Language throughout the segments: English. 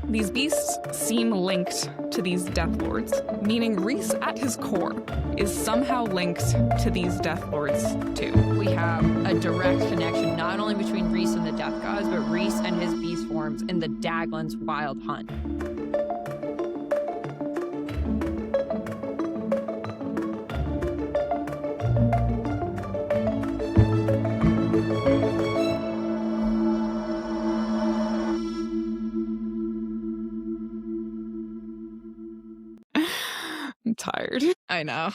These beasts seem linked to these Death Lords, meaning Rhys at his core is somehow linked to these Death Lords too. We have a direct connection not only between Rhys and the Death Gods, but Rhys and his beast forms in the Daglan's wild hunt. I'm tired. I know.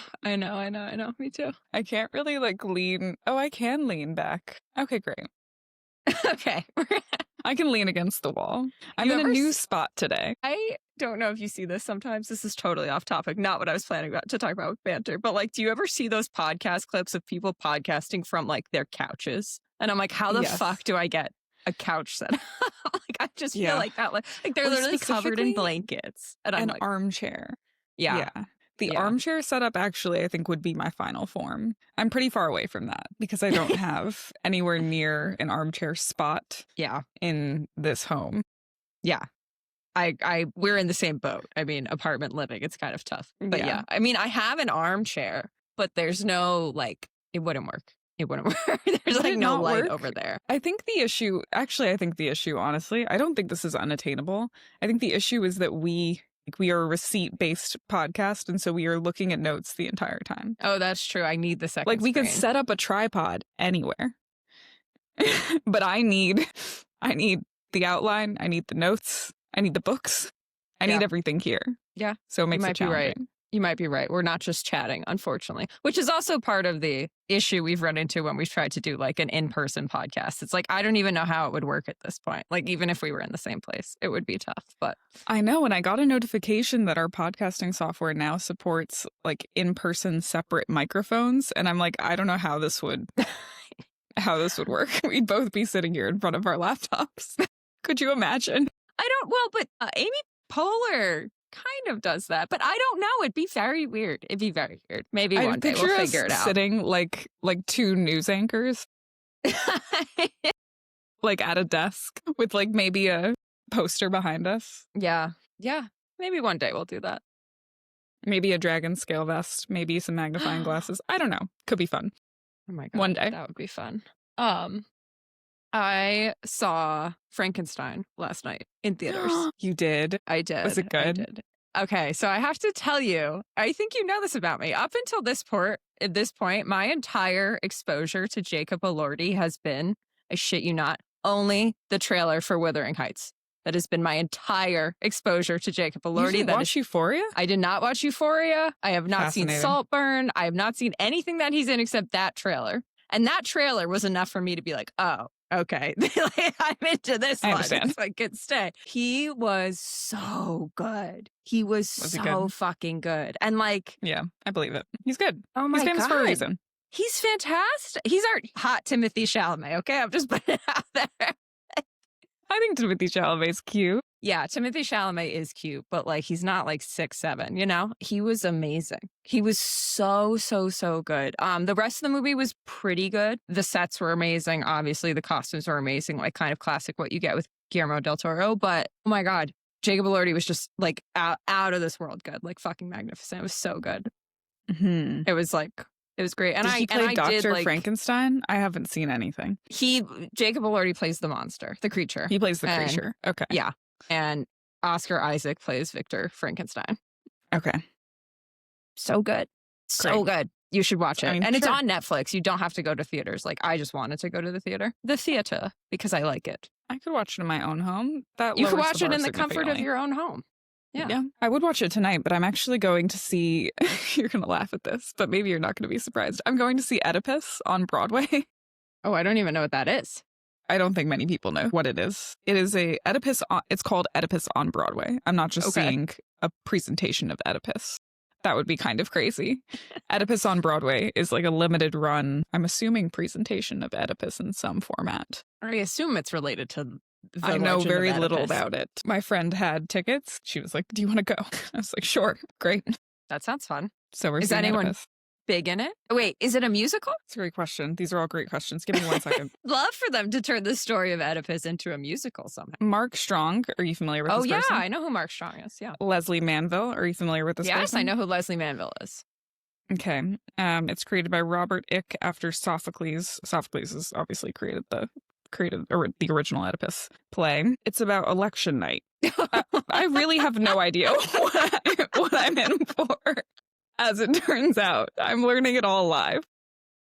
Me too. I can't really like lean. Oh, I can lean back. Okay, great. Okay. I can lean against the wall. I'm in a new spot today. I don't know if you see this sometimes. This is totally off topic. Not what I was planning to talk about with banter. But like, do you ever see those podcast clips of people podcasting from like their couches? And I'm like, how the fuck do I get a couch set up? Like, I just feel like that. Like they're literally covered in blankets. And I'm an like, armchair. Yeah. The armchair setup actually, I think, would be my final form. I'm pretty far away from that because I don't have anywhere near an armchair spot in this home. Yeah. We're in the same boat. I mean, apartment living, it's kind of tough. But yeah, I mean, I have an armchair, but there's no, like, it wouldn't work. It wouldn't work. There's like no light over there. I think the issue, honestly, I don't think this is unattainable. I think the issue is that we are a receipt-based podcast, and so we are looking at notes the entire time. Oh, that's true. I need the second Like, we screen. could set up a tripod anywhere. But I need the outline, I need the notes, I need the books, I need everything here. Yeah. So it makes it challenging. Right. You might be right. We're not just chatting, unfortunately, which is also part of the issue we've run into when we've tried to do like an in-person podcast. It's like, I don't even know how it would work at this point. Like, even if we were in the same place, it would be tough. But I know. And I got a notification that our podcasting software now supports like in-person separate microphones. And I'm like, I don't know how this would work. We'd both be sitting here in front of our laptops. Could you imagine? But Amy Poehler kind of does that, but I don't know. It'd be very weird. Maybe one day we'll figure it out. Sitting like two news anchors, like at a desk with like maybe a poster behind us. Yeah. Maybe one day we'll do that. Maybe a dragon scale vest. Maybe some magnifying glasses. I don't know. Could be fun. Oh my god, one day that would be fun. I saw Frankenstein last night in theaters. You did? I did. Was it good? I did. Okay, so I have to tell you, I think you know this about me. Up until at this point, my entire exposure to Jacob Elordi has been, I shit you not, only the trailer for Wuthering Heights. That has been my entire exposure to Jacob Elordi. You didn't watch Euphoria? I did not watch Euphoria. I have not seen Saltburn. I have not seen anything that he's in except that trailer. And that trailer was enough for me to be like, oh, okay. I'm into this one. It's like, good stay. He was so good. He was so fucking good. And like... Yeah, I believe it. He's good. Oh my God. He's famous for a reason. He's fantastic. He's our hot Timothée Chalamet, okay? I'm just putting it out there. I think Timothée Chalamet's cute. Yeah, Timothée Chalamet is cute, but like he's not like 6'7", you know? He was amazing. He was so good. The rest of the movie was pretty good. The sets were amazing. Obviously, the costumes were amazing, like kind of classic what you get with Guillermo del Toro. But oh my God, Jacob Elordi was just like out of this world good, like fucking magnificent. It was so good. Mm-hmm. It was great. And did he play Dr. Frankenstein? I haven't seen anything. Jacob Elordi plays the monster, the creature. He plays the creature. Okay. Yeah. And Oscar Isaac plays Victor Frankenstein. Okay. So good. So good. You should watch it. I mean, and it's on Netflix. You don't have to go to theaters. Like, I just wanted to go to the theater. The theater, because I like it. I could watch it in my own home. You could watch it in the comfort of your own home. Yeah. I would watch it tonight, but I'm actually going to see, you're going to laugh at this, but maybe you're not going to be surprised. I'm going to see Oedipus on Broadway. Oh, I don't even know what that is. I don't think many people know what it is. It is it's called Oedipus on Broadway. I'm not just seeing a presentation of Oedipus. That would be kind of crazy. Oedipus on Broadway is like a limited run, I'm assuming, presentation of Oedipus in some format. I assume it's related to I know very little about it. My friend had tickets. She was like, do you want to go? I was like, sure, great. That sounds fun. So we're Is seeing anyone Oedipus. big in it? Wait, is it a musical? It's a great question. These are all great questions. Give me 1 second. Love for them to turn the story of Oedipus into a musical somehow. Mark Strong. Are you familiar with this person? Oh, yeah. I know who Mark Strong is. Yeah. Leslie Manville. Are you familiar with this person? Yes, I know who Leslie Manville is. Okay. It's created by Robert Ick after Sophocles. Sophocles has obviously created the original Oedipus play. It's about election night. I really have no idea what I'm in for. As it turns out, I'm learning it all live.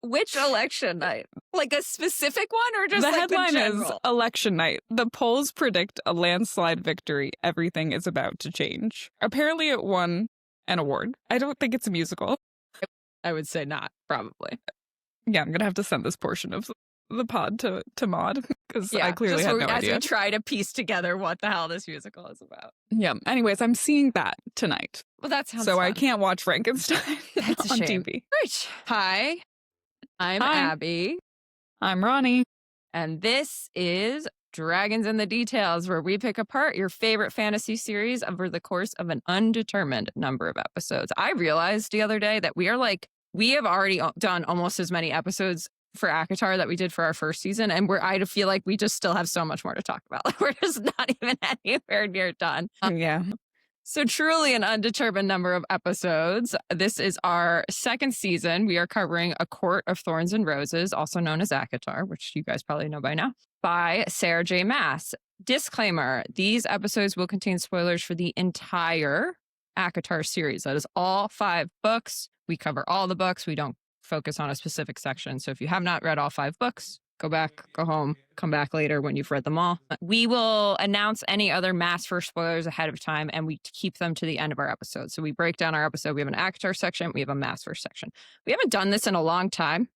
Which election night? Like a specific one or just the like headline the is general? election night. The polls predict a landslide victory. Everything is about to change. Apparently it won an award. I don't think it's a musical. I would say not, probably. Yeah, I'm going to have to send this portion of the pod to Maud because I clearly had no idea. As we try to piece together what the hell this musical is about. Yeah. Anyways, I'm seeing that tonight. Well, that sounds so fun. I can't watch Frankenstein That's on a shame. TV. Right. Hi, I'm Abby. I'm Ronnie. And this is Dragons in the Details, where we pick apart your favorite fantasy series over the course of an undetermined number of episodes. I realized the other day that we have already done almost as many episodes for ACOTAR that we did for our first season. And I feel like we just still have so much more to talk about. Like we're just not even anywhere near done. Yeah. So truly an undetermined number of episodes. This is our second season. We are covering A Court of Thorns and Roses, also known as ACOTAR, which you guys probably know by now, by Sarah J. Maas. Disclaimer, these episodes will contain spoilers for the entire ACOTAR series. That is all 5 books. We cover all the books. We don't focus on a specific section. So if you have not read all 5 books, go back, go home, come back later when you've read them all. We will announce any other Maasverse spoilers ahead of time, and we keep them to the end of our episode. So we break down our episode. We have an ACOTAR section. We have a Maasverse section. We haven't done this in a long time.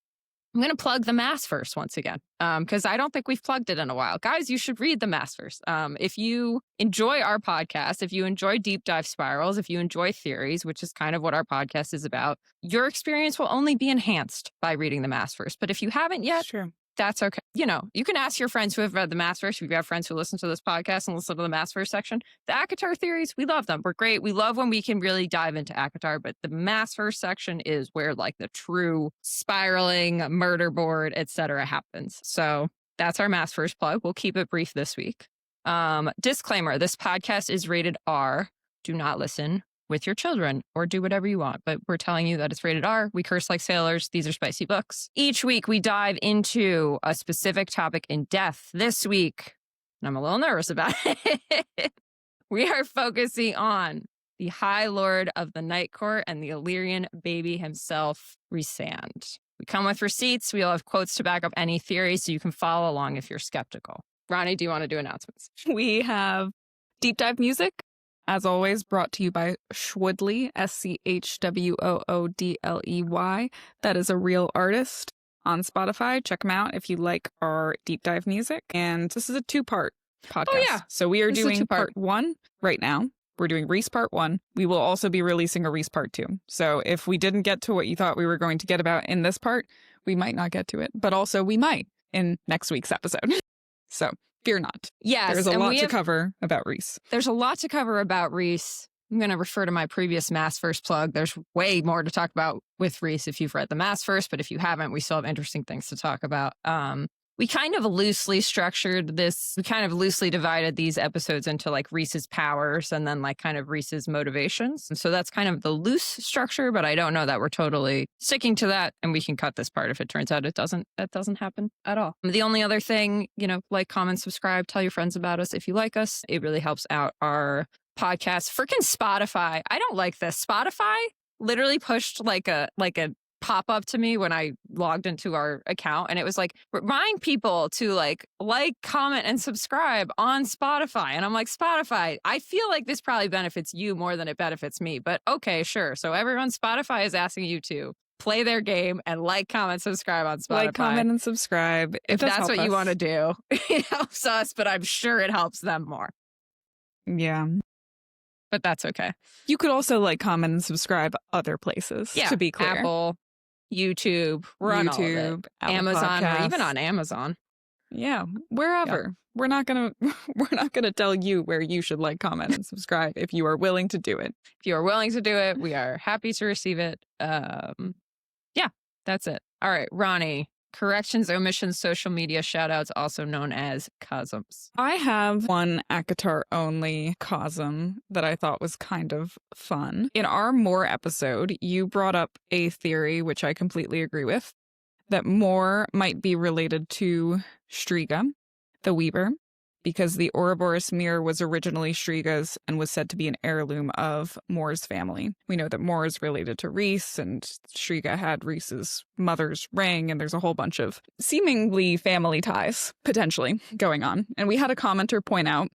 I'm going to plug the Maasverse once again, because I don't think we've plugged it in a while. Guys, you should read the Maasverse. If you enjoy our podcast, if you enjoy deep dive spirals, if you enjoy theories, which is kind of what our podcast is about, your experience will only be enhanced by reading the Maasverse. But if you haven't yet, Sure. That's okay. You know, you can ask your friends who have read the Maasverse. If you have friends who listen to this podcast and listen to the Maasverse section, the ACOTAR theories, we love them. We're great. We love when we can really dive into ACOTAR, but the Maasverse section is where like the true spiraling, murder board, etc. happens. So that's our Maasverse plug. We'll keep it brief this week. Disclaimer, this podcast is rated R. Do not listen with your children or do whatever you want. But we're telling you that it's rated R. We curse like sailors. These are spicy books. Each week we dive into a specific topic in depth. This week, and I'm a little nervous about it, we are focusing on the High Lord of the Night Court and the Illyrian baby himself, Rhysand. We come with receipts. We'll have quotes to back up any theory so you can follow along if you're skeptical. Ronnie, do you want to do announcements? We have deep dive music. As always, brought to you by Schwoodley, SCHWOODLEY. That is a real artist on Spotify. Check him out if you like our deep dive music. And this is a 2-part podcast. Oh, yeah. So we are doing part 1 right now. We're doing Rhys part 1. We will also be releasing a Rhys part 2. So if we didn't get to what you thought we were going to get about in this part, we might not get to it. But also we might in next week's episode. So fear not. Yes. There's a lot to cover about Rhys. There's a lot to cover about Rhys. I'm going to refer to my previous Maasverse plug. There's way more to talk about with Rhys if you've read the Maasverse, but if you haven't, we still have interesting things to talk about. We kind of loosely structured this. We kind of loosely divided these episodes into like Rhys's powers and then like kind of Rhys's motivations. And so that's kind of the loose structure, but I don't know that we're totally sticking to that. And we can cut this part if it turns out that doesn't happen at all. The only other thing, like, comment, subscribe, tell your friends about us if you like us. It really helps out our podcast. Freaking Spotify. I don't like this. Spotify literally pushed like a pop up to me when I logged into our account, and it was like, remind people to like, comment, and subscribe on Spotify. And I'm like, Spotify, I feel like this probably benefits you more than it benefits me, but okay, sure. So everyone, Spotify is asking you to play their game and comment, subscribe on Spotify. Like, comment, and subscribe. If that's what you want to do. It helps us, but I'm sure it helps them more. Yeah. But that's okay. You could also comment, and subscribe other places, to be clear. Apple, YouTube, we're on all of it. Amazon, we're even on Amazon. Yeah, wherever. Yep. We're not gonna tell you where you should comment, and subscribe if you are willing to do it. If you are willing to do it, we are happy to receive it. That's it. All right, Ronnie. Corrections, omissions, social media shoutouts, also known as COSMS. I have one ACOTAR only COSM that I thought was kind of fun. In our More episode, you brought up a theory, which I completely agree with, that More might be related to Striga, the Weaver, because the Ouroboros mirror was originally Striga's and was said to be an heirloom of More's family. We know that More is related to Rhys, and Striga had Rhys's mother's ring, and there's a whole bunch of seemingly family ties, potentially, going on. And we had a commenter point out,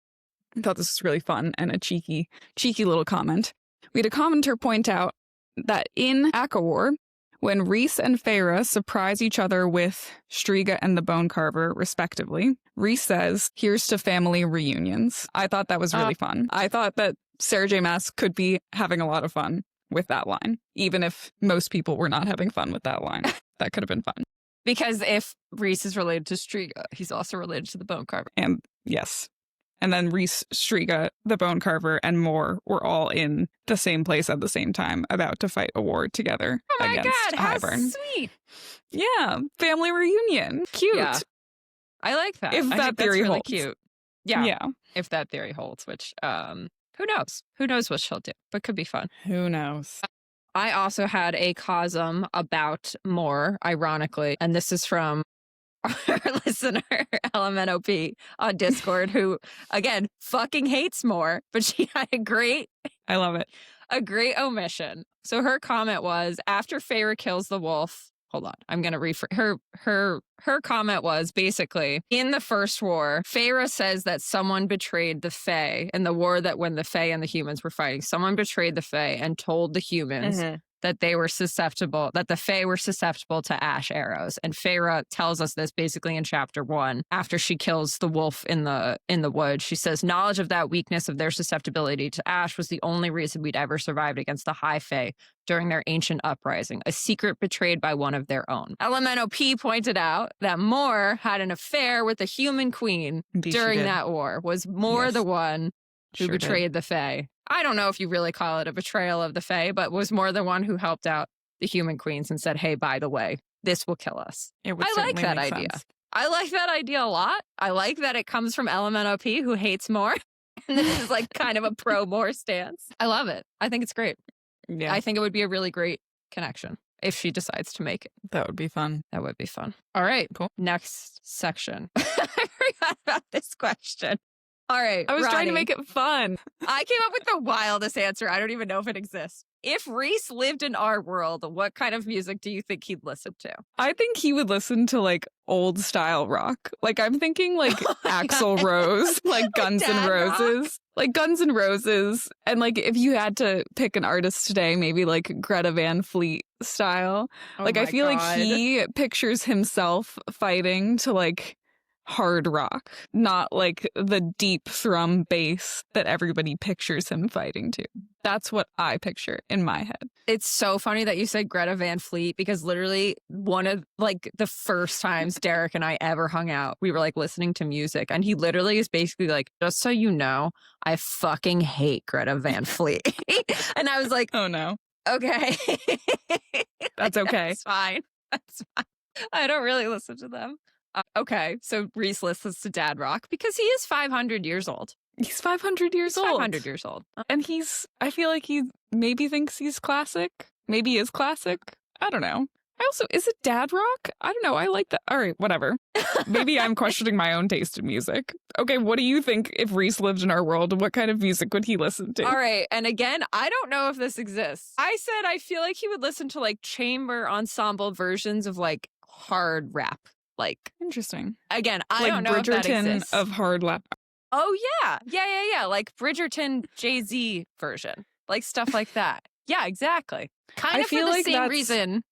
I thought this was really fun and a cheeky little comment. We had a commenter point out that in ACOWAR, when Rhys and Feyre surprise each other with Striga and the Bone Carver, respectively, Rhys says, "Here's to family reunions." I thought that was really fun. I thought that Sarah J. Maas could be having a lot of fun with that line, even if most people were not having fun with that line. That could have been fun. Because if Rhys is related to Striga, he's also related to the Bone Carver. And yes. And then Rhys, Striga, the Bone Carver, and More were all in the same place at the same time, about to fight a war together against how Hybern. sweet. Yeah, family reunion. Cute. Yeah. I like that. If I that think theory that's really holds. cute. Yeah. Yeah. If that theory holds, which who knows? Who knows what she'll do? But could be fun. Who knows? I also had a COSM about More, ironically, and this is from our listener, LMNOP, on Discord, who, again, fucking hates More, but she had I love it. a great omission. So her comment was, after Feyre kills the wolf, hold on, I'm going to rephrase. Her comment was basically, in the first war, Feyre says that someone betrayed the Fae in the war that when the Fae and the humans were fighting. Someone betrayed the Fae and told the humans that they were susceptible, that the Fae were susceptible to ash arrows. And Feyre tells us this basically in chapter 1. After she kills the wolf in the wood, she says, knowledge of that weakness of their susceptibility to ash was the only reason we'd ever survived against the High Fae during their ancient uprising, a secret betrayed by one of their own. LMNOP pointed out that More had an affair with the human queen during that war. Was More the one who betrayed the Fae? I don't know if you really call it a betrayal of the Fae, but was More the one who helped out the human queens and said, hey, by the way, this will kill us. It would I like that make idea. sense. I like that idea a lot. I like that it comes from LMNOP, who hates More. And this is like kind of a pro-More stance. I love it. I think it's great. Yeah, I think it would be a really great connection if she decides to make it. that would be fun. That would be fun. All right. Cool. Next section. I forgot about this question. All right. I was trying to Ronnie. make it fun. I came up with the wildest answer. I don't even know if it exists. If Rhys lived in our world, what kind of music do you think he'd listen to? I think he would listen to like old style rock. Like I'm thinking like Axl Rose, like Guns N' Dad Roses. Like Guns N' Roses. And like if you had to pick an artist today, maybe like Greta Van Fleet style. Like I feel like he pictures himself fighting to like hard rock, not like the deep thrum bass that everybody pictures him fighting to. That's what I picture in my head. It's so funny that you said Greta Van Fleet, because literally one of like the first times Derek and I ever hung out, we were like listening to music, and he literally is basically like, just so you know, I fucking hate Greta Van Fleet. And I was like, Oh no. okay. That's okay. That's fine. That's fine. I don't really listen to them. Okay, so Rhys listens to dad rock because he is 500 years old. He's 500 years old. 500 years old. And I feel like he maybe thinks he's classic. Maybe is classic. I don't know. Is it dad rock? I don't know. I like that. All right, whatever. Maybe I'm questioning my own taste in music. Okay, what do you think if Rhys lived in our world? What kind of music would he listen to? All right, and again, I don't know if this exists. I said I feel like he would listen to like chamber ensemble versions of like hard rap. Like, interesting. Again, I like don't know if that Bridgerton exists. of hard lap. Oh, yeah. Like Bridgerton Jay-Z version. Like stuff like that. Yeah, exactly. Kind of for the same reason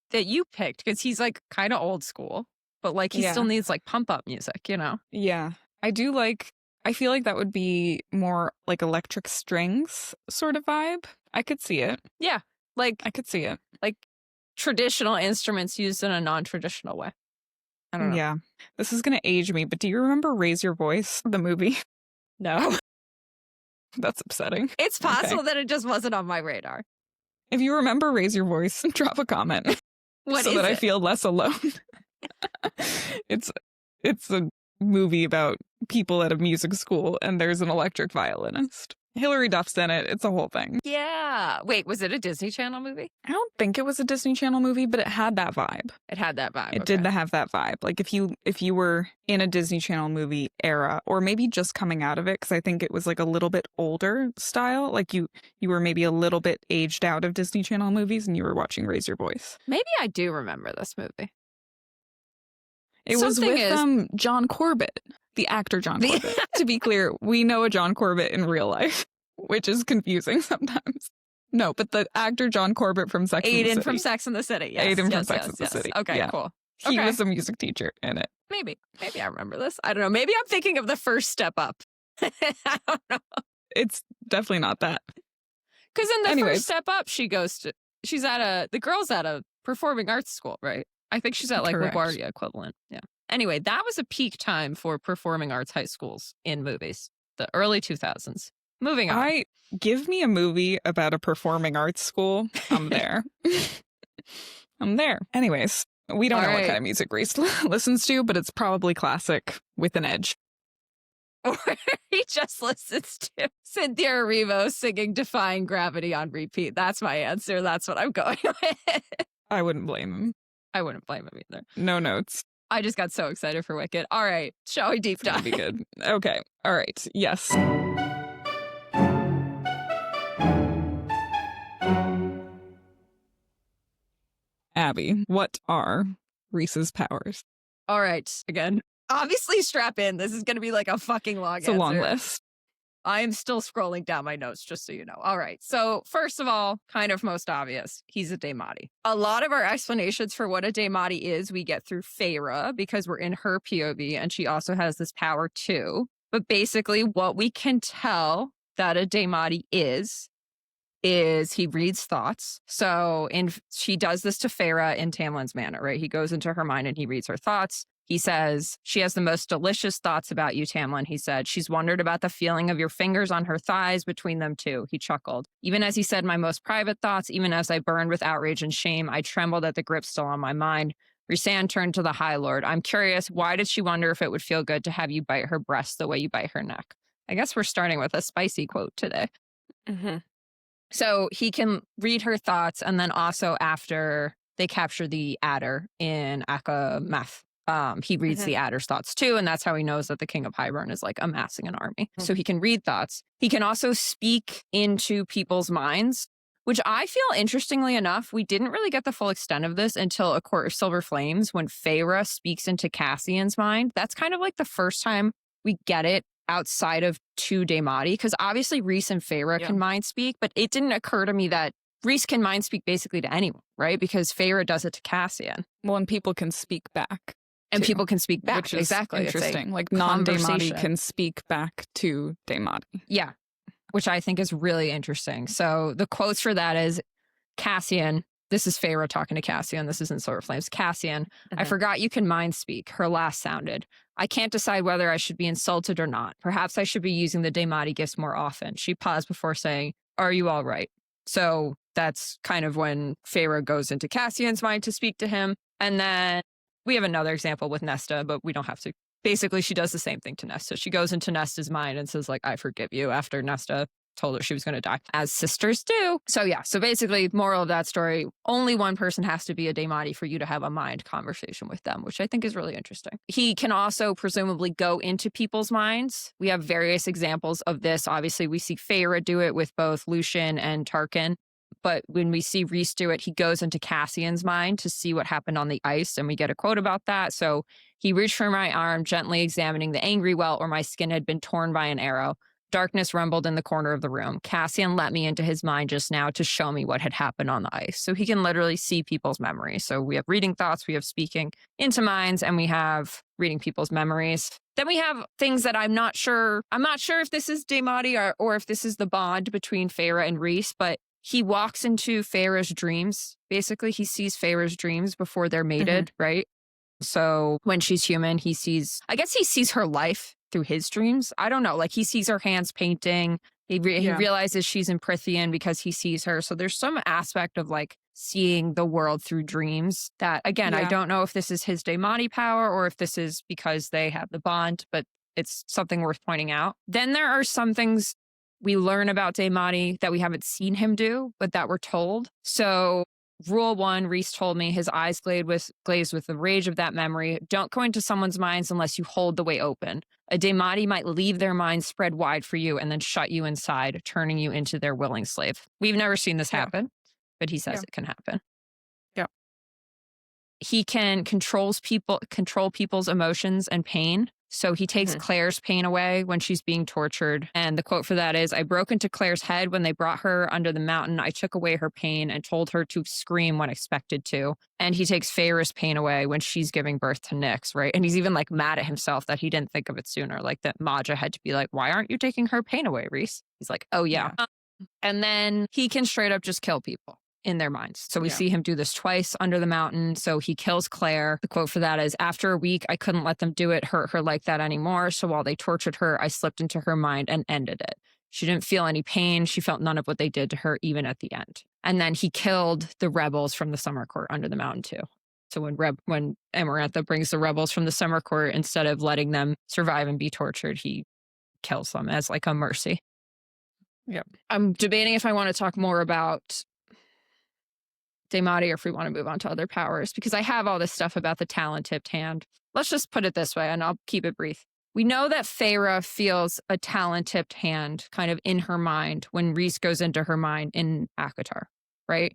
that you picked, because he's like kind of old school, but like he still needs like pump up music, you know? Yeah. I feel like that would be more like electric strings sort of vibe. I could see it. Yeah. Like, I could see it. Like traditional instruments used in a non-traditional way. I don't know. Yeah. This is going to age me, but do you remember Raise Your Voice, the movie? No. That's upsetting. It's possible that it just wasn't on my radar. If you remember Raise Your Voice, drop a comment. What so is that I it? feel less alone. It's a movie about people at a music school, and there's an electric violinist. Hilary Duff's in it. It's a whole thing. Yeah. Wait, was it a Disney Channel movie? I don't think it was a Disney Channel movie, but it had that vibe. It had that vibe. It did have that vibe. Like if you were in a Disney Channel movie era, or maybe just coming out of it, because I think it was like a little bit older style. Like you were maybe a little bit aged out of Disney Channel movies, and you were watching Raise Your Voice. Maybe I do remember this movie. It was with John Corbett, the actor John Corbett. To be clear, we know a John Corbett in real life, which is confusing sometimes. No, but the actor John Corbett from Sex and the City. Aiden from Sex and the City. Yes, Aiden from Sex and the City. Okay, yeah. cool. He was a music teacher in it. Maybe I remember this. I don't know. Maybe I'm thinking of The First Step Up. I don't know. It's definitely not that. Because in The First Step Up, the girl's at a performing arts school, right? I think she's at like LaGuardia equivalent. Yeah. Anyway, that was a peak time for performing arts high schools in movies, the early 2000s. Moving on. Give me a movie about a performing arts school. I'm there. I'm there. Anyways, we don't know what kind of music Rhys listens to, but it's probably classic with an edge. Or he just listens to Cynthia Erivo singing Defying Gravity on repeat. That's my answer. That's what I'm going with. I wouldn't blame him. I wouldn't blame him either. No notes. I just got so excited for Wicked. All right. Shall we deep dive? That'd be good. Okay. All right. Yes. Abby, what are Rhys's powers? All right. Again, obviously strap in. This is going to be like a fucking long answer. It's a long list. I am still scrolling down my notes, just so you know. All right. So first of all, kind of most obvious, he's a Daemati. A lot of our explanations for what a Daemati is, we get through Feyre because we're in her POV and she also has this power too. But basically what we can tell that a Daemati is he reads thoughts. So she does this to Feyre in Tamlin's Manor, right? He goes into her mind and he reads her thoughts. He says, she has the most delicious thoughts about you, Tamlin, he said. She's wondered about the feeling of your fingers on her thighs between them two. He chuckled. Even as he said my most private thoughts, even as I burned with outrage and shame, I trembled at the grip still on my mind. Rhysand turned to the High Lord. I'm curious, why did she wonder if it would feel good to have you bite her breast the way you bite her neck? I guess we're starting with a spicy quote today. Mm-hmm. So he can read her thoughts, and then also after they capture the adder in ACOTAR, he reads the adder's thoughts too, and that's how he knows that the King of Hybern is like amassing an army. So he can read thoughts. He can also speak into people's minds, which I feel, interestingly enough, we didn't really get the full extent of this until A Court of Silver Flames, when Feyre speaks into Cassian's mind. That's kind of like the first time we get it outside of two Daemati, because obviously Rhys and Feyre can mind speak, but it didn't occur to me that Rhys can mind speak basically to anyone, right? Because Feyre does it to Cassian. Well, and people can speak back. And people can speak back. Which is exactly. Interesting. Like non-Daemati can speak back to Daemati. Yeah. Which I think is really interesting. So the quotes for that is Cassian. This is Feyre talking to Cassian. This is in Silver Flames. Cassian, I forgot you can mind speak. Her last sounded. I can't decide whether I should be insulted or not. Perhaps I should be using the Daemati gifts more often. She paused before saying, are you all right? So that's kind of when Feyre goes into Cassian's mind to speak to him. And then we have another example with Nesta, but we don't have to. Basically, she does the same thing to Nesta. She goes into Nesta's mind and says, like, I forgive you, after Nesta told her she was going to die, as sisters do. So yeah, so basically, moral of that story, only one person has to be a Daemati for you to have a mind conversation with them, which I think is really interesting. He can also presumably go into people's minds. We have various examples of this. Obviously, we see Feyre do it with both Lucien and Tarkin. But when we see Rhys do it, he goes into Cassian's mind to see what happened on the ice. And we get a quote about that. So he reached for my arm, gently examining the angry welt where my skin had been torn by an arrow. Darkness rumbled in the corner of the room. Cassian let me into his mind just now to show me what had happened on the ice. So he can literally see people's memories. So we have reading thoughts, we have speaking into minds, and we have reading people's memories. Then we have things that I'm not sure if this is Daemati or if this is the bond between Feyre and Rhys, but he walks into Feyre's dreams. Basically, he sees Feyre's dreams before they're mated, right? So when she's human, he sees her life through his dreams. I don't know, like he sees her hands painting. He realizes she's in Prythian because he sees her. So there's some aspect of like seeing the world through dreams that, again, I don't know if this is his Daemati power or if this is because they have the bond, but it's something worth pointing out. Then there are some things we learn about Daemati that we haven't seen him do, but that we're told. So rule 1, Rhys told me, his eyes glazed with the rage of that memory. Don't go into someone's minds unless you hold the way open. A Daemati might leave their minds spread wide for you and then shut you inside, turning you into their willing slave. We've never seen this happen, but he says it can happen. Yeah. He can control people's emotions and pain. So he takes Claire's pain away when she's being tortured. And the quote for that is, I broke into Claire's head when they brought her under the mountain. I took away her pain and told her to scream when expected to. And he takes Feyre's pain away when she's giving birth to Nyx, right? And he's even like mad at himself that he didn't think of it sooner. Like that Maja had to be like, why aren't you taking her pain away, Rhys? He's like, oh yeah. And then he can straight up just kill people in their minds. So we see him do this twice under the mountain. So he kills Claire. The quote for that is, after a week, I couldn't let them hurt her like that anymore. So while they tortured her, I slipped into her mind and ended it. She didn't feel any pain. She felt none of what they did to her, even at the end. And then he killed the rebels from the Summer Court under the mountain too. So when Amarantha brings the rebels from the Summer Court, instead of letting them survive and be tortured, he kills them as like a mercy. Yep. I'm debating if I want to talk more about Daemati or if we want to move on to other powers, because I have all this stuff about the talon-tipped hand. Let's just put it this way, and I'll keep it brief. We know that Feyre feels a talon-tipped hand kind of in her mind when Rhys goes into her mind in ACOTAR, right?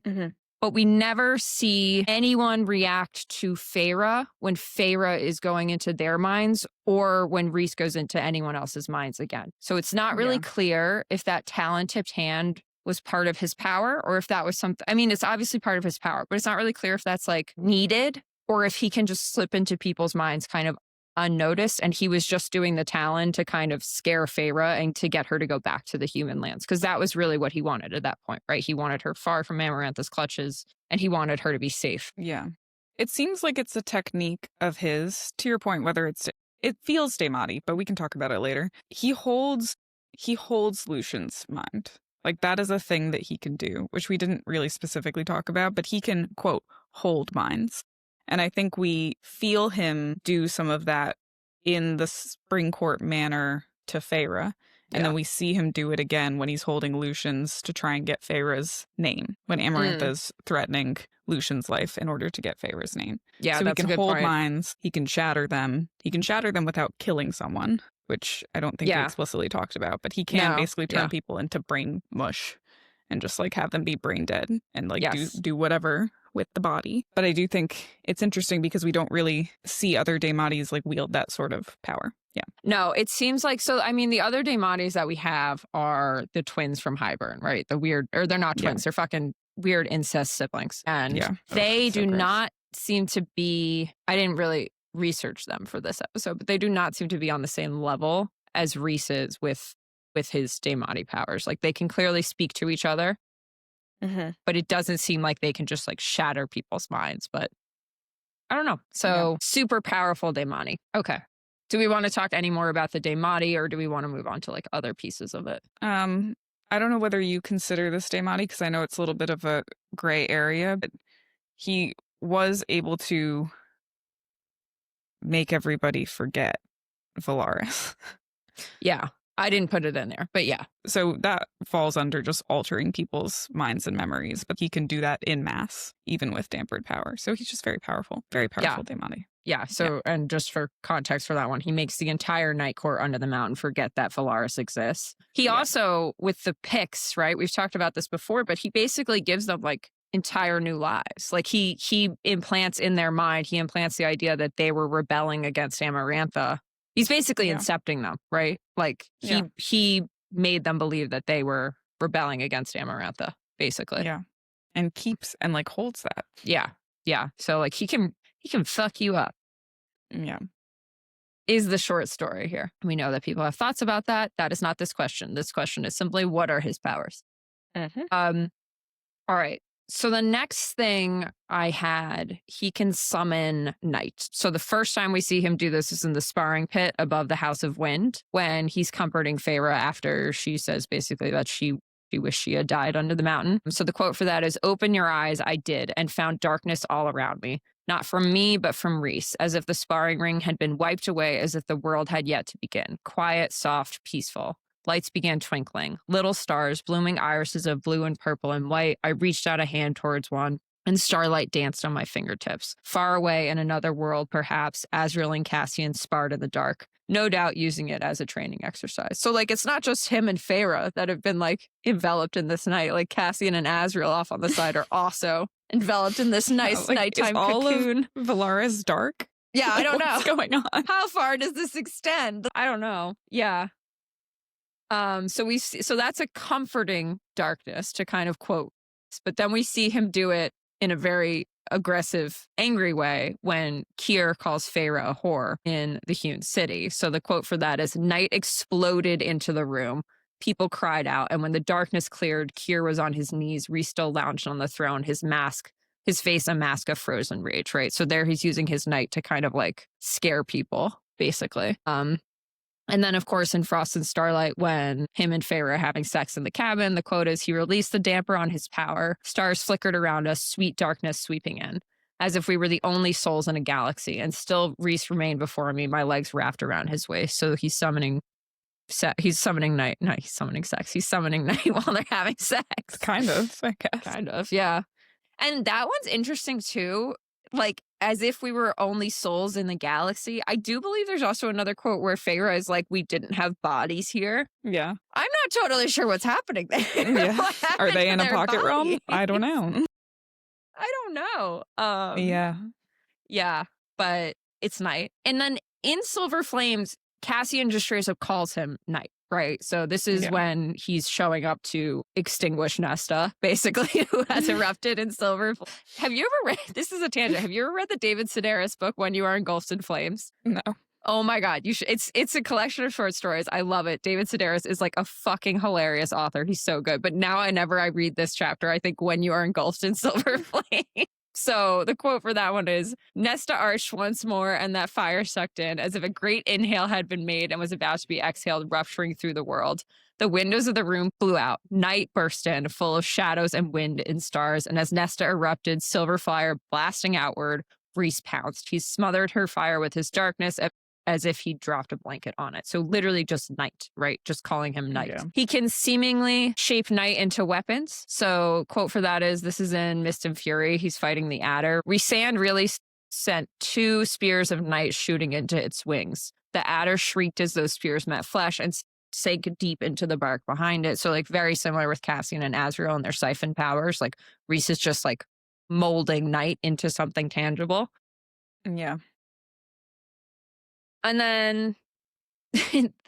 But we never see anyone react to Feyre when Feyre is going into their minds or when Rhys goes into anyone else's minds again. So it's not really clear if that talon-tipped hand was part of his power or if that was something. I mean, it's obviously part of his power, but it's not really clear if that's like needed or if he can just slip into people's minds kind of unnoticed. And he was just doing the talon to kind of scare Feyre and to get her to go back to the human lands. Because that was really what he wanted at that point, right? He wanted her far from Amarantha's clutches and he wanted her to be safe. Yeah. It seems like it's a technique of his, to your point, whether it feels Daemati, but we can talk about it later. He holds Lucian's mind. Like that is a thing that he can do, which we didn't really specifically talk about, but he can, quote, hold minds. And I think we feel him do some of that in the Spring Court manner to Feyre. And then we see him do it again when he's holding Lucian's to try and get Feyre's name, when Amarantha's threatening Lucian's life in order to get Feyre's name. Yeah, so that's he can a good hold point. minds, he can shatter them. He can shatter them without killing someone, which I don't think we explicitly talked about. But he can basically turn people into brain mush and just like have them be brain dead and like do whatever with the body. But I do think it's interesting because we don't really see other Daematis like wield that sort of power. Yeah. No, it seems like, so, I mean, the other Daematis that we have are the twins from Highburn, right? The weird, or they're not twins, they're fucking weird incest siblings. And they do not seem to be, I didn't really research them for this episode, but they do not seem to be on the same level as Rhys is with his Daemati powers. Like they can clearly speak to each other. But it doesn't seem like they can just like shatter people's minds. But I don't know. So super powerful Daemati. Okay. Do we want to talk any more about the Daemati or do we want to move on to like other pieces of it? I don't know whether you consider this Daemati because I know it's a little bit of a gray area, but he was able to make everybody forget Valaris. Yeah. I didn't put it in there, but yeah. So that falls under just altering people's minds and memories, but he can do that in mass, even with dampered power. So he's just very powerful Daemati. Yeah, so, and just for context for that one, he makes the entire Night Court under the mountain forget that Valaris exists. He also, with the Picts, right, we've talked about this before, but he basically gives them like entire new lives. Like he implants in their mind, he implants the idea that they were rebelling against Amarantha. He's basically incepting them, right? Like he made them believe that they were rebelling against Amarantha, basically. Yeah. And keeps and like holds that. Yeah. Yeah. So like he can fuck you up. Yeah. Is the short story here. We know that people have thoughts about that. That is not this question. This question is simply, what are his powers? All right. So the next thing I had, he can summon night. So the first time we see him do this is in the sparring pit above the House of Wind when he's comforting Feyre after she says basically that she wished she had died under the mountain. So the quote for that is, "Open your eyes, I did, and found darkness all around me. Not from me, but from Rhys, as if the sparring ring had been wiped away, as if the world had yet to begin. Quiet, soft, peaceful. Lights began twinkling. Little stars, blooming irises of blue and purple and white. I reached out a hand towards one, and starlight danced on my fingertips. Far away in another world, perhaps, Azrael and Cassian sparred in the dark, no doubt using it as a training exercise." So, like, it's not just him and Feyre that have been, like, enveloped in this night. Like, Cassian and Azrael off on the side are also enveloped in this nice nighttime cocoon. Of Valaris dark? Yeah, I don't know. What's going on? How far does this extend? I don't know. Yeah. So that's a comforting darkness to kind of quote, but then we see him do it in a very aggressive, angry way when Keir calls Feyre a whore in the hewn city. So the quote for that is, "Night exploded into the room. People cried out, and when the darkness cleared, Keir was on his knees. Rhys still lounged on the throne, his face a mask of frozen rage," right? So there he's using his night to kind of like scare people, basically. And then, of course, in Frost and Starlight, when him and Feyre are having sex in the cabin, the quote is, "He released the damper on his power. Stars flickered around us, sweet darkness sweeping in, as if we were the only souls in a galaxy. And still Rhys remained before me, my legs wrapped around his waist." So he's summoning night. He's summoning sex. He's summoning night while they're having sex. Kind of, I guess. Kind of, yeah. And that one's interesting, too. Like, as if we were only souls in the galaxy. I do believe there's also another quote where Feyre is like, "We didn't have bodies here." Yeah. I'm not totally sure what's happening there. Yeah. Are they in a pocket realm? I don't know. I don't know. Yeah. Yeah, but it's night. And then in Silver Flames, Cassian just straight up calls him night, right? So this is when he's showing up to extinguish Nesta, basically, who has erupted in Silver. Have you ever read, this is a tangent, have you ever read the David Sedaris book, When You Are Engulfed in Flames? No. Oh my God, you should. It's a collection of short stories. I love it. David Sedaris is like a fucking hilarious author. He's so good. But now whenever I read this chapter, I think When You Are Engulfed in Silver Flame. So the quote for that one is, "Nesta arched once more, and that fire sucked in, as if a great inhale had been made and was about to be exhaled, rupturing through the world. The windows of the room flew out. Night burst in, full of shadows and wind and stars. And as Nesta erupted, silver fire blasting outward, Rhys pounced. He smothered her fire with his darkness, as if he dropped a blanket on it." So literally just night, right? Just calling him night. Yeah. He can seemingly shape night into weapons. So quote for that is, this is in Mist and Fury. He's fighting the adder. Rhysand really sent 2 spears of night shooting into its wings. The adder shrieked as those spears met flesh and sank deep into the bark behind it. So like very similar with Cassian and Azrael and their siphon powers. Like Rhys is just like molding night into something tangible. Yeah. And then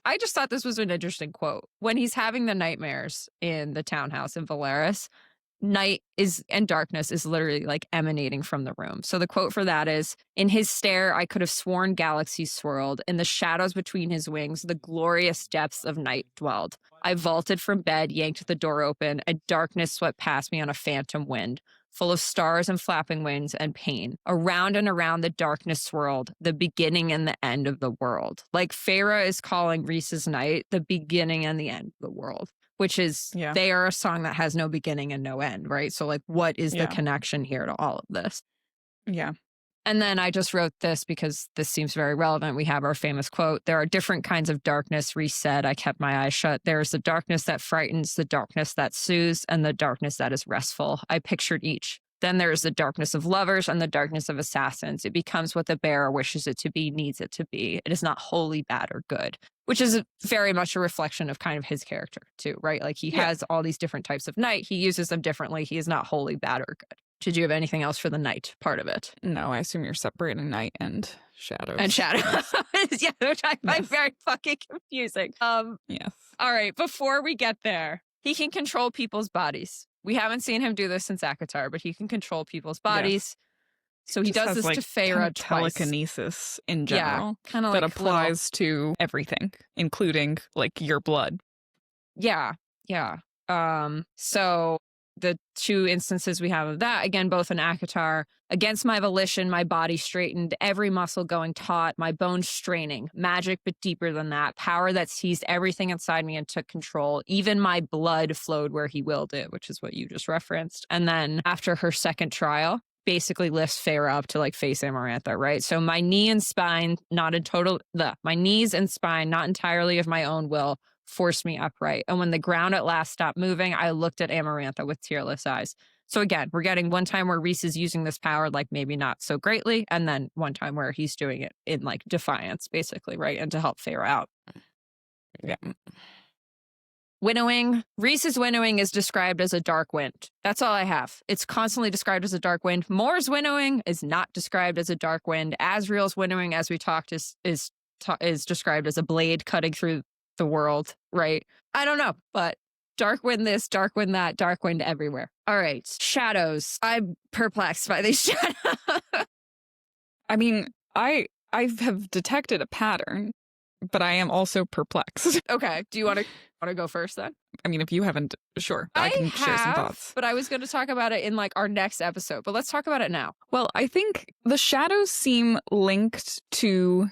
I just thought this was an interesting quote. When he's having the nightmares in the townhouse in Valaris, night is and darkness is literally like emanating from the room. So the quote for that is, "In his stare, I could have sworn galaxies swirled. In the shadows between his wings, the glorious depths of night dwelled. I vaulted from bed, yanked the door open, and darkness swept past me on a phantom wind, full of stars and flapping wings and pain. Around and around the darkness swirled, the beginning and the end of the world." Like Feyre is calling Rhys's night the beginning and the end of the world, which is, they are a song that has no beginning and no end, right? So like, what is the connection here to all of this? Yeah. And then I just wrote this because this seems very relevant. We have our famous quote, "There are different kinds of darkness," Rhys said. "I kept my eyes shut. There is the darkness that frightens, the darkness that soothes, and the darkness that is restful. I pictured each. Then there is the darkness of lovers and the darkness of assassins. It becomes what the bearer wishes it to be, needs it to be. It is not wholly bad or good," which is very much a reflection of kind of his character too, right? Like he has all these different types of night. He uses them differently. He is not wholly bad or good. Did you have anything else for the night part of it? No, I assume you're separating night and shadows. And shadows. Yeah, which I find very fucking confusing. Yes. All right, before we get there, he can control people's bodies. We haven't seen him do this since ACOTAR, but he can control people's bodies. Yes. So he does this to Feyre kind of twice. Telekinesis in general. Yeah, kind of that like applies to everything, including like your blood. Yeah, yeah. So the two instances we have of that, again, both in ACOTAR, against my volition, my body straightened, every muscle going taut, my bones straining, magic but deeper than that, power that seized everything inside me and took control. Even my blood flowed where he willed it, which is what you just referenced. And then after her second trial, basically lifts Feyre up to like face Amarantha, right? So my knee and spine, my knees and spine, not entirely of my own will, forced me upright. And when the ground at last stopped moving, I looked at Amarantha with tearless eyes. So again, we're getting one time where Rhys is using this power, like maybe not so greatly, and then one time where he's doing it in like defiance, basically, right? And to help Feyre out. Yeah. Winnowing. Rhys's winnowing is described as a dark wind. That's all I have. It's constantly described as a dark wind. Mor's winnowing is not described as a dark wind. Asriel's winnowing, as we talked, is described as a blade cutting through the world, right? I don't know, but dark wind this, dark wind that, dark wind everywhere. All right. Shadows. I'm perplexed by these shadows. I mean, I have detected a pattern, but I am also perplexed. Okay. Do you want to go first then? I mean, if you haven't, sure. I can share some thoughts. But I was going to talk about it in like our next episode, but let's talk about it now. Well, I think the shadows seem linked to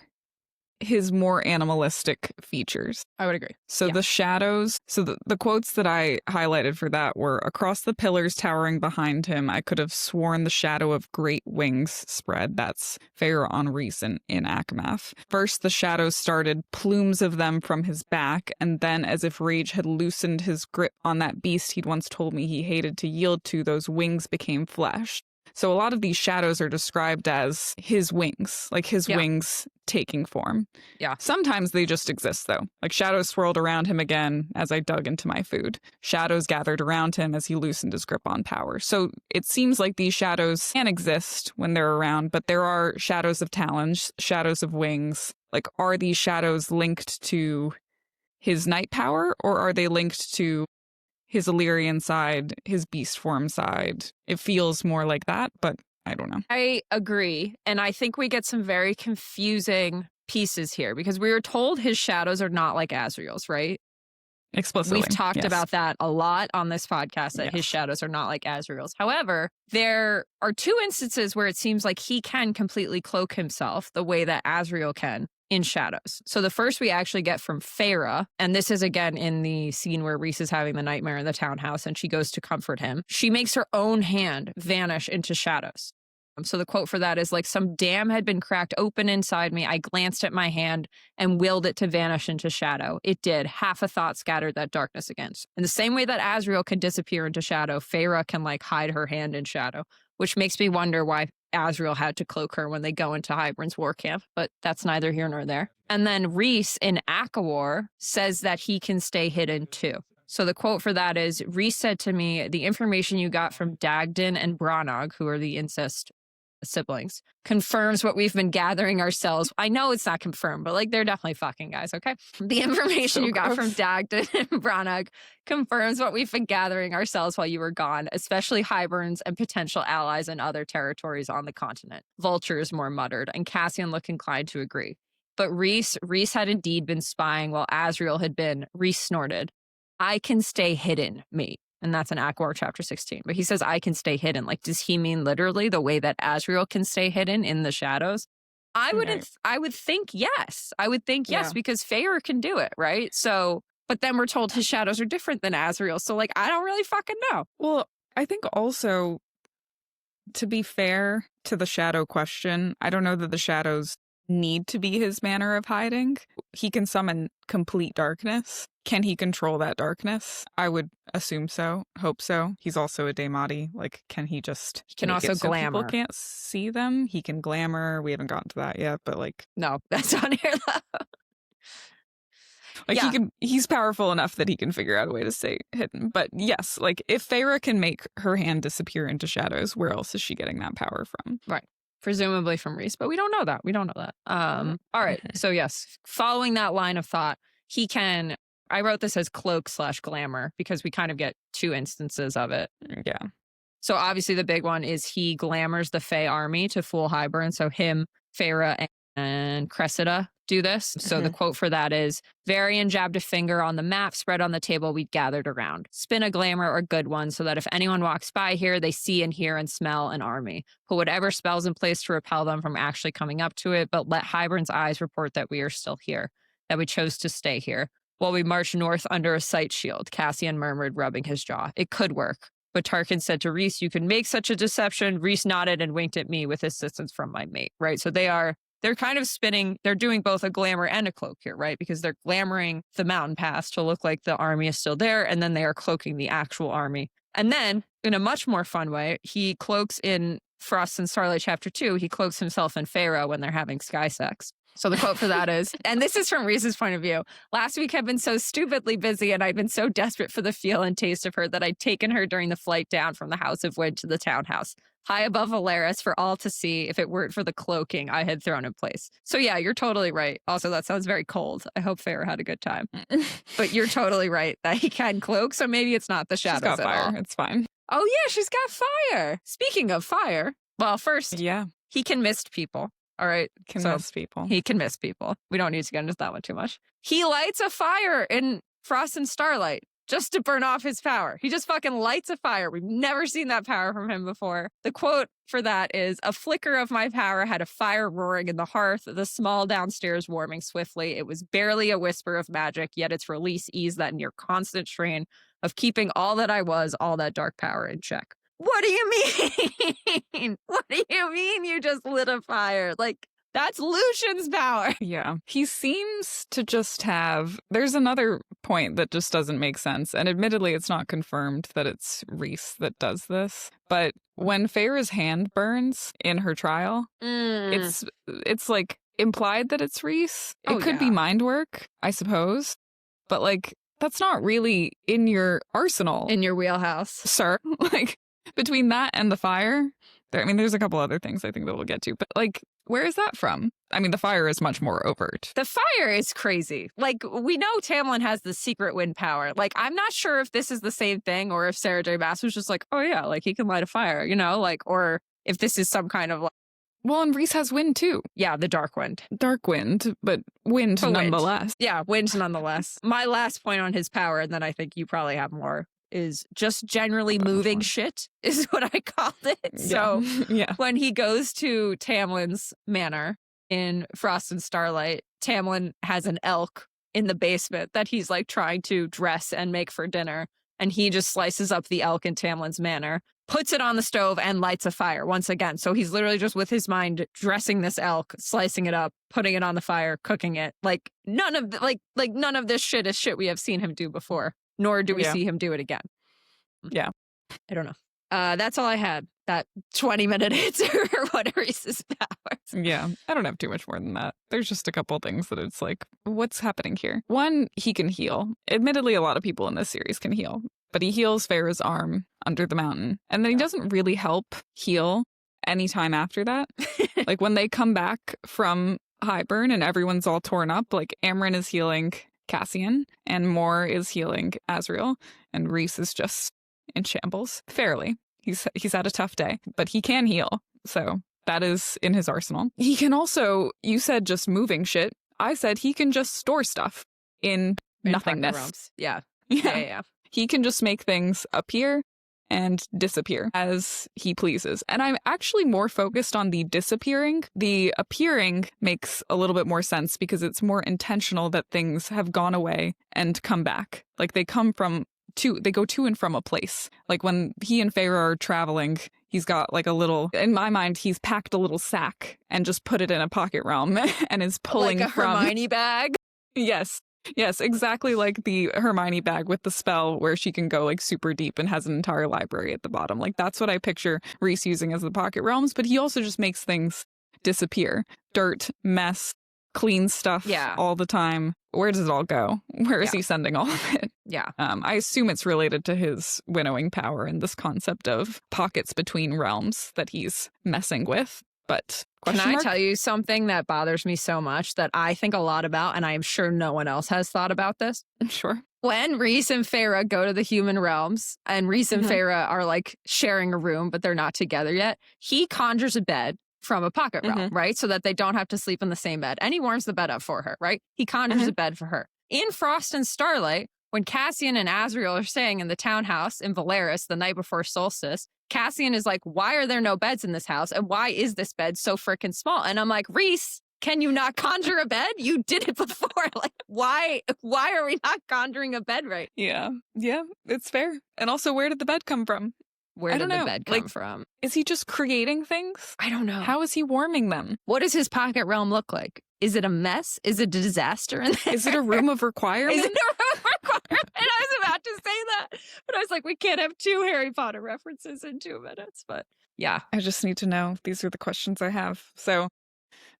his more animalistic features. I would agree. So the shadows, the quotes that I highlighted for that were, across the pillars towering behind him, I could have sworn the shadow of great wings spread. That's Feyre on Rhys in Akamath. First, the shadows started, plumes of them from his back, and then, as if rage had loosened his grip on that beast he'd once told me he hated to yield to, those wings became flesh. So a lot of these shadows are described as his wings, like his wings taking form. Yeah. Sometimes they just exist, though. Like shadows swirled around him again as I dug into my food. Shadows gathered around him as he loosened his grip on power. So it seems like these shadows can exist when they're around, but there are shadows of talons, shadows of wings. Like, are these shadows linked to his night power, or are they linked to his Illyrian side, his beast form side? It feels more like that, but I don't know. I agree. And I think we get some very confusing pieces here because we were told his shadows are not like Asriel's, right? Explicitly. We've talked about that a lot on this podcast, that his shadows are not like Asriel's. However, there are two instances where it seems like he can completely cloak himself the way that Asriel can in shadows. So the first we actually get from Feyre, and this is again in the scene where Rhys is having the nightmare in the townhouse and she goes to comfort him. She makes her own hand vanish into shadows. So the quote for that is like, some dam had been cracked open inside me. I glanced at my hand and willed it to vanish into shadow. It did. Half a thought scattered that darkness again. In the same way that Asriel can disappear into shadow, Feyre can like hide her hand in shadow, which makes me wonder why Asriel had to cloak her when they go into Hybern's war camp, but that's neither here nor there. And then Rhys in ACOWAR says that he can stay hidden too. So the quote for that is, Rhys said to me, the information you got from Daglan and Brannog, who are the incest siblings, confirms what we've been gathering ourselves. I know it's not confirmed, but like they're definitely fucking guys, okay? The information you got from Daglan and Brannog confirms what we've been gathering ourselves while you were gone, especially Hybern's and potential allies in other territories on the continent. Vultures more muttered, and Cassian looked inclined to agree. But Rhys had indeed been spying while Asriel had been. Rhys snorted. I can stay hidden, mate. And that's in ACOTAR chapter 16. But he says, I can stay hidden. Like, does he mean literally the way that Asriel can stay hidden in the shadows? I would think yes. I would think yes, because Feyre can do it, right? So, but then we're told his shadows are different than Asriel. So like, I don't really fucking know. Well, I think also, to be fair to the shadow question, I don't know that the shadows need to be his manner of hiding. He can summon complete darkness. Can he control that darkness? I would assume so, hope so. He's also a Daemati. Like, can he just can also glamour? People can't see them. He can glamour. We haven't gotten to that yet, but like, no, that's on here. Like he's powerful enough that he can figure out a way to stay hidden. But yes, like if Feyre can make her hand disappear into shadows, where else is she getting that power from? Right. Presumably from Rhys, but we don't know that. All right. So yes, following that line of thought, he can. I wrote this as cloak/glamour because we kind of get two instances of it. Yeah. So obviously the big one is he glamours the Fae army to fool Hybern. So him, Feyre, and Cressida do this. So the quote for that is, Varian jabbed a finger on the map spread on the table we'd gathered around. Spin a glamour or good one so that if anyone walks by here, they see and hear and smell an army. Put whatever spells in place to repel them from actually coming up to it, but let Hybern's eyes report that we are still here, that we chose to stay here. While we march north under a sight shield, Cassian murmured, rubbing his jaw. It could work. But Tarkin said to Rhys, you can make such a deception. Rhys nodded and winked at me with assistance from my mate, right? So they're kind of spinning, they're doing both a glamour and a cloak here, right? Because they're glamoring the mountain pass to look like the army is still there, and then they are cloaking the actual army. And then, in a much more fun way, he cloaks in Frost and Starlight Chapter 2, he cloaks himself and Feyre when they're having sky sex. So the quote for that is, and this is from Rhys's point of view, last week I've been so stupidly busy and I've been so desperate for the feel and taste of her that I'd taken her during the flight down from the House of Wind to the townhouse, high above Valeris for all to see if it weren't for the cloaking I had thrown in place. So yeah, you're totally right. Also, that sounds very cold. I hope Feyre had a good time. But you're totally right that he can cloak, so maybe it's not the shadows She's got fire. at all. It's fine. Oh yeah, she's got fire. Speaking of fire, well, first, he can mist people. All right. Miss people. He can miss people. We don't need to get into that one too much. He lights a fire in Frost and Starlight just to burn off his power. He just fucking lights a fire. We've never seen that power from him before. The quote for that is, a flicker of my power had a fire roaring in the hearth, the small downstairs warming swiftly. It was barely a whisper of magic, yet its release eased that near constant strain of keeping all that I was, all that dark power in check. What do you mean? What do you mean you just lit a fire? Like, that's Lucian's power. Yeah. He seems to just have... There's another point that just doesn't make sense. And admittedly, it's not confirmed that it's Rhys that does this. But when Feyre's hand burns in her trial, it's like implied that it's Rhys. It could be mind work, I suppose. But like, that's not really in your arsenal. In your wheelhouse. Sir. Like... Between that and the fire, there's a couple other things I think that we'll get to, but like, where is that from? I mean, the fire is much more overt. The fire is crazy. Like, we know Tamlin has the secret wind power. Like, I'm not sure if this is the same thing or if Sarah J. Maas was just like, oh yeah, like he can light a fire, you know, like, or if this is some kind of like. Well, and Rhys has wind too. Yeah, the dark wind. Dark wind, but wind nonetheless. Yeah, wind nonetheless. My last point on his power, and then I think you probably have more, is just generally moving shit is what I called it. So when he goes to Tamlin's manor in Frost and Starlight, Tamlin has an elk in the basement that he's like trying to dress and make for dinner. And he just slices up the elk in Tamlin's manor, puts it on the stove and lights a fire once again. So he's literally just with his mind dressing this elk, slicing it up, putting it on the fire, cooking it. Like none of none of this shit is shit we have seen him do before. Nor do we see him do it again. Yeah. I don't know. That's all I had. That 20-minute answer for what are Rhys's powers. Yeah. I don't have too much more than that. There's just a couple things that it's like, what's happening here? One, he can heal. Admittedly, a lot of people in this series can heal. But he heals Feyre's arm under the mountain. And then he doesn't really help heal anytime after that. Like when they come back from Hybern and everyone's all torn up, like Amren is healing Cassian, and Moore is healing Azriel, and Rhys is just in shambles. Fairly. He's had a tough day, but he can heal. So that is in his arsenal. He can also, you said just moving shit. I said he can just store stuff in nothingness. Yeah. He can just make things appear and disappear as he pleases. And I'm actually more focused on the disappearing. The appearing makes a little bit more sense because it's more intentional that things have gone away and come back. Like they go to and from a place. Like when he and Feyre are traveling, he's got like a little, in my mind, he's packed a little sack and just put it in a pocket realm and is pulling like a from Hermione bag. Yes, exactly like the Hermione bag with the spell where she can go like super deep and has an entire library at the bottom. Like that's what I picture Rhys using as the pocket realms, but he also just makes things disappear. Dirt, mess, clean stuff all the time. Where does it all go? Where is he sending all of it? Yeah. I assume it's related to his winnowing power and this concept of pockets between realms that he's messing with. But can I tell you something that bothers me so much that I think a lot about, and I am sure no one else has thought about this? Sure. When Rhys and Feyre go to the human realms, and Rhys and Feyre are like sharing a room, but they're not together yet, he conjures a bed. from a pocket realm, right? So that they don't have to sleep in the same bed. And he warms the bed up for her, right? He conjures a bed for her. In Frost and Starlight, when Cassian and Azriel are staying in the townhouse in Valeris the night before solstice, Cassian is like, why are there no beds in this house? And why is this bed so freaking small? And I'm like, Rhys, can you not conjure a bed? You did it before. Like, why are we not conjuring a bed right? Yeah, it's fair. And also, where did the bed come from? Where did the bed come from? Is he just creating things? I don't know. How is he warming them? What does his pocket realm look like? Is it a mess? Is it a disaster in there? Is it a room of requirement? Is it a room of requirement? And I was about to say that. But I was like, we can't have 2 Harry Potter references in 2 minutes. But yeah. I just need to know. These are the questions I have. So,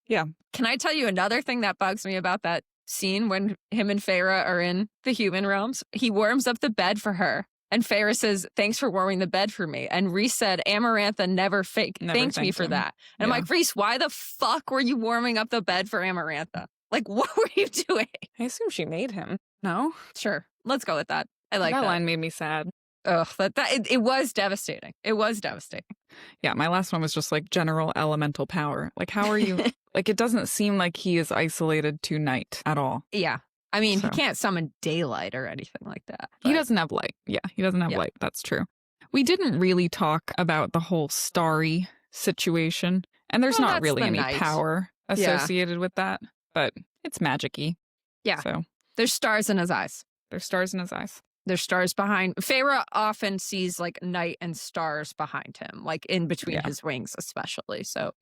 yeah. Can I tell you another thing that bugs me about that scene when him and Feyre are in the human realms? He warms up the bed for her. And Feyre says, thanks for warming the bed for me. And Rhys said, Amarantha never thanked me for that. And I'm like, Rhys, why the fuck were you warming up the bed for Amarantha? Like, what were you doing? I assume she made him. No? Sure. Let's go with that. I like that. That line made me sad. Ugh, it was devastating. It was devastating. Yeah, my last one was just like general elemental power. Like, how are you? Like, it doesn't seem like he is isolated to night at all. Yeah. I mean, he can't summon daylight or anything like that. He doesn't have light. Yeah, he doesn't have light. That's true. We didn't really talk about the whole starry situation. And there's not really any power associated with that. But it's magic-y. Yeah. So there's stars in his eyes. There's stars in his eyes. There's stars behind. Feyre often sees like night and stars behind him, like in between his wings, especially. So,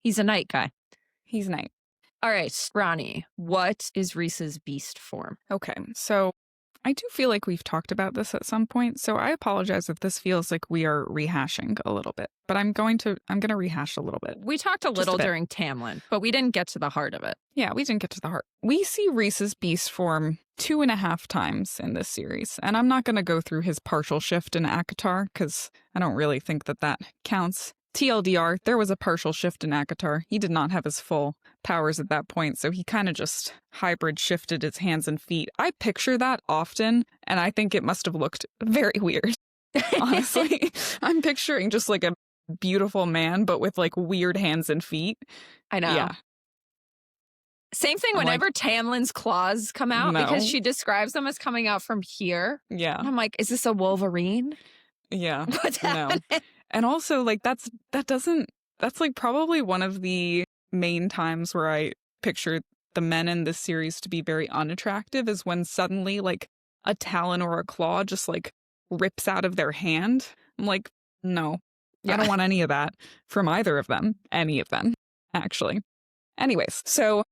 he's a night guy. He's night. All right, Ronnie, what is Rhys's beast form? Okay, so I do feel like we've talked about this at some point, so I apologize if this feels like we are rehashing a little bit, but I'm going to rehash a little bit. We talked a little during Tamlin, but we didn't get to the heart of it. Yeah, we didn't get to the heart. We see Rhys's beast form 2.5 times in this series, and I'm not going to go through his partial shift in ACOTAR, because I don't really think that counts. TLDR, there was a partial shift in ACOTAR. He did not have his full powers at that point, so he kind of just hybrid shifted his hands and feet. I picture that often, and I think it must have looked very weird. Honestly, I'm picturing just like a beautiful man, but with like weird hands and feet. I know. Yeah. Same thing whenever Tamlin's claws come out, because she describes them as coming out from here. Yeah. And I'm like, is this a Wolverine? Yeah. What's happening? And also, like, that's like probably one of the main times where I picture the men in this series to be very unattractive is when suddenly, like, a talon or a claw just, like, rips out of their hand. I'm like, no, I don't want any of that from either of them. Any of them, actually. Anyways, so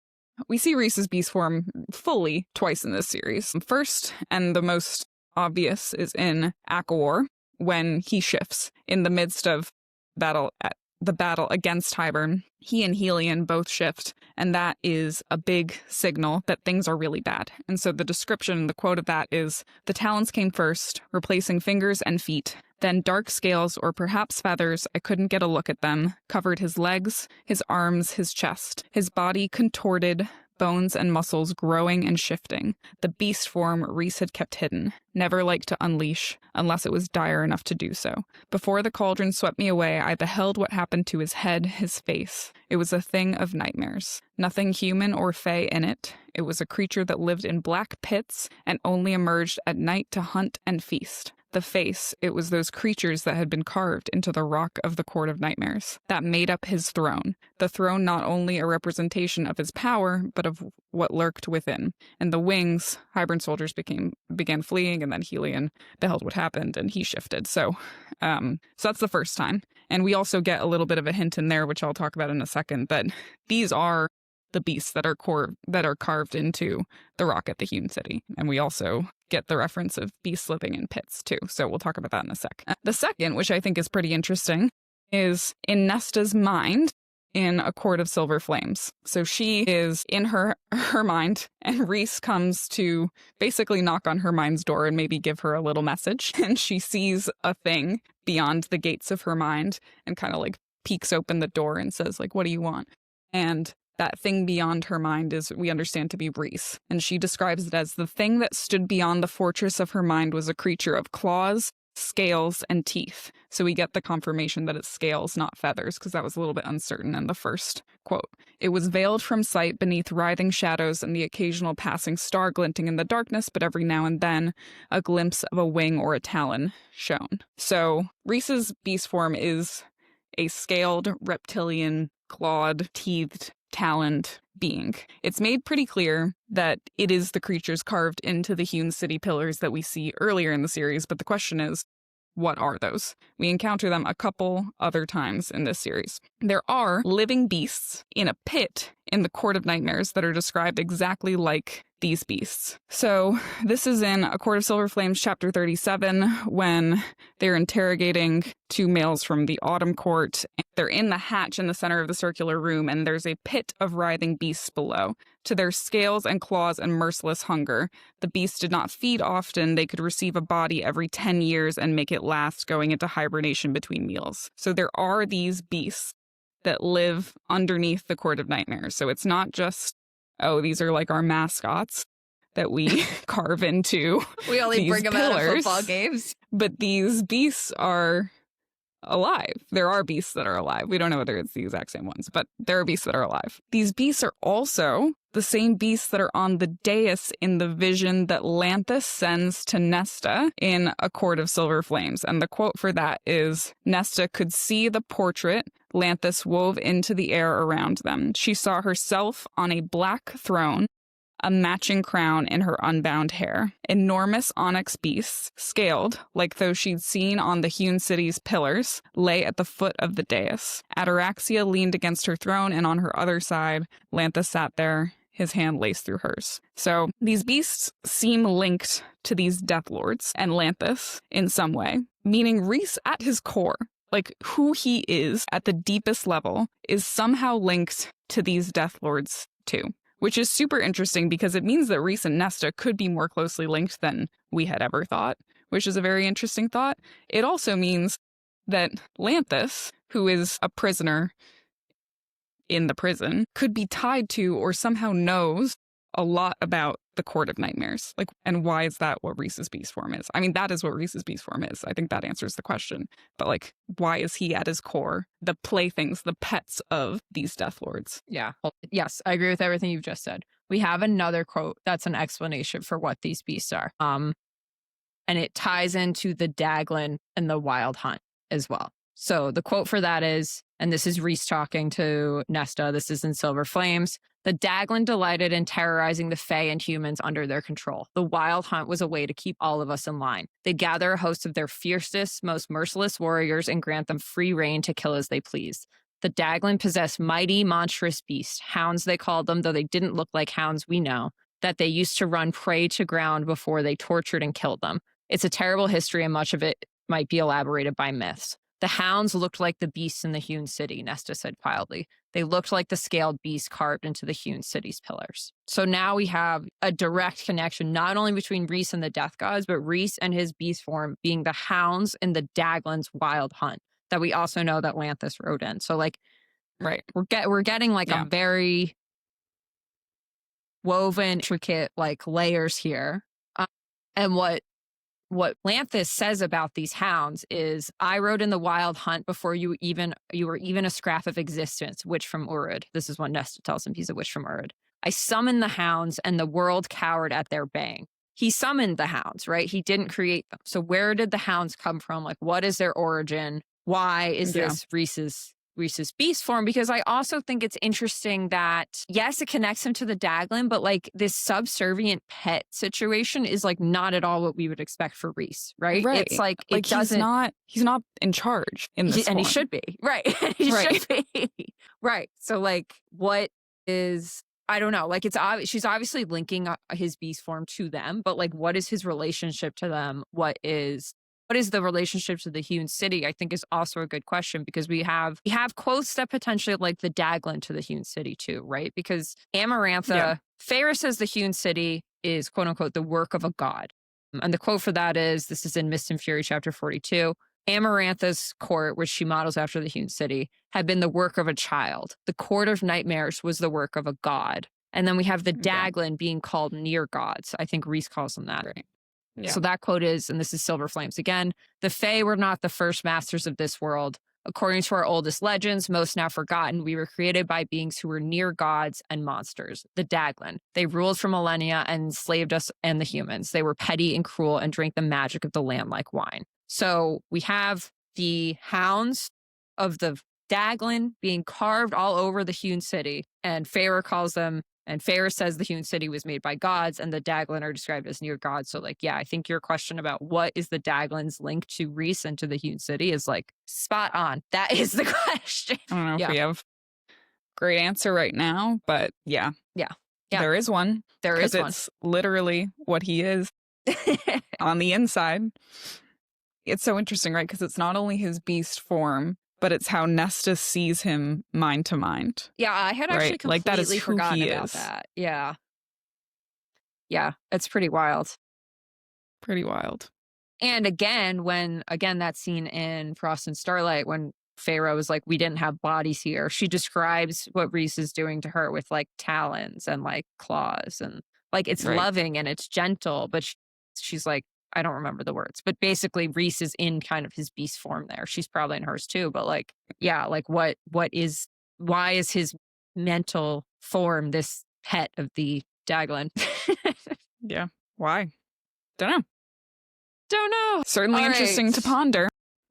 we see Rhys's beast form fully twice in this series. First, and the most obvious, is in ACOWAR, when he shifts in the midst of the battle against Hybern. He and Helion both shift, and that is a big signal that things are really bad. And so the description, the quote of that is, the talons came first, replacing fingers and feet. Then dark scales, or perhaps feathers, I couldn't get a look at them, covered his legs, his arms, his chest. His body contorted, bones and muscles growing and shifting. The beast form Rhys had kept hidden, never liked to unleash, unless it was dire enough to do so. Before the cauldron swept me away, I beheld what happened to his head, his face. It was a thing of nightmares. Nothing human or fey in it. It was a creature that lived in black pits and only emerged at night to hunt and feast. The face, it was those creatures that had been carved into the rock of the Court of Nightmares, that made up his throne. The throne not only a representation of his power, but of what lurked within. And the wings, Hybern soldiers began fleeing, and then Helion beheld what happened, and he shifted. So that's the first time. And we also get a little bit of a hint in there, which I'll talk about in a second, that these are the beasts that are carved into the rock at the hewn city. And we also get the reference of beasts living in pits too. So we'll talk about that in a sec. The second, which I think is pretty interesting, is in Nesta's mind in A Court of Silver Flames. So she is in her mind, and Rhys comes to basically knock on her mind's door and maybe give her a little message. And she sees a thing beyond the gates of her mind and kind of like peeks open the door and says, like, what do you want? And that thing beyond her mind is, we understand to be Rhys. And she describes it as the thing that stood beyond the fortress of her mind was a creature of claws, scales and teeth. So we get the confirmation that it's scales, not feathers, because that was a little bit uncertain in the first quote. It was veiled from sight beneath writhing shadows and the occasional passing star glinting in the darkness, but every now and then a glimpse of a wing or a talon shone. So Rhys's beast form is a scaled, reptilian, clawed, teethed, taloned being. It's made pretty clear that it is the creatures carved into the hewn city pillars that we see earlier in the series, but the question is, what are those? We encounter them a couple other times in this series. There are living beasts in a pit in the Court of Nightmares that are described exactly like these beasts. So this is in A Court of Silver Flames, chapter 37, when they're interrogating two males from the Autumn Court. They're in the hatch in the center of the circular room, and there's a pit of writhing beasts below. To their scales and claws and merciless hunger, the beasts did not feed often. They could receive a body every 10 years and make it last, going into hibernation between meals. So there are these beasts that live underneath the Court of Nightmares. So it's not just, oh, these are like our mascots that we carve into. We only bring them out of pillars. football games. But these beasts are alive. There are beasts that are alive. We don't know whether it's the exact same ones, but there are beasts that are alive. These beasts are also the same beasts that are on the dais in the vision that Lanthus sends to Nesta in A Court of Silver Flames. And the quote for that is, Nesta could see the portrait Lanthus wove into the air around them. She saw herself on a black throne, a matching crown in her unbound hair. Enormous onyx beasts, scaled like those she'd seen on the hewn city's pillars, lay at the foot of the dais. Ataraxia leaned against her throne, and on her other side, Lanthus sat there, his hand laced through hers. So these beasts seem linked to these Death Lords and Lanthus in some way, meaning Rhys at his core, like who he is at the deepest level, is somehow linked to these Death Lords too. Which is super interesting because it means that Rhys and Nesta could be more closely linked than we had ever thought, which is a very interesting thought. It also means that Lanthus, who is a prisoner in the prison, could be tied to or somehow knows a lot about the Court of Nightmares. Like, and why is that what Rhys's beast form is? I mean, that is what Rhys's beast form is. I think that answers the question. But like, why is he at his core the playthings, the pets of these Death Lords? Yeah. Yes, I agree with everything you've just said. We have another quote that's an explanation for what these beasts are. And it ties into the Daglan and the Wild Hunt as well. So the quote for that is, and this is Rhys talking to Nesta, this is in Silver Flames, the Daglan delighted in terrorizing the Fae and humans under their control. The Wild Hunt was a way to keep all of us in line. They'd gather a host of their fiercest, most merciless warriors and grant them free rein to kill as they pleased. The Daglan possessed mighty, monstrous beasts, hounds they called them, though they didn't look like hounds we know, that they used to run prey to ground before they tortured and killed them. It's a terrible history, and much of it might be elaborated by myths. The hounds looked like the beasts in the hewn city, Nesta said quietly. They looked like the scaled beasts carved into the hewn city's pillars. So now we have a direct connection, not only between Rhys and the Death Gods, but Rhys and his beast form being the hounds in the Daglan's Wild Hunt that we also know that Lanthus rode in. So like, right, we're getting like a very woven, intricate like layers here. And what Lanthus says about these hounds is, I rode in the Wild Hunt before you were even a scrap of existence, witch from Urud. This is what Nesta tells him, he's a witch from Urud. I summoned the hounds and the world cowered at their baying. He summoned the hounds, right? He didn't create them. So where did the hounds come from? Like, what is their origin? Why is this Rhys's beast form? Because I also think it's interesting that, yes, it connects him to the Daglan, but like this subservient pet situation is like not at all what we would expect for Rhys, right? It's like it doesn't. He's not in charge in this and form. He should be, right? Should be, right? So like, what is? I don't know. Like, it's obvious she's obviously linking his beast form to them, but like, what is his relationship to them? What is the relationship to the hewn city? I think is also a good question, because we have quotes that potentially like the Daglan to the hewn city too, right? Because Amarantha, Feyre says the hewn city is quote unquote the work of a god. And the quote for that is, this is in Mist and Fury chapter 42. Amarantha's court, which she models after the hewn city, had been the work of a child. The Court of Nightmares was the work of a god. And then we have the Daglan being called near gods. I think Rhys calls them that. Right. Yeah. So that quote is, and this is Silver Flames again, the Fae were not the first masters of this world. According to our oldest legends, most now forgotten, we were created by beings who were near gods and monsters, the Daglan. They ruled for millennia and enslaved us and the humans. They were petty and cruel and drank the magic of the land like wine. So we have the hounds of the Daglan being carved all over the hewn city, and Feyre calls them, and Feyre says the hewn city was made by gods, and the Daglan are described as near gods. So, like, yeah, I think your question about what is the Daglan's link to Rhys and to the hewn city is, like, spot on. That is the question. I don't know if we have a great answer right now, but yeah. There is one. There is one. It's literally what he is on the inside. It's so interesting, right? Because it's not only his beast form, but it's how Nesta sees him mind to mind. Yeah, I had actually completely like, that is who forgotten he about is. that. Yeah. Yeah, it's pretty wild. Pretty wild. And again, that scene in Frost and Starlight, when Feyre was like, we didn't have bodies here, she describes what Rhys is doing to her with like talons and like claws, and like it's loving and it's gentle, but she's like, I don't remember the words, but basically Rhys is in kind of his beast form there. She's probably in hers too, but like, yeah, like why is his mental form this pet of the Daglan? Yeah. Why? Don't know. Certainly All interesting right. to ponder.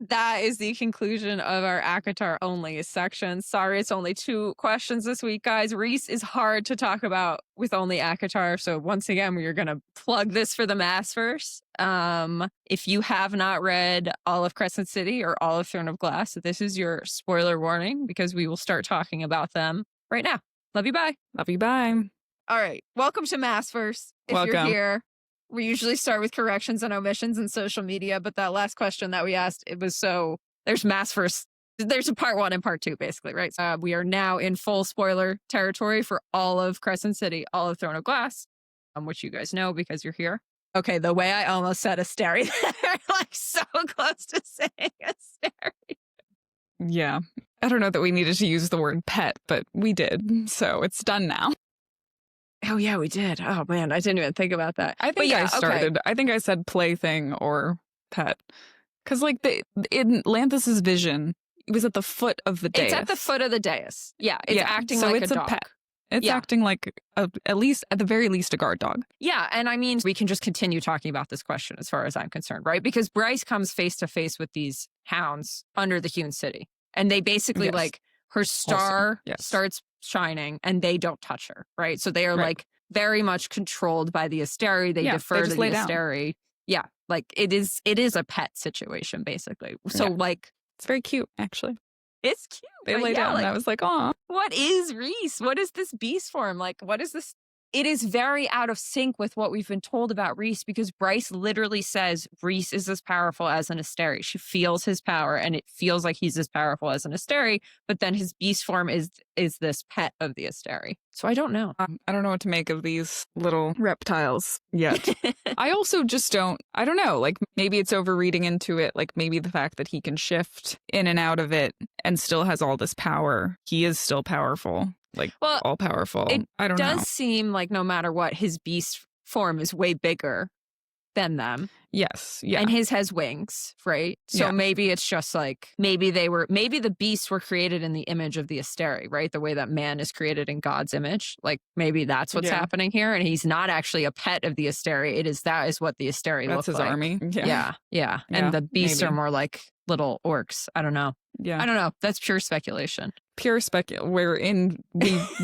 That is the conclusion of our ACOTAR only section. Sorry, it's only 2 questions this week, guys. Rhys is hard to talk about with only ACOTAR. So once again, we're going to plug this for the Maasverse. If you have not read all of Crescent City or all of Throne of Glass, this is your spoiler warning, because we will start talking about them right now. Love you, bye. Love you, bye. All right. Welcome to Maasverse. If you're Welcome. here, we usually start with corrections and omissions in social media, but that last question that we asked, it was so, there's Maasverse, there's a part 1 and part 2, basically, right? We are now in full spoiler territory for all of Crescent City, all of Throne of Glass, which you guys know because you're here. Okay, the way I almost said a starry, like so close to saying a starry. Yeah. I don't know that we needed to use the word pet, but we did. So it's done now. Oh, yeah, we did. Oh, man, I didn't even think about that. I think I think I said plaything or pet. Because, like, in Lanthus's vision, it was at the foot of the dais. It's at the foot of the dais. Yeah, it's acting so like it's a dog. Pet. It's acting like, at the very least, a guard dog. Yeah, and I mean, we can just continue talking about this question as far as I'm concerned, right? Because Bryce comes face to face with these hounds under the hewn city. And they basically, like, her star starts shining and they don't touch her, right? So they are like very much controlled by the Asteri. They defer to the Asteri. Yeah, like it is a pet situation basically. So like it's very cute, actually. It's cute. They lay down and I was like, "Aw, what is Rhys? What is this beast form? Like, what is this?" It is very out of sync with what we've been told about Rhys, because Bryce literally says Rhys is as powerful as an Asteri. She feels his power and it feels like he's as powerful as an Asteri, but then his beast form is this pet of the Asteri. So I don't know. I don't know what to make of these little reptiles yet. I also just I don't know, like maybe it's overreading into it, like maybe the fact that he can shift in and out of it and still has all this power. He is still powerful. Like, all powerful. I don't know. It does seem like no matter what, his beast form is way bigger than them. Yes. Yeah. And his has wings, right? So maybe it's just like, maybe the beasts were created in the image of the Asteri, right? The way that man is created in God's image. Like maybe that's what's happening here. And he's not actually a pet of the Asteri. That is what the Asteri look like. That's his army. Yeah. And the beasts are more like little orcs. I don't know. Yeah. I don't know. That's pure speculation. We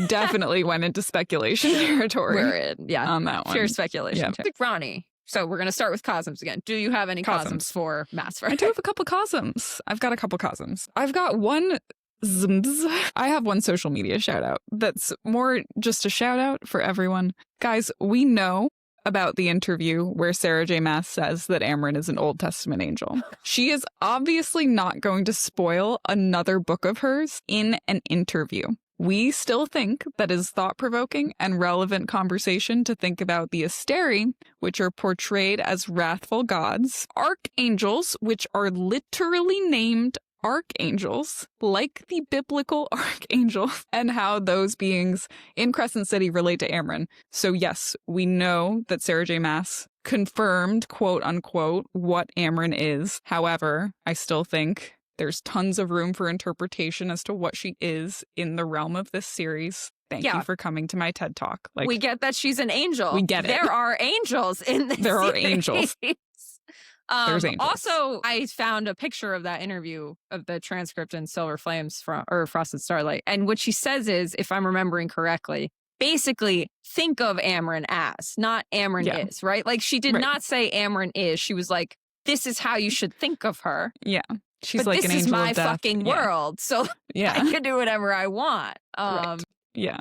definitely went into speculation territory. We're in, on that one. Pure speculation. Yeah. Ronnie. So we're going to start with COSMS again. Do you have any COSMS for Maasverse? I do have a couple COSMS. I've got a couple COSMS. I've got one ZMS. I have one social media shout out that's more just a shout out for everyone. Guys, we know about the interview where Sarah J. Maas says that Amren is an Old Testament angel. She is obviously not going to spoil another book of hers in an interview. We still think that is thought-provoking and relevant conversation to think about the Asteri, which are portrayed as wrathful gods, archangels, which are literally named archangels, like the biblical archangels, and how those beings in Crescent City relate to Amren. So yes, we know that Sarah J. Maas confirmed, quote unquote, what Amren is. However, I still think there's tons of room for interpretation as to what she is in the realm of this series. Thank you for coming to my TED Talk. Like, we get that she's an angel. We get it. There are angels in this There series. are angels. There's angels. Also, I found a picture of that interview of the transcript in Silver Flames or Frosted Starlight. And what she says is, if I'm remembering correctly, basically think of Amren as, not Amren is, right? Like she did not say Amren is. She was like, this is how you should think of her. Yeah. She's but like this an angel is my of death. fucking world. So I can do whatever I want. Right. Yeah.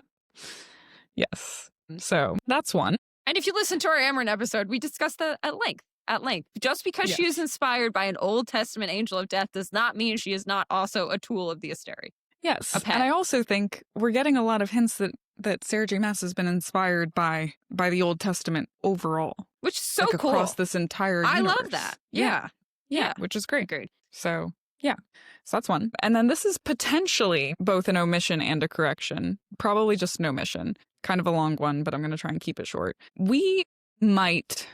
Yes. So that's one. And if you listen to our Amren episode, we discussed that at length. Just because she is inspired by an Old Testament angel of death does not mean she is not also a tool of the Asteri. Yes. And I also think we're getting a lot of hints that Sarah J. Maas has been inspired by the Old Testament overall. Which is so cool. Across this entire universe. I love that. Yeah. Which is great. So, yeah. So that's one. And then this is potentially both an omission and a correction. Probably just an omission. Kind of a long one, but I'm going to try and keep it short. We might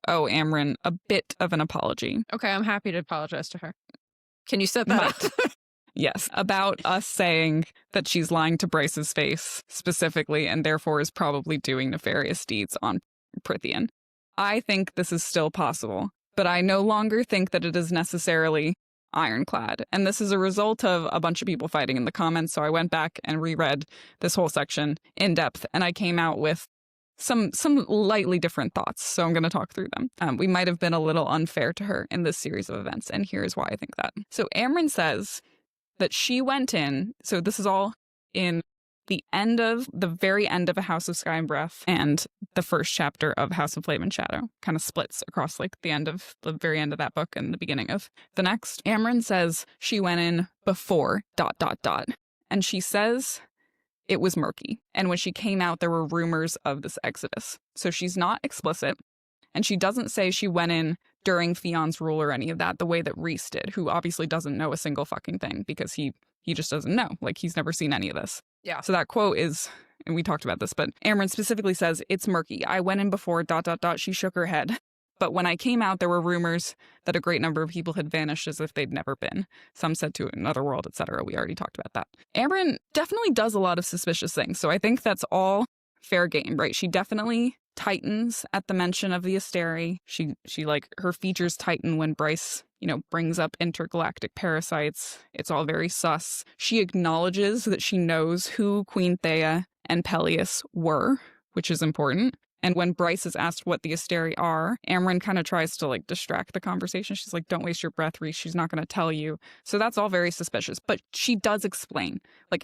owe Amren a bit of an apology. Okay, I'm happy to apologize to her. Can you set that up? Yes, about us saying that she's lying to Bryce's face specifically and therefore is probably doing nefarious deeds on Prythian. I think this is still possible, but I no longer think that it is necessarily ironclad. And this is a result of a bunch of people fighting in the comments, so I went back and reread this whole section in depth, and I came out with some lightly different thoughts, so I'm going to talk through them. We might have been a little unfair to her in this series of events, and here's why I think that. So Amren says that she went in, so this is all in the very end of A House of Sky and Breath and the first chapter of House of Flame and Shadow, kind of splits across like the very end of that book and the beginning of the next. Amren says she went in before ... And she says it was murky. And when she came out, there were rumors of this exodus. So she's not explicit. And she doesn't say she went in during Theon's rule or any of that, the way that Rhys did, who obviously doesn't know a single fucking thing because he just doesn't know. Like, he's never seen any of this. Yeah. So that quote is, and we talked about this, but Amren specifically says, it's murky. I went in before ... She shook her head. But when I came out, there were rumors that a great number of people had vanished as if they'd never been. Some said to another world, etc. We already talked about that. Amren definitely does a lot of suspicious things. So I think that's all fair game, right? She definitely tightens at the mention of the Asteri. She like, her features tighten when Bryce, brings up intergalactic parasites. It's all very sus. She acknowledges that she knows who Queen Thea and Peleus were, which is important. And when Bryce is asked what the Asteri are, Amren kind of tries to distract the conversation. She's like, don't waste your breath, Rhys. She's not going to tell you. So that's all very suspicious. But she does explain.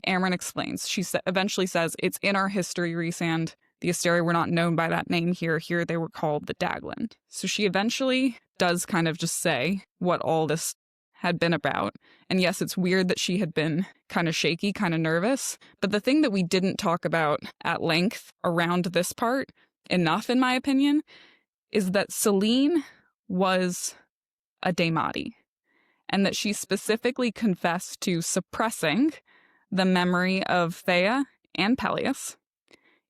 Amren explains. She eventually says, it's in our history, Rhysand. The Asteri were not known by that name here. Here they were called the Daglan. So she eventually does kind of just say what all this had been about. And yes, it's weird that she had been kind of shaky, kind of nervous. But the thing that we didn't talk about at length around this part enough, in my opinion, is that Selene was a Daemati, and that she specifically confessed to suppressing the memory of Thea and Peleus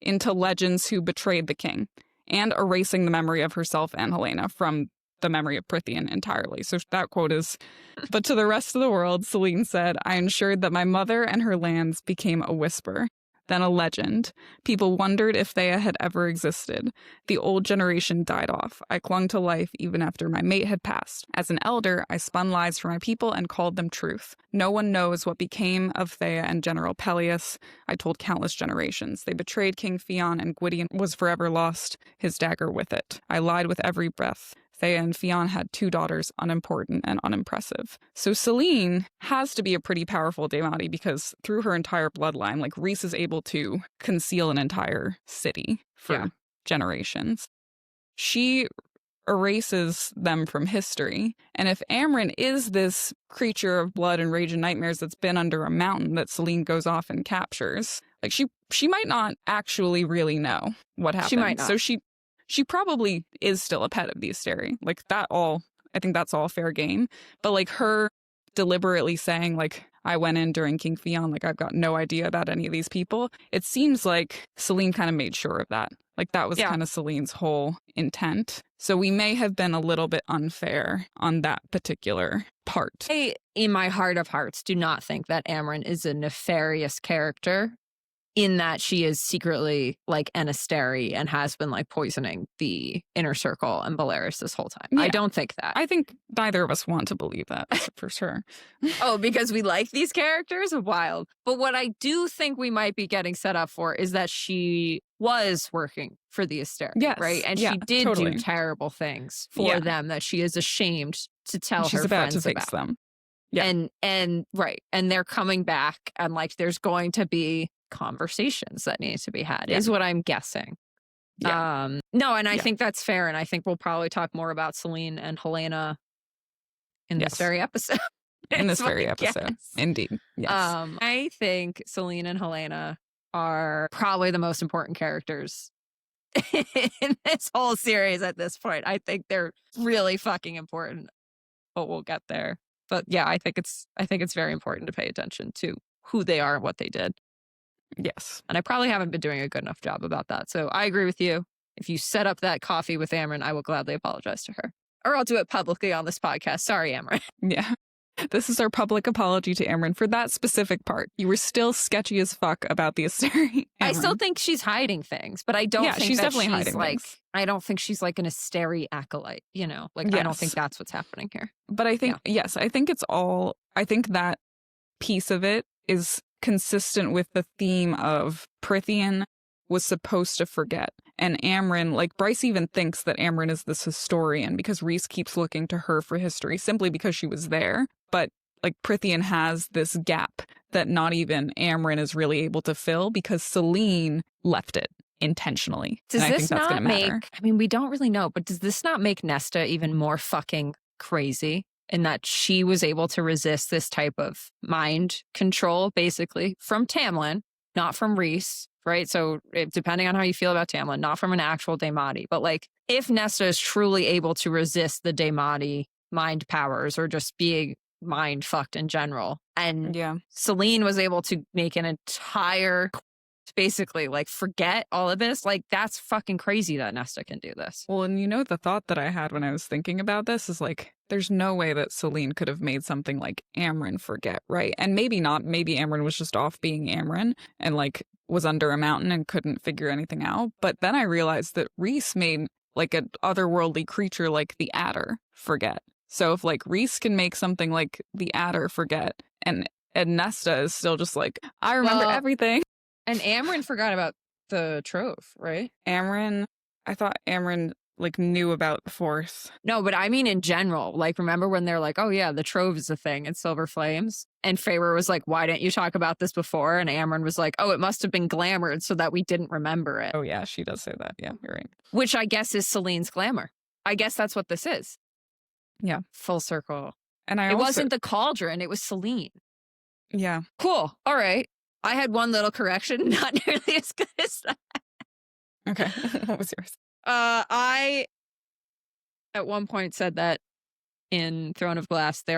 into legends who betrayed the king, and erasing the memory of herself and Helena from the memory of Prythian entirely. So that quote is, but to the rest of the world, Selene said, I ensured that my mother and her lands became a whisper, then a legend. People wondered if Thea had ever existed. The old generation died off. I clung to life even after my mate had passed. As an elder, I spun lies for my people and called them truth. No one knows what became of Thea and General Peleus. I told countless generations. They betrayed King Theon, and Gwydion was forever lost, his dagger with it. I lied with every breath. Thea and Theon had 2 daughters, unimportant and unimpressive. So Selene has to be a pretty powerful Daemati because through her entire bloodline, Rhys is able to conceal an entire city for generations. She erases them from history. And if Amren is this creature of blood and rage and nightmares that's been under a mountain that Selene goes off and captures, she might not actually really know what happened. She might not. So she probably is still a pet of the Asteri. I think that's all fair game. But her deliberately saying, like, I went in during King Theon, like, I've got no idea about any of these people. It seems like Selene kind of made sure of that. Like, that was kind of Selene's whole intent. So we may have been a little bit unfair on that particular part. I, in my heart of hearts, do not think that Amren is a nefarious character, in that she is secretly like an starry and has been like poisoning the inner circle and Valeris this whole time. Yeah. I don't think that. I think neither of us want to believe that for sure. Oh, because we like these characters? Wild. But what I do think we might be getting set up for is that she was working for the Asteri, yes. right? And she did do terrible things for them that she is ashamed to tell She's her about friends to fix about. them. Yeah. And right. And they're coming back and like there's going to be conversations that need to be had is what I'm guessing. No, and I think that's fair. And I think we'll probably talk more about Selene and Helena in this very episode. In this very episode. Indeed. Yes. I think Selene and Helena are probably the most important characters in this whole series at this point. I think they're really fucking important, but we'll get there. But yeah, I think it's very important to pay attention to who they are and what they did. Yes. And I probably haven't been doing a good enough job about that. So I agree with you. If you set up that coffee with Amren, I will gladly apologize to her. Or I'll do it publicly on this podcast. Sorry, Amren. Yeah. This is our public apology to Amren for that specific part. You were still sketchy as fuck about the Asteri. I still think she's hiding things, but I don't think she's definitely hiding like things. I don't think she's like an Asteri acolyte, you know? Like I don't think that's what's happening here. But I think I think it's all I think that piece of it is consistent with the theme of Prythian was supposed to forget. And Amren, like Bryce even thinks that Amren is this historian because Rhys keeps looking to her for history simply because she was there. But like Prythian has this gap that not even Amren is really able to fill because Selene left it intentionally. Does and this I think that's not gonna make, matter. I mean, we don't really know, but does this not make Nesta even more fucking crazy? In that she was able to resist this type of mind control, basically, from Tamlin, not from Rhys, right? So depending on how you feel about Tamlin, not from an actual Daemati. But like, if Nesta is truly able to resist the Daemati mind powers or just being mind fucked in general, and Selene was able to make an entire, basically like forget all of this, like that's fucking crazy that Nesta can do this. Well, and you know, the thought that I had when I was thinking about this is like, there's no way that Selene could have made something like Amren forget, right? And maybe not. Maybe Amren was just off being Amren and like was under a mountain and couldn't figure anything out. But then I realized that Rhys made like an otherworldly creature like the Adder forget. So if like Rhys can make something like the Adder forget and Nesta is still just like, I remember everything. And Amren forgot about the trove, right? I thought Amren like knew about the fourth. No, but I mean in general, like remember when they're like, oh yeah, the trove is a thing in Silver Flames? And Feyre was like, why didn't you talk about this before? And Amren was like, oh, it must have been glamored so that we didn't remember it. Oh yeah, she does say that. Yeah, you're right. Which I guess is Selene's glamour. I guess that's what this is. Yeah. Full circle. And it wasn't the cauldron, it was Selene. Yeah. Cool. All right. I had one little correction, not nearly as good as that. Okay. What was yours? I, at one point, said that in Throne of Glass, we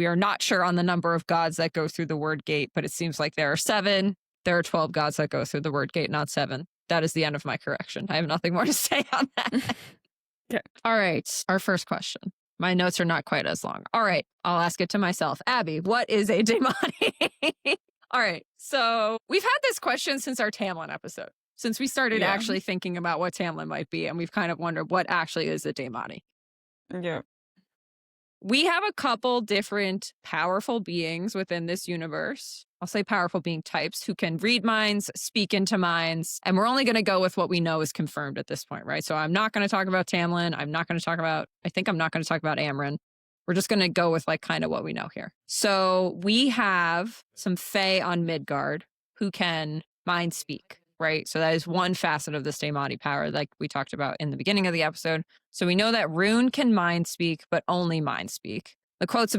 are not sure on the number of gods that go through the word gate, but it seems like there are 7. There are 12 gods that go through the word gate, not 7. That is the end of my correction. I have nothing more to say on that. Okay. All right. Our first question. My notes are not quite as long. All right. I'll ask it to myself. Abby, what is a Daemati? All right. So we've had this question since our Tamlin episode. Since we started actually thinking about what Tamlin might be, and we've kind of wondered what actually is a Daemati. Yeah. We have a couple different powerful beings within this universe. I'll say powerful being types who can read minds, speak into minds, and we're only going to go with what we know is confirmed at this point, right? So I'm not going to talk about Tamlin. I think I'm not going to talk about Amren. We're just going to go with like kind of what we know here. So we have some Fae on Midgard who can mind speak. Right. So that is one facet of this Daemati power, like we talked about in the beginning of the episode. So we know that Rune can mind speak, but only mind speak. The quotes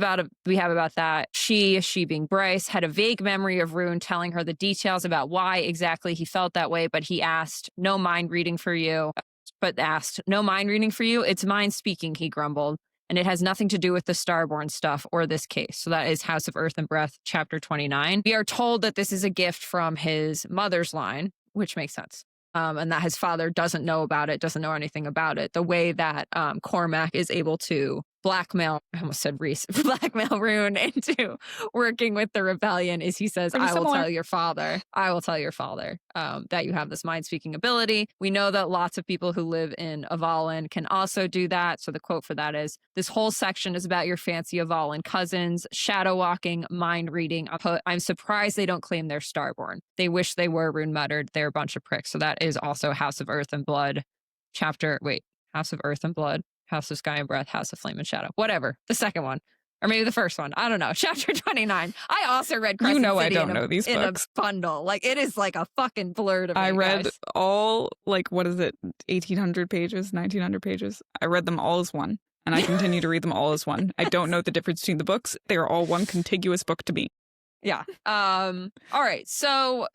we have about that, she being Bryce, had a vague memory of Rune telling her the details about why exactly he felt that way, but he asked, no mind reading for you. It's mind speaking, he grumbled. and it has nothing to do with the Starborn stuff or this case. So that is House of Earth and Breath, chapter 29. We are told that this is a gift from his mother's line, which makes sense. And that his father doesn't know about it, doesn't know anything about it. The way that Cormac is able to blackmail, I almost said Rhys, blackmail Rune into working with the rebellion is he says, I will tell your father that you have this mind-speaking ability. We know that lots of people who live in Avalon can also do that. So the quote for that is, this whole section is about your fancy Avalon cousins, shadow walking, mind reading. I'm surprised they don't claim they're Starborn. They wish they were, Rune muttered. They're a bunch of pricks. So that is also House of Earth and Blood, House of Earth and Blood, House of Sky and Breath, House of Flame and Shadow, whatever. The second one. Or maybe the first one. I don't know. Chapter 29. I also read Crescent City I don't know these books. In a bundle. Like, it is like a fucking blur to me, I read guys. all, like, what is it, 1,800 pages, 1,900 pages? I read them all as one, and I continue to read them all as one. I don't know the difference between the books. They are all one contiguous book to me. Yeah. All right. So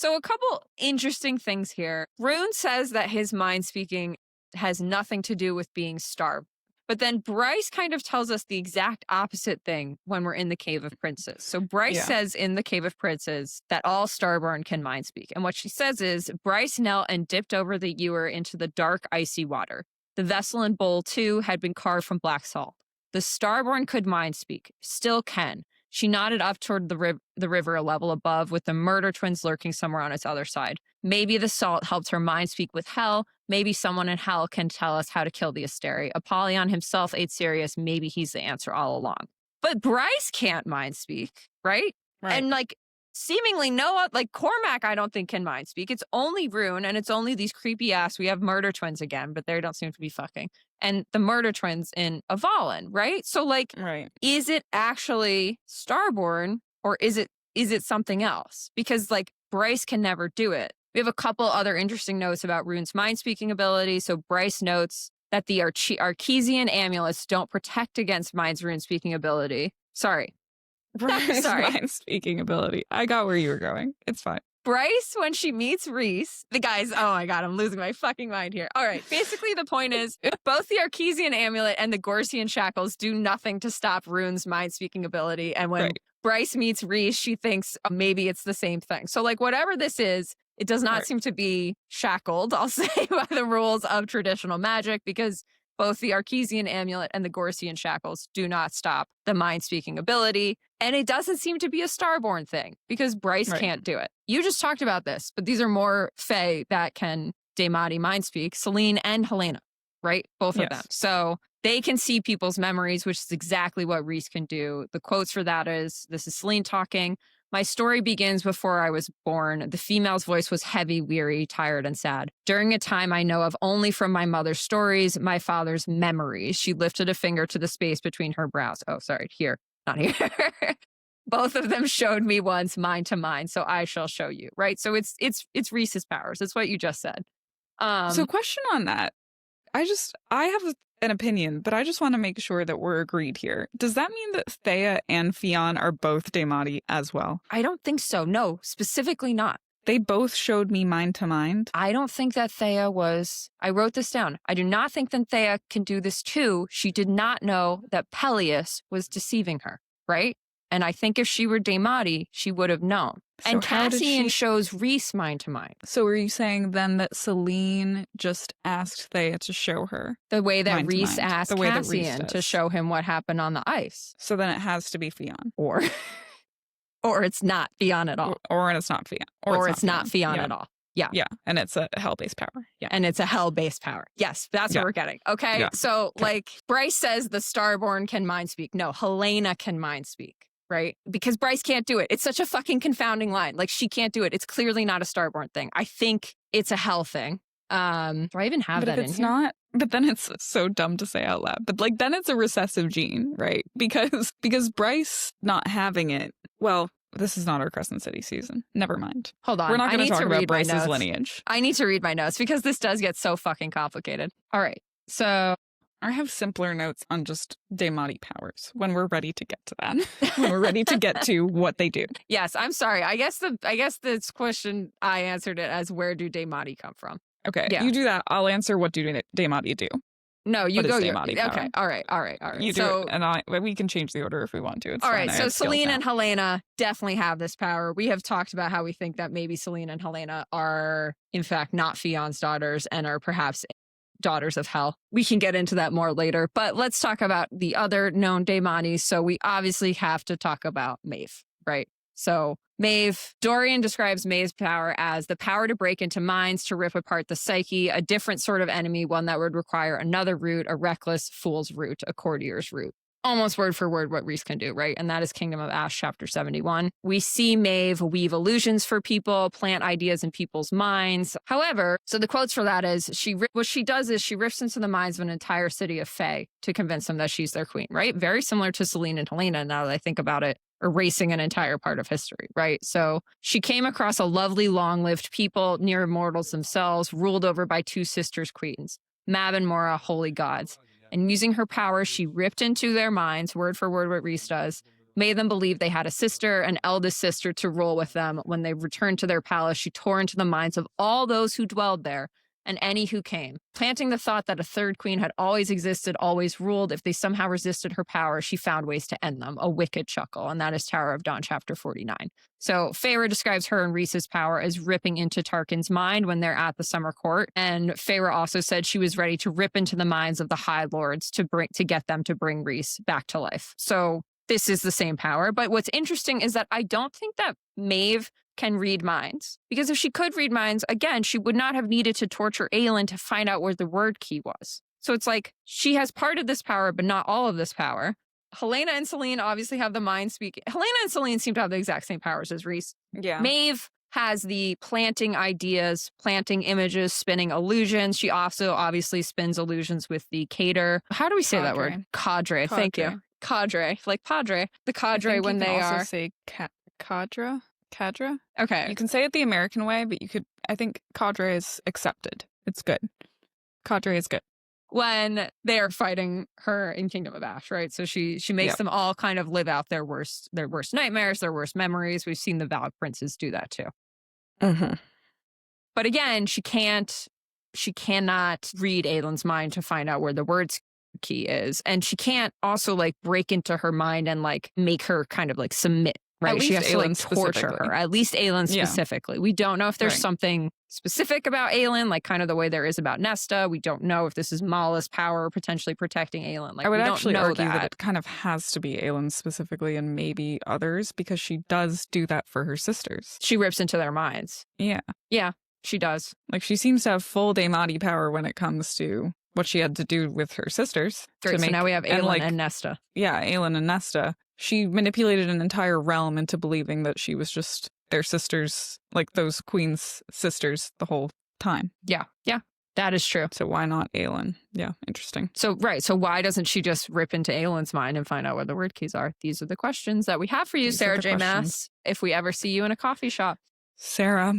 a couple interesting things here. Rune says that his mind speaking has nothing to do with being starved. But then Bryce kind of tells us the exact opposite thing when we're in the Cave of Princes. So Bryce says in the Cave of Princes that all Starborn can mind speak. And what she says is, Bryce knelt and dipped over the ewer into the dark, icy water. The vessel and bowl, too, had been carved from black salt. The Starborn could mind speak, still can. She nodded up toward the river a level above, with the murder twins lurking somewhere on its other side. Maybe the salt helped her mind speak with hell. Maybe someone in hell can tell us how to kill the Asteri. Apollyon himself ate Sirius. Maybe he's the answer all along. But Bryce can't mind speak, right? And like, seemingly Noah, like Cormac, I don't think can mind speak. It's only Rune, and it's only these creepy ass. We have murder twins again, but they don't seem to be fucking. And the murder twins in Avalon, right? So like, is it actually Starborn, or is it something else? Because like Bryce can never do it. We have a couple other interesting notes about Rune's mind-speaking ability. So Bryce notes that the Archesian amulets don't protect against Mind's rune-speaking ability. Sorry. Bryce's mind-speaking ability. I got where you were going. It's fine. Bryce, when she meets Rhys, the guys, oh my God, I'm losing my fucking mind here. All right, basically the point is both the Archesian amulet and the Gorsian shackles do nothing to stop Rune's mind-speaking ability. And when Bryce meets Rhys, she thinks maybe it's the same thing. So like whatever this is, it does not seem to be shackled, I'll say, by the rules of traditional magic, because both the Archesian amulet and the Gorsian shackles do not stop the mind-speaking ability. And it doesn't seem to be a Starborn thing, because Bryce can't do it. You just talked about this, but these are more Fae that can Daemati mind-speak, Selene and Helena, right? Both of them. So they can see people's memories, which is exactly what Rhys can do. The quotes for that is, this is Selene talking, "My story begins before I was born. The female's voice was heavy, weary, tired, and sad. During a time I know of only from my mother's stories, my father's memories." She lifted a finger to the space between her brows. Oh, sorry, here, not here. "Both of them showed me once, mind to mind, so I shall show you." Right? So it's Rhys's powers. It's what you just said. So question on that. I have an opinion, but I just want to make sure that we're agreed here. Does that mean that Thea and Fionn are both Daemati as well? I don't think so. No, specifically not. They both showed me mind to mind. I don't think that Thea was... I wrote this down. I do not think that Thea can do this too. She did not know that Peleus was deceiving her, right? And I think if she were Daemati, she would have known. So and Cassian shows Rhys mind to mind. So are you saying then that Selene just asked Thea to show her? The way that Rhys asked Cassian to show him what happened on the ice. So then it has to be Fionn. Or it's not Fionn at all. Or it's not Fionn. Or it's not Fionn at all. Yeah. Yeah. And it's a hell-based power. Yeah. And it's a hell-based power. Yes. That's what we're getting. Okay. Yeah. So like Bryce says the Starborn can mind speak. No, Helena can mind speak. Right? Because Bryce can't do it. It's such a fucking confounding line. Like, she can't do it. It's clearly not a Starborn thing. I think it's a hell thing. Do I even have that in here? But it's not. But then it's so dumb to say out loud. But like, then it's a recessive gene, right? Because Bryce not having it, well, this is not our Crescent City season. Never mind. Hold on. We're not going to talk about Bryce's lineage. I need to read my notes because this does get so fucking complicated. All right. So... I have simpler notes on just Daemati powers when we're ready to get to that. When we're ready to get to what they do. Yes, I'm sorry. I guess this question, I answered it as, where do Daemati come from? Okay, you do that. I'll answer what do Daemati do. No, you but go. it's Your, Daemati okay. power. All right. You do it, and we can change the order if we want to. It's all fine. right. I So have skill Selene and count. Helena definitely have this power. We have talked about how we think that maybe Selene and Helena are, in fact, not Fion's daughters and are perhaps daughters of hell. We can get into that more later, but let's talk about the other known Daematis. So we obviously have to talk about Maeve, right? So Maeve, Dorian describes Maeve's power as the power to break into minds, to rip apart the psyche, a different sort of enemy, one that would require another root, a reckless fool's root, a courtier's root. Almost word for word what Rhys can do, right? And that is Kingdom of Ash, chapter 71. We see Maeve weave illusions for people, plant ideas in people's minds. However, so the quotes for that is, what she does is she rips into the minds of an entire city of Fae to convince them that she's their queen, right? Very similar to Selene and Helena, now that I think about it, erasing an entire part of history, right? So she came across a lovely, long-lived people, near immortals themselves, ruled over by two sisters queens, Mab and Mora, holy gods. And using her power, she ripped into their minds, word for word what Rhys does, made them believe they had a sister, an eldest sister, to rule with them. When they returned to their palace, she tore into the minds of all those who dwelled there and any who came, planting the thought that a third queen had always existed, always ruled. If they somehow resisted her power, she found ways to end them. A wicked chuckle. And that is Tower of Dawn, chapter 49. So Feyre describes her and Rhys's power as ripping into Tarquin's mind when they're at the summer court. And Feyre also said she was ready to rip into the minds of the High Lords to get them to bring Rhys back to life. So this is the same power. But what's interesting is that I don't think that Maeve can read minds. Because if she could read minds, again, she would not have needed to torture Aelin to find out where the word key was. So it's like she has part of this power, but not all of this power. Helena and Selene obviously have the mind speaking. Helena and Selene seem to have the exact same powers as Rhys. Yeah. Maeve has the planting ideas, planting images, spinning illusions. She also obviously spins illusions with the cater. How do we say that word? Cadre. Thank you. Cadre, like padre. The cadre when they are. Also say cadre. Cadre? Okay. You can say it the American way, but I think cadre is accepted. It's good. Cadre is good. When they are fighting her in Kingdom of Ash, right? So she makes them all kind of live out their worst nightmares, their worst memories. We've seen the Valak princes do that too. Mm-hmm. But again, she cannot read Aelin's mind to find out where the words key is. And she can't also like break into her mind and like make her kind of like submit. Right. She has to like torture her, at least Aelin specifically. We don't know if there's something specific about Aelin, like kind of the way there is about Nesta. We don't know if this is Mala's power potentially protecting Aelin. Like, I would we actually don't know argue that it kind of has to be Aelin specifically and maybe others because she does do that for her sisters. She rips into their minds. Yeah. Yeah, she does. Like she seems to have full Daemati power when it comes to what she had to do with her sisters. Great, so now we have Aelin and Nesta. Yeah, Aelin and Nesta. She manipulated an entire realm into believing that she was just their sisters, like those queens' sisters the whole time. Yeah, that is true. So why not Aelin? Yeah, interesting. So why doesn't she just rip into Aelin's mind and find out where the word keys are? These are the questions that we have for you, Sarah J. Maas, if we ever see you in a coffee shop. Sarah.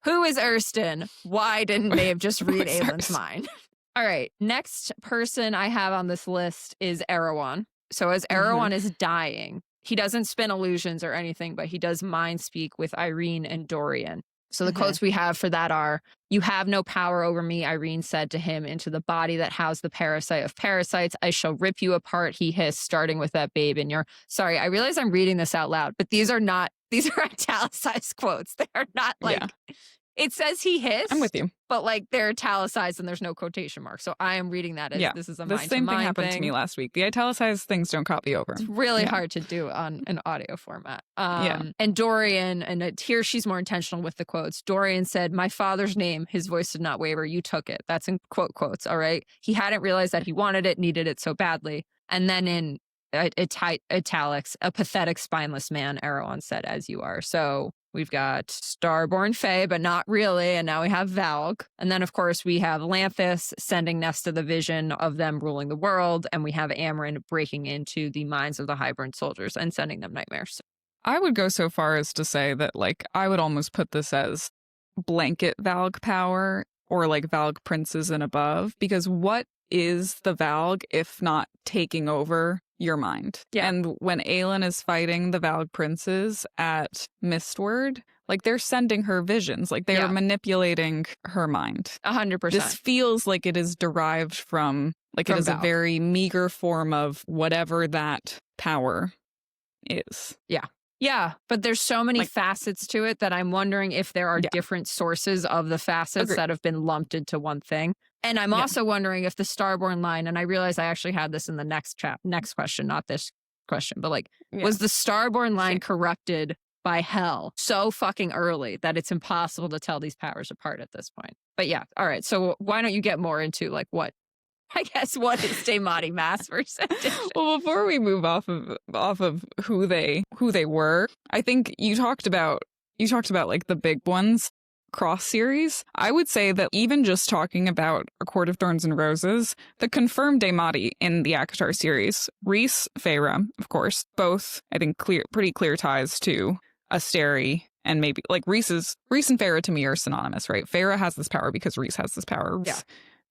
Who is Erston? Why didn't Maeve just read Aelin's mind? All right, next person I have on this list is Erewhon. So as Erewhon is dying, he doesn't spin illusions or anything, but he does mind speak with Irene and Dorian. So the quotes we have for that are, "You have no power over me," Irene said to him, "into the body that housed the parasite of parasites. I shall rip you apart," he hissed, starting with that babe in your... Sorry, I realize I'm reading this out loud, but these are italicized quotes. They are not like... Yeah. It says he hissed. I'm with you. But like they're italicized and there's no quotation mark. So I am reading that as this is a mind-to-mind thing. The same thing happened to me last week. The italicized things don't copy over. It's really hard to do on an audio format. And Dorian, and here she's more intentional with the quotes. Dorian said, "My father's name," his voice did not waver, "you took it." That's in quotes, all right? He hadn't realized that he wanted it, needed it so badly. And then in italics, "A pathetic, spineless man," Erewhon said, "as you are." So we've got Starborn Fae, but not really. And now we have Valg. And then, of course, we have Lanthus sending Nesta the vision of them ruling the world. And we have Amren breaking into the minds of the Hybern soldiers and sending them nightmares. I would go so far as to say that, like, I would almost put this as blanket Valg power or like Valg princes and above. Because what is the Valg if not taking over your mind? Yeah. And when Aelin is fighting the Valg princes at Mistward, Like they're sending her visions. Like they are manipulating her mind. 100%. This feels like it is derived from it is Valk. a very meager form of whatever that power is. Yeah. Yeah, but there's so many facets to it that I'm wondering if there are different sources of the facets that have been lumped into one thing. And I'm also wondering if the Starborn line, and I realize I actually had this in the next question, not this question, but was the Starborn line corrupted by hell so fucking early that it's impossible to tell these powers apart at this point? But yeah, all right. So why don't you get more into what is Daemati Maasverse edition? Well, before we move off of who they were, I think you talked about the big ones cross series. I would say that even just talking about A Court of Thorns and Roses, the confirmed Daemati in the ACOTAR series, Rhys, Feyre, of course, both I think pretty clear ties to a starry. And maybe Rhys and Feyre to me are synonymous, right? Feyre has this power because Rhys has this power. Rhys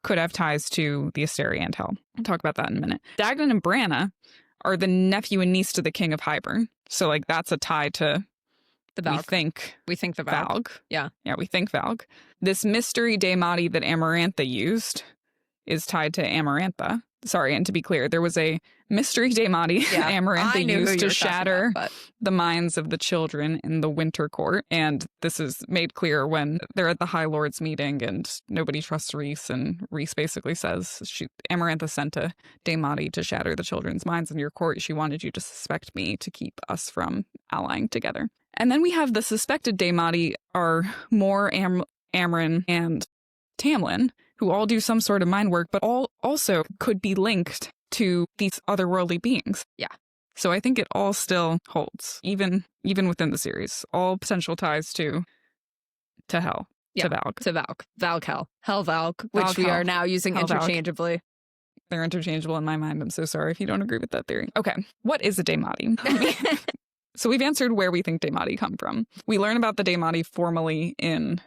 could have ties to the Asteri and Hell. I'll talk about that in a minute. Daglan and Branna are the nephew and niece to the King of Hybern. So that's a tie to the Valk. We think the Valk. Yeah. Yeah, we think Valk. This mystery Daemati that Amarantha used is tied to Amarantha. Sorry, and to be clear, there was a mystery Daemati Amarantha used to shatter the minds of the children in the Winter Court. And this is made clear when they're at the High Lords meeting and nobody trusts Rhys. And Rhys basically says, Amarantha sent a Daemati to shatter the children's minds in your court. She wanted you to suspect me to keep us from allying together. And then we have the suspected Daemati are Mor, Amren, and Tamlin, who all do some sort of mind work, but all also could be linked to these otherworldly beings. Yeah. So I think it all still holds, even within the series. All potential ties to Hell, to Valk. To Valk. Valk Hell. Hell Valk, which we are now using interchangeably. Valk. They're interchangeable in my mind. I'm so sorry if you don't agree with that theory. Okay. What is a Daemati? So we've answered where we think Daemati come from. We learn about the Daemati formally in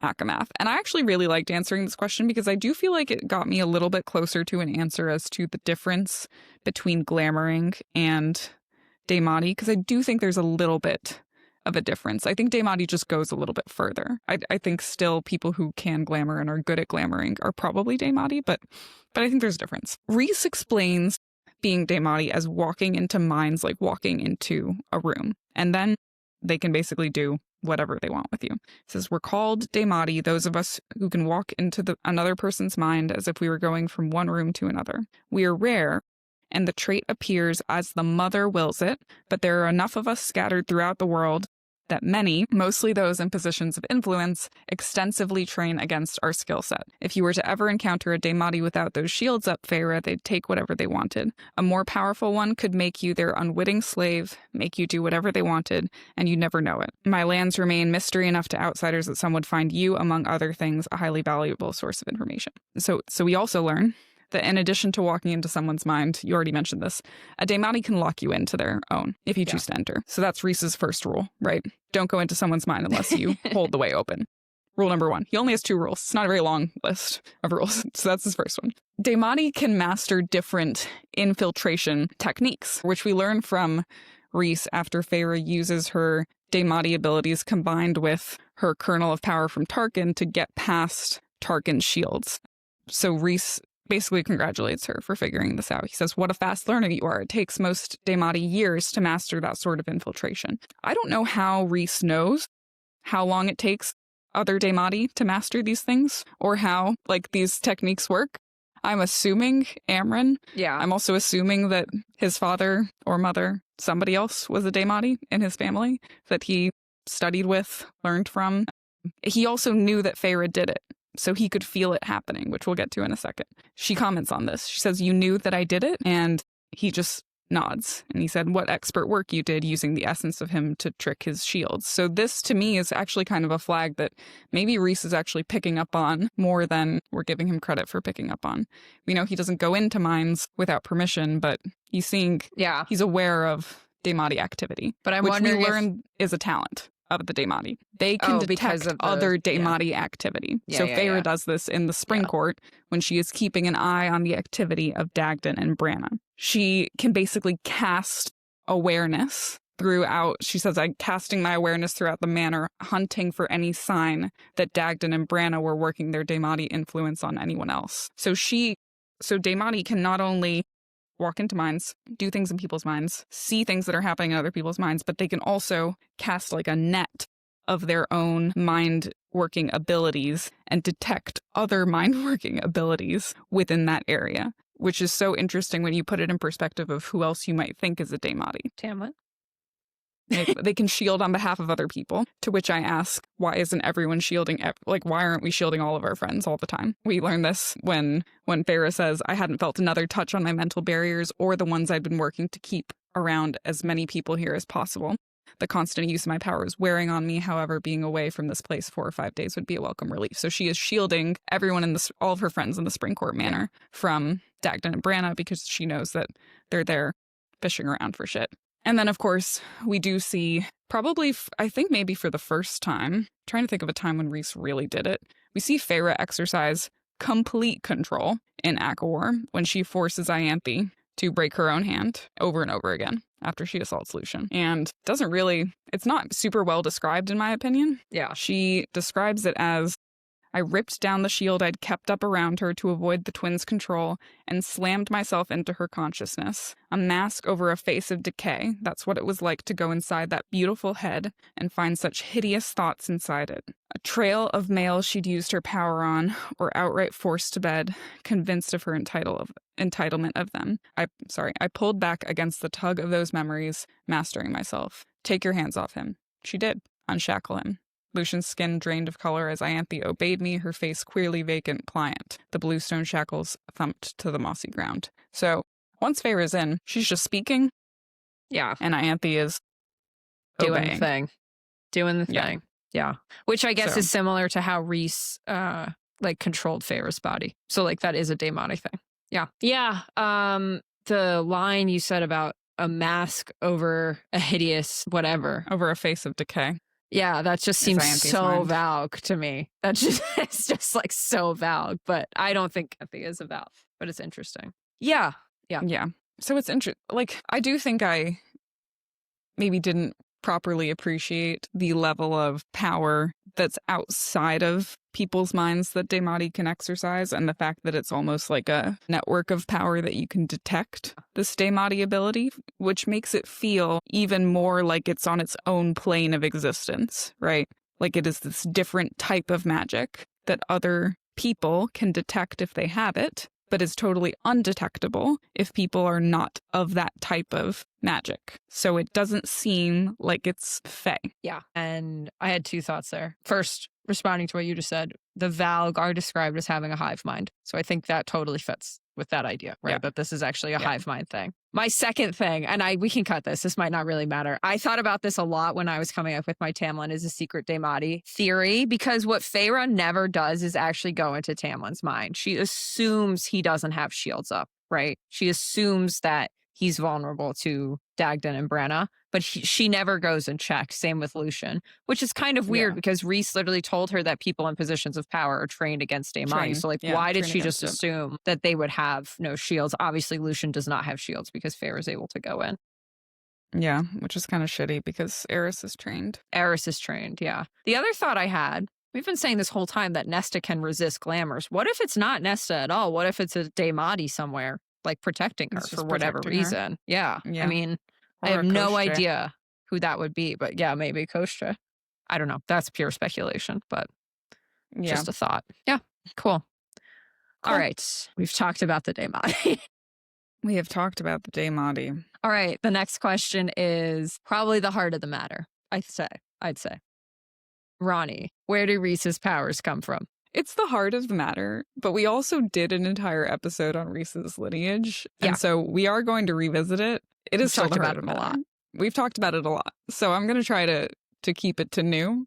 ACOMAF. And I actually really liked answering this question because I do feel like it got me a little bit closer to an answer as to the difference between glamoring and Daemati, because I do think there's a little bit of a difference. I think Daemati just goes a little bit further. I think still people who can glamour and are good at glamoring are probably Daemati, but I think there's a difference. Rhys explains being Daemati as walking into minds, like walking into a room, and then they can basically do whatever they want with you. It says, we're called Daemati, those of us who can walk into another person's mind as if we were going from one room to another. We are rare, and the trait appears as the mother wills it, but there are enough of us scattered throughout the world that many, mostly those in positions of influence, extensively train against our skill set. If you were to ever encounter a Daemati without those shields up, Feyre, they'd take whatever they wanted. A more powerful one could make you their unwitting slave, make you do whatever they wanted, and you'd never know it. My lands remain mystery enough to outsiders that some would find you, among other things, a highly valuable source of information. So we also learn that in addition to walking into someone's mind, you already mentioned this, a Daemati can lock you into their own if you choose to enter. So that's Rhys's first rule, right? Don't go into someone's mind unless you hold the way open. Rule number 1. He only has 2 rules. It's not a very long list of rules. So that's his first one. Daemati can master different infiltration techniques, which we learn from Rhys after Feyre uses her Daemati abilities combined with her kernel of power from Tarkin to get past Tarkin's shields. So Rhys basically congratulates her for figuring this out. He says, what a fast learner you are. It takes most Daemati years to master that sort of infiltration. I don't know how Rhys knows how long it takes other Daemati to master these things or how these techniques work. I'm assuming Amren. Yeah. I'm also assuming that his father or mother, somebody else was a Daemati in his family that he studied with, learned from. He also knew that Feyre did it. So he could feel it happening, which we'll get to in a second. She comments on this. She says, you knew that I did it? And he just nods. And he said, what expert work you did using the essence of him to trick his shields. So this, to me, is actually kind of a flag that maybe Rhys is actually picking up on more than we're giving him credit for picking up on. We know he doesn't go into minds without permission, but he's seeing, he's aware of Daemati activity. But I'm wondering we learn is a talent of the Daemati. They can detect other Daemati activity. So Feyre does this in the Spring Court when she is keeping an eye on the activity of Daglan and Branna. She can basically cast awareness throughout, she says, I'm casting my awareness throughout the manor, hunting for any sign that Daglan and Branna were working their Daemati influence on anyone else. So Daemati can not only walk into minds, do things in people's minds, see things that are happening in other people's minds, but they can also cast like a net of their own mind-working abilities and detect other mind-working abilities within that area, which is so interesting when you put it in perspective of who else you might think is a Daemati. Tamlin. They can shield on behalf of other people, to which I ask, why isn't everyone shielding? Why aren't we shielding all of our friends all the time? We learned this when Feyre says, I hadn't felt another touch on my mental barriers or the ones I'd been working to keep around as many people here as possible. The constant use of my power is wearing on me. However, being away from this place 4 or 5 days would be a welcome relief. So she is shielding everyone all of her friends in the Springcourt Manor from Daglan and Branna because she knows that they're there fishing around for shit. And then, of course, we do see probably, I think maybe for the first time, trying to think of a time when Rhys really did it, we see Feyre exercise complete control in ACOTAR when she forces Ianthe to break her own hand over and over again after she assaults Lucien. And it's not super well described in my opinion. Yeah. She describes it as, I ripped down the shield I'd kept up around her to avoid the twins' control and slammed myself into her consciousness. A mask over a face of decay. That's what it was like to go inside that beautiful head and find such hideous thoughts inside it. A trail of males she'd used her power on or outright forced to bed, convinced of her entitlement of them. I pulled back against the tug of those memories, mastering myself. Take your hands off him. She did. Unshackle him. Lucien's skin drained of color as Ianthe obeyed me, her face queerly vacant, pliant. The bluestone shackles thumped to the mossy ground. So, once Feyre's in, she's just speaking. Yeah. And Ianthe is doing obeying. the thing. Doing the thing. Yeah. Which I guess is similar to how Rhys controlled Feyre's body. So that is a Daemati thing. Yeah. Yeah. The line you said about a mask over a hideous whatever. Over a face of decay. Yeah, that just seems so vague to me. It's just so vague, but I don't think Ianthe is a vague, but it's interesting. Yeah. So it's interesting. I do think I maybe didn't properly appreciate the level of power that's outside of people's minds that Daemati can exercise, and the fact that it's almost like a network of power that you can detect this Daemati ability, which makes it feel even more like it's on its own plane of existence, right? Like it is this different type of magic that other people can detect if they have it, but is totally undetectable if people are not of that type of magic. So it doesn't seem like it's fey. Yeah. And I had 2 thoughts there. First, responding to what you just said, the Valg are described as having a hive mind. So I think that totally fits with that idea, right? Yeah. That this is actually a hive mind thing. My second thing, and we can cut this. This might not really matter. I thought about this a lot when I was coming up with my Tamlin is a secret Daemati theory, because what Feyre never does is actually go into Tamlin's mind. She assumes he doesn't have shields up, right? She assumes that he's vulnerable to Daglan and Branna, but she never goes and checks. Same with Lucien, which is kind of weird because Rhys literally told her that people in positions of power are trained against Daemati. So why did she just assume that they would have no shields? Obviously, Lucien does not have shields because Feyre is able to go in. Yeah, which is kind of shitty because Eris is trained. Yeah. The other thought I had, we've been saying this whole time that Nesta can resist glamours. What if it's not Nesta at all? What if it's a Daemati somewhere? Protecting her for whatever reason. Yeah. I mean, I have no idea who that would be, but maybe Kostra. I don't know. That's pure speculation, but just a thought. Yeah. Cool. All right. We've talked about the Daemati. We have talked about the Daemati. All right. The next question is probably the heart of the matter. I'd say. Ronnie, where do Rhys's powers come from? It's the heart of the matter, but we also did an entire episode on Rhys's lineage. And so we are going to revisit it. It is still the heart of the matter. We've talked about it a lot. So I'm going to try to keep it to new.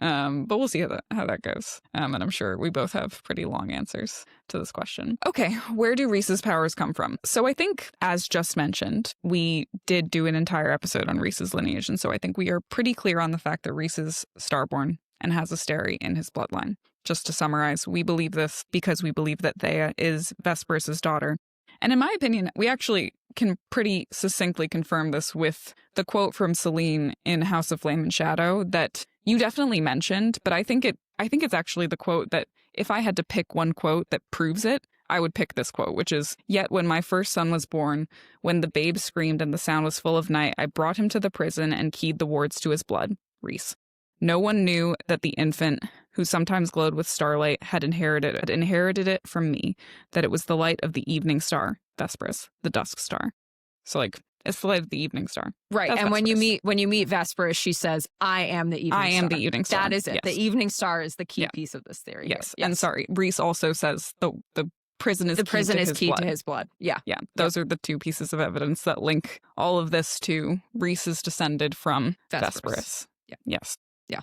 But we'll see how that goes. And I'm sure we both have pretty long answers to this question. Okay, where do Rhys's powers come from? So I think, as just mentioned, we did do an entire episode on Rhys's lineage. And so I think we are pretty clear on the fact that Rhys is starborn and has a starry in his bloodline. Just to summarize, we believe this because we believe that Thea is Vespers' daughter, And in my opinion, we actually can pretty succinctly confirm this with the quote from Selene in House of Flame and Shadow that you definitely mentioned, but I think it's actually the quote that if I had to pick one quote that proves it, I would pick this quote, which is, "Yet when my first son was born, when the babe screamed and the sound was full of night, I brought him to the prison and keyed the wards to his blood." Rhys. "No one knew that the infant, who sometimes glowed with starlight, had inherited it from me, that it was the light of the evening star, Vespers, the dusk star." So like, it's the light of the evening star. Right. That's and Vespers. when you meet Vespers, she says, "I am the evening star." I am the evening star. That is it. Yes. The evening star is the key piece of this theory. Yes. Here. And sorry, Rhys also says the prison is key to his blood. Yeah. Yeah. Those are the two pieces of evidence that link all of this to Rhys is descended from Vespers. Yeah. Yes. Yeah.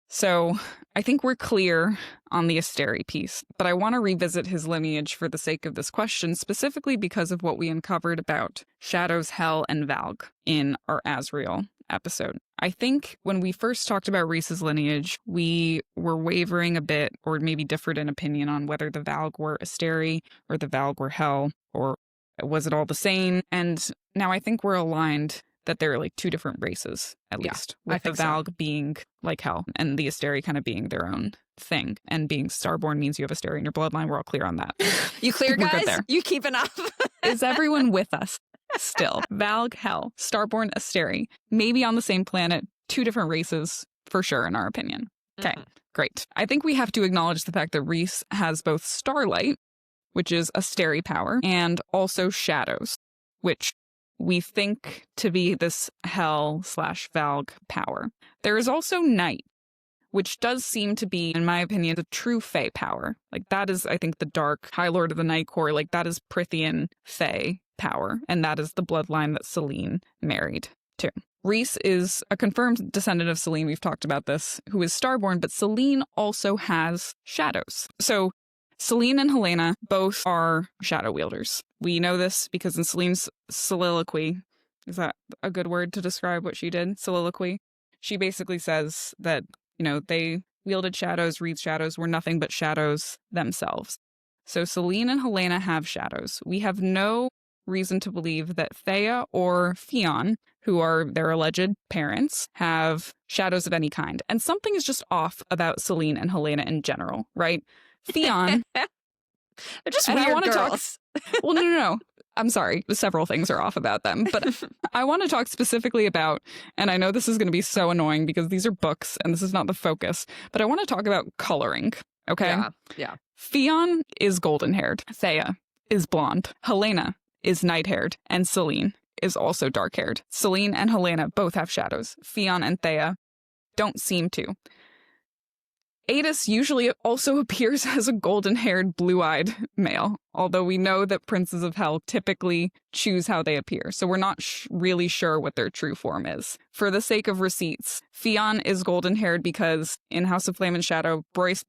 So I think we're clear on the Asteri piece, but I want to revisit his lineage for the sake of this question, specifically because of what we uncovered about Shadows, Hel, and Valg in our Azrael episode. I think when we first talked about Rhys's lineage, we were wavering a bit, or maybe differed in opinion on whether the Valg were Asteri or the Valg were Hel, or was it all the same? And now I think we're aligned that there are like two different races, at least, with the Valg being like Hel and the Asteri kind of being their own thing. And being starborn means you have Asteri in your bloodline. We're all clear on that. You clear, We're guys? good there. You keeping up? Is everyone with us still? Valg, Hel, starborn, Asteri, maybe on the same planet, two different races for sure, in our opinion. Okay, great. I think we have to acknowledge the fact that Rhys has both starlight, which is Asteri power, and also shadows, which we think to be this Hel/Valg power. There is also night, which does seem to be, in my opinion, the true Fae power. Like that is, I think, the dark High Lord of the Night Core. Like that is Prythian Fae power, and that is the bloodline that Selene married to. Rhys is a confirmed descendant of Selene, we've talked about this, who is starborn, but Selene also has shadows. So Selene and Helena both are shadow wielders. We know this because in Selene's soliloquy, is that a good word to describe what she did? Soliloquy. She basically says that, you know, they wielded shadows, Rhys shadows were nothing but shadows themselves. So Selene and Helena have shadows. We have no reason to believe that Thea or Fionn, who are their alleged parents, have shadows of any kind. And something is just off about Selene and Helena in general, right? Fionn. They're just weird girls. Well, no. I'm sorry. Several things are off about them. But I want to talk specifically about, and I know this is going to be so annoying because these are books and this is not the focus, but I want to talk about coloring, okay? Yeah. Fionn is golden-haired. Thea is blonde. Helena is night-haired. And Selene is also dark-haired. Selene and Helena both have shadows. Fionn and Thea don't seem to. Oedipus usually also appears as a golden-haired, blue-eyed male, although we know that princes of Hel typically choose how they appear, so we're not really sure what their true form is. For the sake of receipts, Fionn is golden-haired because in House of Flame and Shadow, Bryce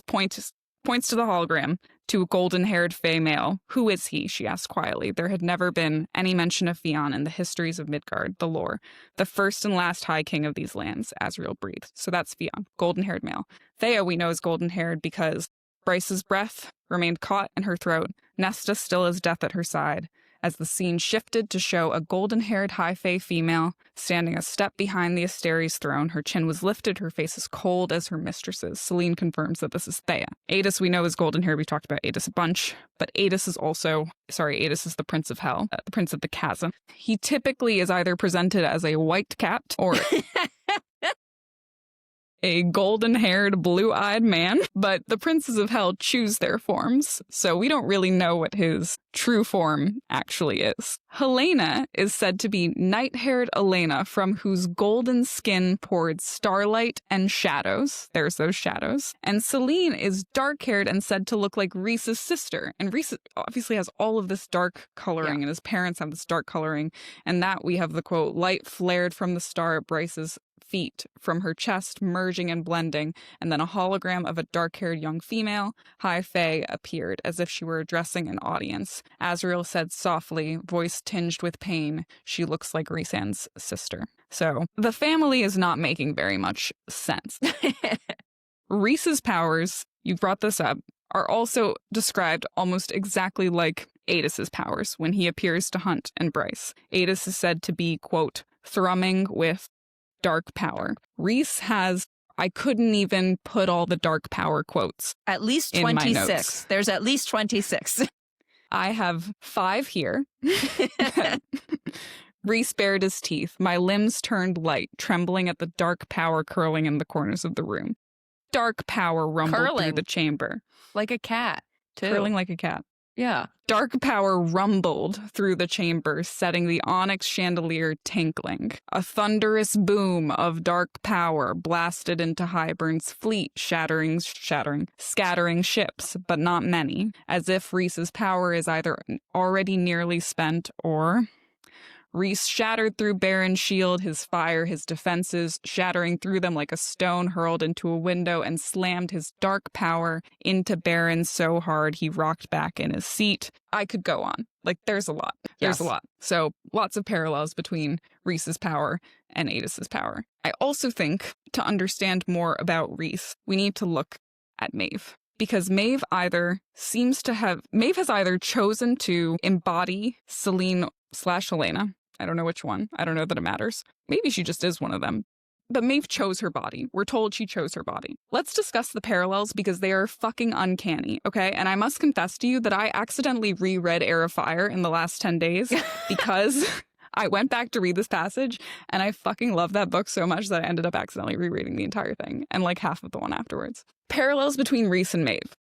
points to the hologram to a golden-haired Fae male. "Who is he?" she asked quietly. There had never been any mention of Fionn in the histories of Midgard, the lore. "The first and last High King of these lands," Azrael breathed. So that's Fionn, golden-haired male. Thea we know is golden-haired because Bryce's breath remained caught in her throat, Nesta still as death at her side, as the scene shifted to show a golden-haired High Fae female standing a step behind the Asteri's throne. Her chin was lifted, her face as cold as her mistress's. Selene confirms that this is Thea. Oedipus we know is golden-haired. We've talked about Oedipus a bunch, but Oedipus is the Prince of Hel, the Prince of the Chasm. He typically is either presented as a white cat or a golden-haired, blue-eyed man, but the princes of Hel choose their forms, so we don't really know what his true form actually is. Helena is said to be night-haired Elena, from whose golden skin poured starlight and shadows. There's those shadows. And Selene is dark-haired and said to look like Rhys's sister. And Rhys obviously has all of this dark coloring, and his parents have this dark coloring. And that we have the quote, "Light flared from the star at Bryce's feet, from her chest merging and blending, and then a hologram of a dark-haired young female, High Fae, appeared, as if she were addressing an audience. Azrael said softly, voice tinged with pain, 'She looks like Rhysand's sister.'" So the family is not making very much sense. Rhys's powers, you brought this up, are also described almost exactly like Aedis's powers when he appears to hunt and Bryce. Aedis is said to be, quote, thrumming with dark power. Rhys has, I couldn't even put all the dark power quotes. At least in my 26. notes. There's at least 26. I have 5 here. Rhys bared his teeth. My limbs turned light, trembling at the dark power curling in the corners of the room. Dark power rumbled through the chamber. Like a cat, too. Curling like a cat. Yeah. Dark power rumbled through the chamber, setting the onyx chandelier tinkling. A thunderous boom of dark power blasted into Hybern's fleet, scattering ships, but not many, as if Rhys's power is either already nearly spent or... Rhys shattered through Baron's shield, his fire, his defenses, shattering through them like a stone hurled into a window, and slammed his dark power into Baron so hard he rocked back in his seat. I could go on. Like, there's a lot. There's a lot. So, lots of parallels between Rhys's power and Aedis's power. I also think, to understand more about Rhys, we need to look at Maeve. Because Maeve has either chosen to embody Selene/Helena. I don't know which one. I don't know that it matters. Maybe she just is one of them. But Maeve chose her body. We're told she chose her body. Let's discuss the parallels because they are fucking uncanny, okay? And I must confess to you that I accidentally reread Heir of Fire in the last 10 days because I went back to read this passage and I fucking love that book so much that I ended up accidentally rereading the entire thing and like half of the one afterwards. Parallels between Rhys and Maeve.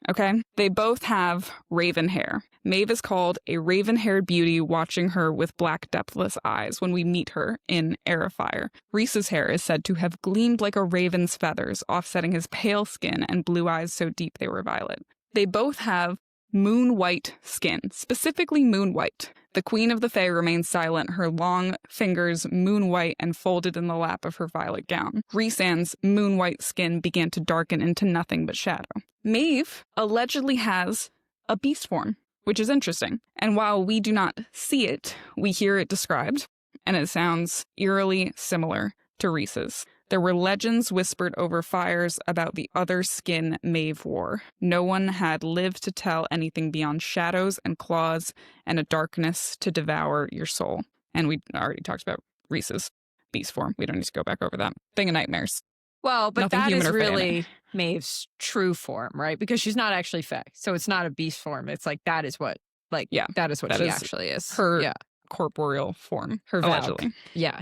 Okay? They both have raven hair. Maeve is called a raven-haired beauty, watching her with black, depthless eyes when we meet her in Heir of Fire. Rhys's hair is said to have gleamed like a raven's feathers, offsetting his pale skin and blue eyes so deep they were violet. They both have moon-white skin, specifically moon-white. The Queen of the Fae remains silent, her long fingers moon-white and folded in the lap of her violet gown. Rhysand's moon-white skin began to darken into nothing but shadow. Maeve allegedly has a beast form, which is interesting. And while we do not see it, we hear it described, and it sounds eerily similar to Rhys's. There were legends whispered over fires about the other skin Maeve wore. No one had lived to tell anything beyond shadows and claws and a darkness to devour your soul. And we already talked about Rhys's beast form. We don't need to go back over that. Thing of nightmares. Well, but Nothing that human is or fae in really it. Maeve's true form, right? Because she's not actually fae. So it's not a beast form. It's like that is what she actually is. Her corporeal form, her allegedly. Valk. Yeah.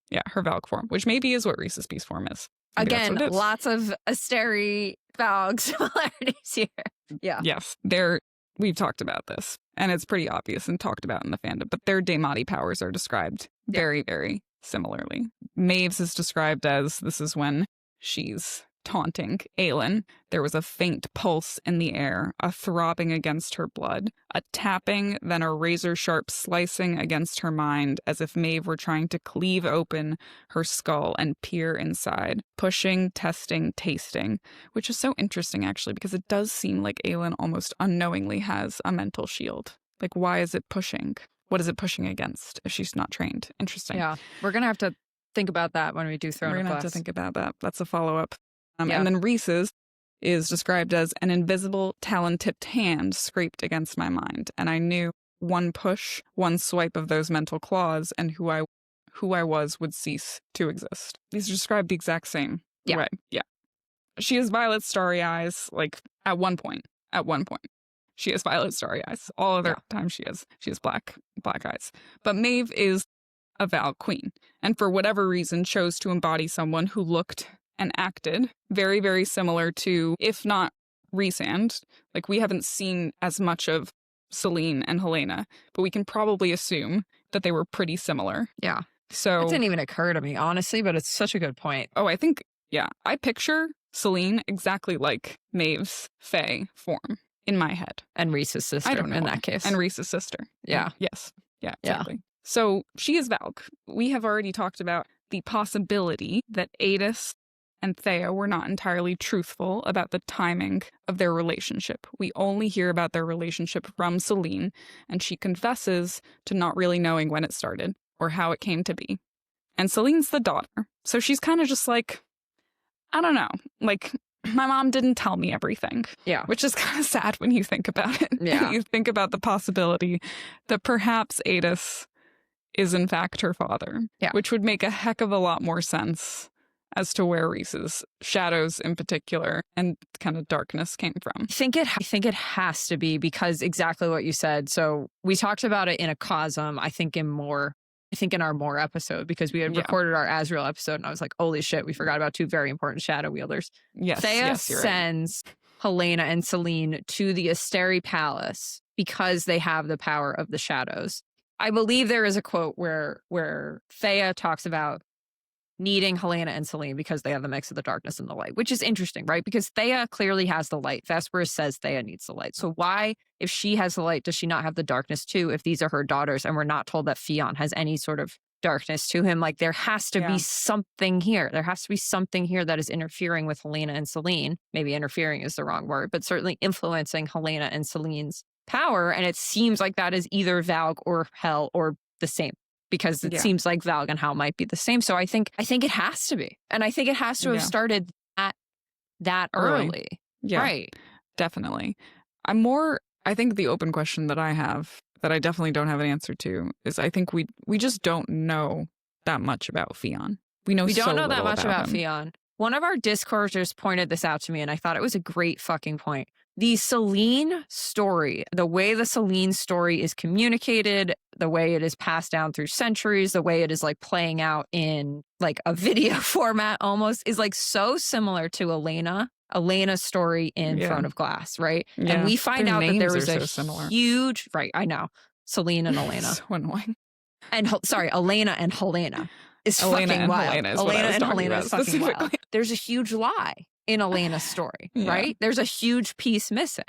Yeah, her Valk form, which maybe is what Rhys's beast form is. Maybe Again, that's what it is. lots of starry Valk similarities here. Yeah. Yes, we've talked about this, and it's pretty obvious and talked about in the fandom, but their Daemati powers are described very, very similarly. Maeve's is described as, this is when she's taunting Aelin. There was a faint pulse in the air, a throbbing against her blood, a tapping, then a razor-sharp slicing against her mind, as if Maeve were trying to cleave open her skull and peer inside, pushing, testing, tasting, which is so interesting, actually, because it does seem like Aelin almost unknowingly has a mental shield. Like, why is it pushing? What is it pushing against if she's not trained? Interesting. Yeah, we're going to have to think about that when we do Throne of We're going to Glass. have to think about that. That's a follow-up. Yeah. And then Rhys's is described as an invisible, talon-tipped hand scraped against my mind. And I knew one push, one swipe of those mental claws, and who I was would cease to exist. These are described the exact same way. Yeah. She has violet starry eyes, like, at one point. She has violet starry eyes. All other times she has black eyes. But Maeve is a Valk queen, and for whatever reason chose to embody someone who looked and acted very, very similar to, if not Rhysand. Like, we haven't seen as much of Selene and Helena, but we can probably assume that they were pretty similar. Yeah. So it didn't even occur to me, honestly, but it's such a good point. Oh, I think, I picture Selene exactly like Maeve's fae form in my head. And Rhys's sister, I don't know in why. that case. And Rhys's sister. Yeah. Yes. Yeah, exactly. So she is Valk. We have already talked about the possibility that Aedis and Thea were not entirely truthful about the timing of their relationship. We only hear about their relationship from Selene, and she confesses to not really knowing when it started or how it came to be. And Selene's the daughter, so she's kind of just like, I don't know, like, my mom didn't tell me everything. Yeah. Which is kind of sad when you think about it. Yeah. You think about the possibility that perhaps Oedipus is in fact her father. Yeah. Which would make a heck of a lot more sense as to where Rhys's shadows in particular and kind of darkness came from. I think it has to be because exactly what you said. So we talked about it in a cosm, I think in our more episode, because we had recorded our Azrael episode and I was like, holy shit, we forgot about two very important shadow wielders. Yes. Thea sends Helena and Selene to the Asteri Palace because they have the power of the shadows. I believe there is a quote where Thea talks about needing Helena and Selene because they have the mix of the darkness and the light, which is interesting, right? Because Thea clearly has the light. Vespers says Thea needs the light. So why, if she has the light, does she not have the darkness too, if these are her daughters and we're not told that Fionn has any sort of darkness to him? Like, there has to be something here. There has to be something here that is interfering with Helena and Selene. Maybe interfering is the wrong word, but certainly influencing Helena and Selene's power. And it seems like that is either Valg or Hel or the same. Because it seems like Valg and Hal might be the same. So I think it has to be. And I think it has to have started that early. Yeah, right. Definitely. I think the open question that I have that I definitely don't have an answer to is I think we just don't know that much about Fionn. We don't know that much about Fionn. One of our Discorders pointed this out to me and I thought it was a great fucking point. The Selene story, the way the Selene story is communicated, the way it is passed down through centuries, the way it is like playing out in like a video format almost is like so similar to Elena's story in Throne of Glass, right? Yeah. And we find out that there was so huge, right, I know, Selene and Elena. So annoying. And Elena and Helena is Elena fucking and wild. Helena is Elena what and Helena is fucking wild. specifically. There's a huge lie in Elena's story, right? There's a huge piece missing,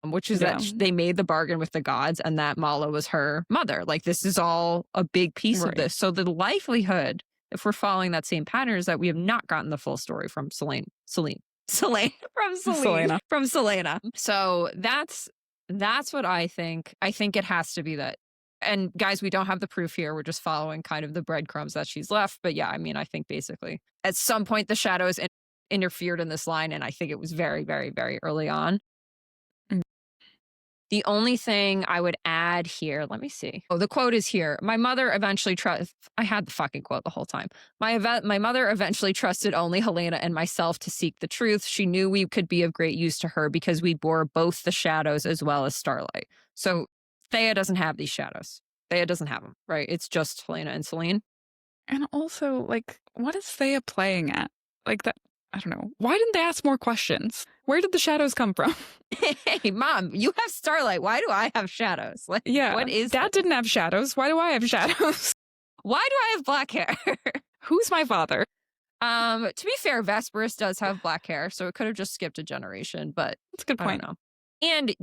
which is that they made the bargain with the gods and that Mala was her mother. Like, this is all a big piece of this. So the likelihood, if we're following that same pattern, is that we have not gotten the full story from Selena. So that's what I think. I think it has to be that. And guys, we don't have the proof here. We're just following kind of the breadcrumbs that she's left. But yeah, I mean, I think basically at some point the shadows interfered in this line. And I think it was very, very, very early on. The only thing I would add here, let me see. Oh, the quote is here. My mother eventually I had the fucking quote the whole time. My mother eventually trusted only Helena and myself to seek the truth. She knew we could be of great use to her because we bore both the shadows as well as starlight. So Thea doesn't have these shadows. Thea doesn't have them, right? It's just Helena and Selene. And also, like, what is Thea playing at? Like that, I don't know. Why didn't they ask more questions? Where did the shadows come from? Hey, Mom, you have starlight. Why do I have shadows? Like, what is Dad didn't have shadows. Why do I have shadows? Why do I have black hair? Who's my father? To be fair, Vespers does have black hair, so it could have just skipped a generation, but that's a good point. I don't know. And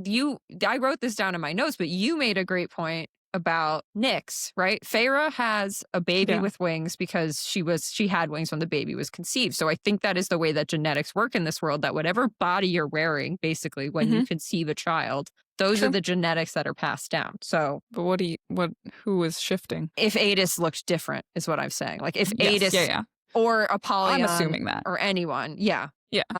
I wrote this down in my notes, but you made a great point about Nyx, right? Feyre has a baby with wings because she had wings when the baby was conceived. So I think that is the way that genetics work in this world, that whatever body you're wearing, basically, when you conceive a child, those are the genetics that are passed down. So, but who is shifting? If Oedipus looked different is what I'm saying. Like if Oedipus or Apollyon, I'm assuming that, or anyone. Yeah.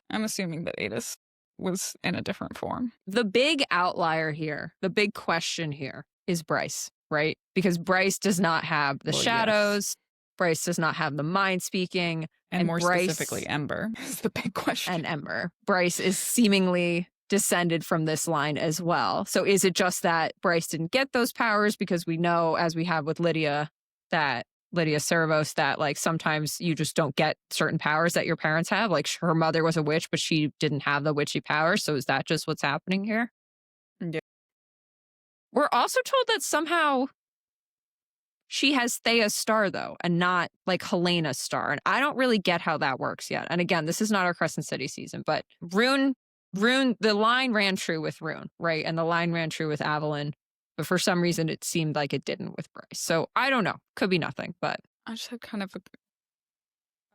I'm assuming that Oedipus was in a different form. The big outlier here, the big question here is Bryce, right? Because Bryce does not have the shadows. Bryce does not have the mind speaking. And more specifically, Ember is the big question. And Ember. Bryce is seemingly descended from this line as well. So is it just that Bryce didn't get those powers? Because we know, as we have with Lydia Servos, that like sometimes you just don't get certain powers that your parents have. Like her mother was a witch, but she didn't have the witchy powers. So is that just what's happening here? Yeah. We're also told that somehow she has Thea's star, though, and not like Helena's star. And I don't really get how that works yet. And again, this is not our Crescent City season, but Rune, the line ran true with Rune, right? And the line ran true with Avalon. But for some reason, it seemed like it didn't with Bryce. So I don't know. Could be nothing, but I just had kind of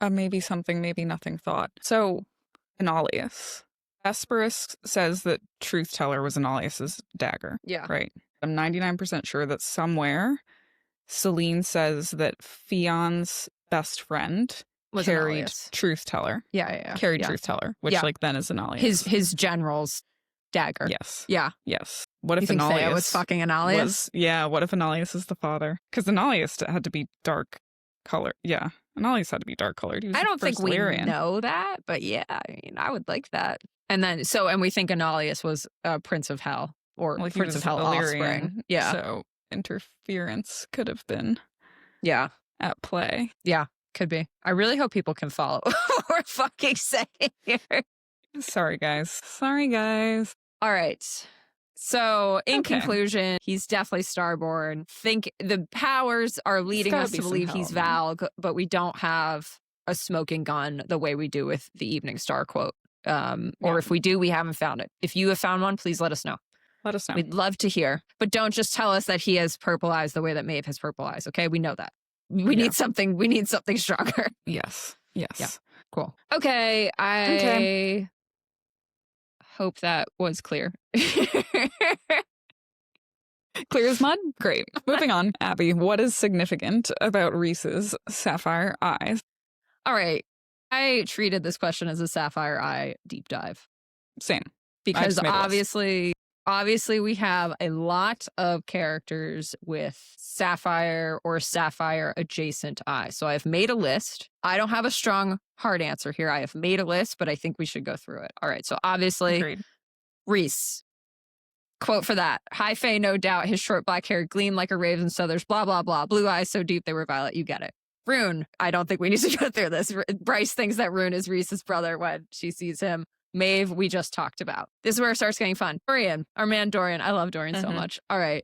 a maybe something, maybe nothing thought. So, Analius. Hesperus says that Truth Teller was Analius's dagger. Yeah. Right. I'm 99% sure that somewhere Selene says that Fionn's best friend Was carried Analius. truth teller. Yeah. Carried truth teller, which like then is Analius. His general's dagger. Yes. Yeah. Yes. What if you think Analius Thea was fucking Analius? What if Analius is the father? Because Analius had to be dark color. Yeah. Analius had to be dark colored. I don't think we know that, but yeah, I mean, I would like that. And then, and we think Analius was Prince of Hell or Prince of Hell offspring. Yeah. So interference could have been at play. Yeah, could be. I really hope people can follow what we're fucking saying here. Sorry, guys. All right. So, in conclusion, he's definitely Starborn. Think the powers are leading us to believe he's Valg, but we don't have a smoking gun the way we do with the Evening Star quote. Or if we do, we haven't found it. If you have found one, please let us know. We'd love to hear. But don't just tell us that he has purple eyes the way that Maeve has purple eyes, okay? We know that. We need something. We need something stronger. Yes. Yeah. Cool. Okay. I hope that was clear. Clear as mud? Great. Moving on. Abby, what is significant about Rhys's sapphire eyes? All right. I treated this question as a sapphire eye deep dive. Same. Because obviously we have a lot of characters with sapphire or sapphire adjacent eyes. So I've made a list. I don't have a strong hard answer here. I have made a list, but I think we should go through it. All right. So obviously, Rhys. Quote for that. High fae, no doubt. His short black hair gleamed like a raven's feathers. Blah, blah, blah. Blue eyes so deep they were violet. You get it. Rune. I don't think we need to go through this. Bryce thinks that Rune is Rhys's brother when she sees him. Maeve, we just talked about. This is where it starts getting fun. Dorian, our man Dorian. I love Dorian so much. All right.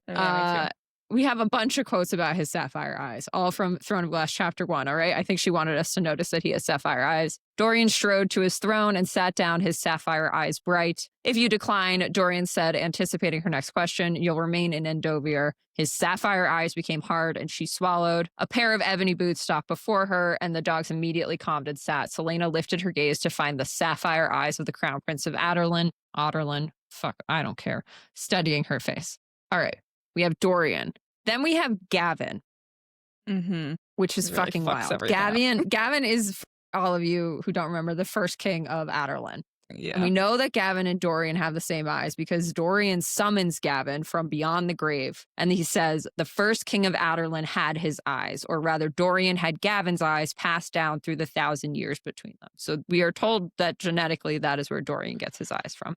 We have a bunch of quotes about his sapphire eyes, all from Throne of Glass Chapter 1, all right? I think she wanted us to notice that he has sapphire eyes. Dorian strode to his throne and sat down, his sapphire eyes bright. If you decline, Dorian said, anticipating her next question, you'll remain in Endovier. His sapphire eyes became hard, and she swallowed. A pair of ebony boots stopped before her, and the dogs immediately calmed and sat. Selena lifted her gaze to find the sapphire eyes of the Crown Prince of Adarlan. Fuck, I don't care. Studying her face. All right, we have Dorian. Then we have Gavin, which is really fucking wild. Gavin is, for all of you who don't remember, the first king of Adarlan. Yeah. And we know that Gavin and Dorian have the same eyes because Dorian summons Gavin from beyond the grave. And he says the first king of Adarlan had his eyes, or rather Dorian had Gavin's eyes passed down through the 1,000 years between them. So we are told that genetically that is where Dorian gets his eyes from.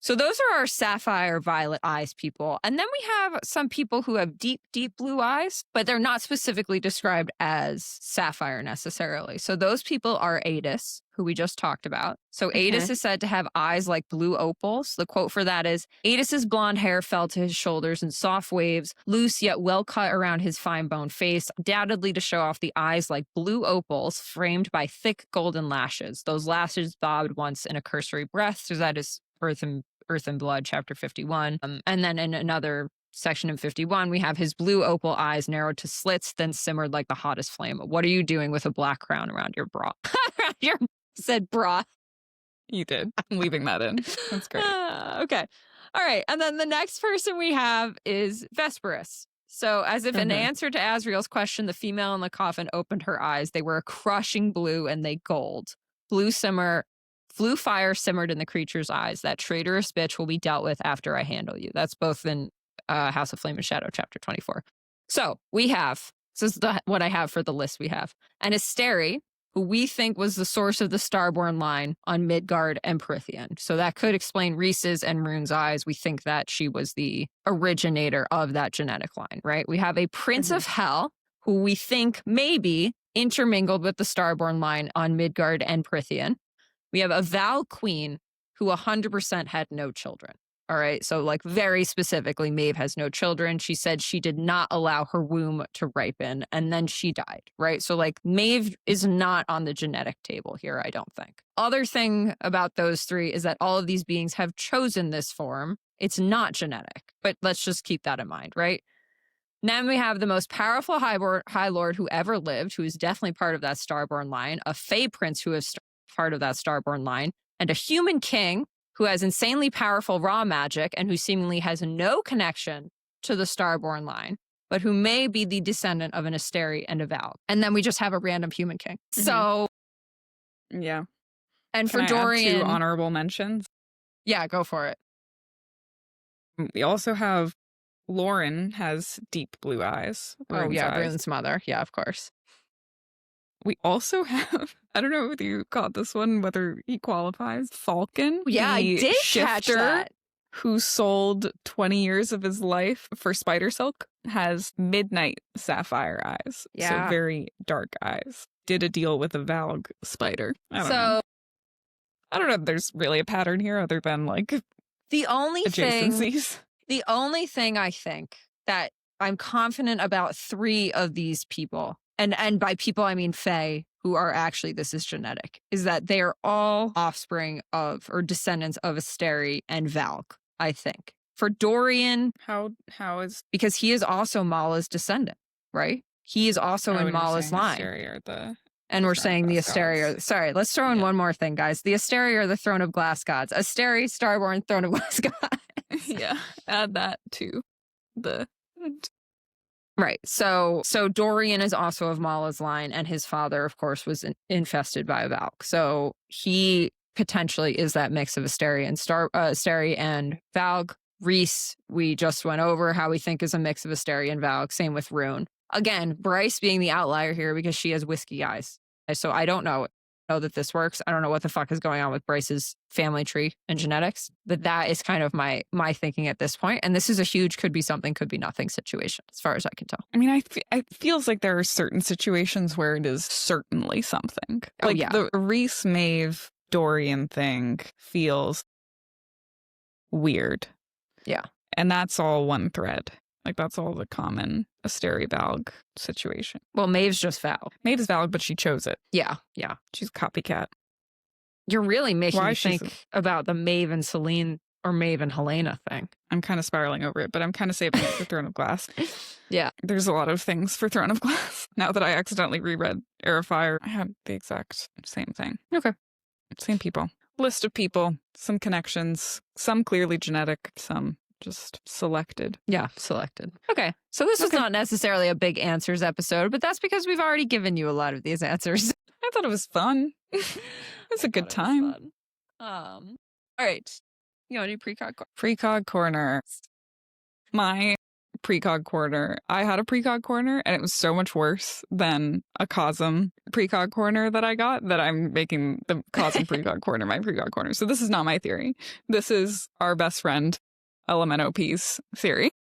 So those are our sapphire violet eyes people. And then we have some people who have deep, deep blue eyes, but they're not specifically described as sapphire necessarily. So those people are Oedipus, who we just talked about. So Oedipus is said to have eyes like blue opals. The quote for that is, Oedipus's blonde hair fell to his shoulders in soft waves, loose yet well cut around his fine boned face, undoubtedly to show off the eyes like blue opals framed by thick golden lashes. Those lashes bobbed once in a cursory breath. So that is Earth and Blood, chapter 51. And then in another section in 51, we have his blue opal eyes narrowed to slits, then simmered like the hottest flame. What are you doing with a black crown around your bra? Your said bra. You did. I'm leaving that in. That's great. Okay. All right. And then the next person we have is Vesperus. So as if in answer to Asriel's question, the female in the coffin opened her eyes. They were a crushing blue and they gold. Blue fire simmered in the creature's eyes. That traitorous bitch will be dealt with after I handle you. That's both in House of Flame and Shadow, chapter 24. So we have, this is what I have for the list we have. And it's starry, who we think was the source of the Starborn line on Midgard and Prythian. So that could explain Rhys's and Rune's eyes. We think that she was the originator of that genetic line, right? We have a Prince of Hell, who we think maybe intermingled with the Starborn line on Midgard and Prythian. We have a Val Queen who 100% had no children. All right. So like very specifically, Maeve has no children. She said she did not allow her womb to ripen and then she died. Right. So like Maeve is not on the genetic table here, I don't think. Other thing about those three is that all of these beings have chosen this form. It's not genetic, but let's just keep that in mind. Right. Then we have the most powerful High Lord who ever lived, who is definitely part of that Starborn line, a Fae Prince who is part of that Starborn line, and a human king who has insanely powerful raw magic and who seemingly has no connection to the Starborn line. but who may be the descendant of an Asteri and a Valg. And then we just have a random human king. So, yeah. and Can for I Dorian, add 2 honorable mentions? Yeah, go for it. We also have Lauren has deep blue eyes. Rune's eyes. Rune's mother. Yeah, of course. We also have, I don't know whether you caught this one, whether he qualifies, Falcon. Yeah, I did catch that. Who sold 20 years of his life for spider silk, has midnight sapphire eyes. Yeah. So very dark eyes. Did a deal with a Valg spider. I don't know. I don't know if there's really a pattern here other than like the only adjacencies. The only thing I think that I'm confident about 3 of these people, and by people I mean Fae, who are actually, this is genetic, is that they are all offspring of or descendants of Asteri and Valg, I think. For Dorian, how is, because he is also Mala's descendant, right? He is also in Mala's line. And we're saying the Asteri are, sorry, let's throw in one more thing, guys. The Asteri are the throne of glass gods. Asteri, Starborn, throne of glass gods. Yeah, add that to the... Right. So Dorian is also of Mala's line, and his father, of course, was infested by a Valg. So he potentially is that mix of Asteri and Valg. Rhys, we just went over how we think is a mix of Asteri and Valg. Same with Rune. Again, Bryce being the outlier here because she has whiskey eyes. So I don't know that this works. I don't know what the fuck is going on with Bryce's family tree and genetics, but that is kind of my thinking at this point. And this is a huge could be something, could be nothing situation, as far as I can tell. I mean, it feels like there are certain situations where it is certainly something. Like the Rhys Maeve Dorian thing feels weird. Yeah. And that's all one thread. Like, that's all the common Asteri Valg situation. Well, Maeve's just Valg. Maeve's Valg, but she chose it. Yeah. She's a copycat. You're really making me think about the Maeve and Celine or Maeve and Helena thing. I'm kind of spiraling over it, but I'm kind of saving it for Throne of Glass. Yeah. There's a lot of things for Throne of Glass. Now that I accidentally reread Heir of Fire, I had the exact same thing. Okay. Same people. List of people, some connections, some clearly genetic, some just selected. Yeah, selected. Okay. So this is not necessarily a big answers episode, but that's because we've already given you a lot of these answers. I thought it was fun. It was a good time. All right. You want to do PreCog Corner? PreCog Corner. My PreCog Corner. I had a PreCog Corner and it was so much worse than a COSM PreCog Corner that I got that I'm making the COSM PreCog Corner my PreCog Corner. So this is not my theory. This is our best friend LMNOP's theory.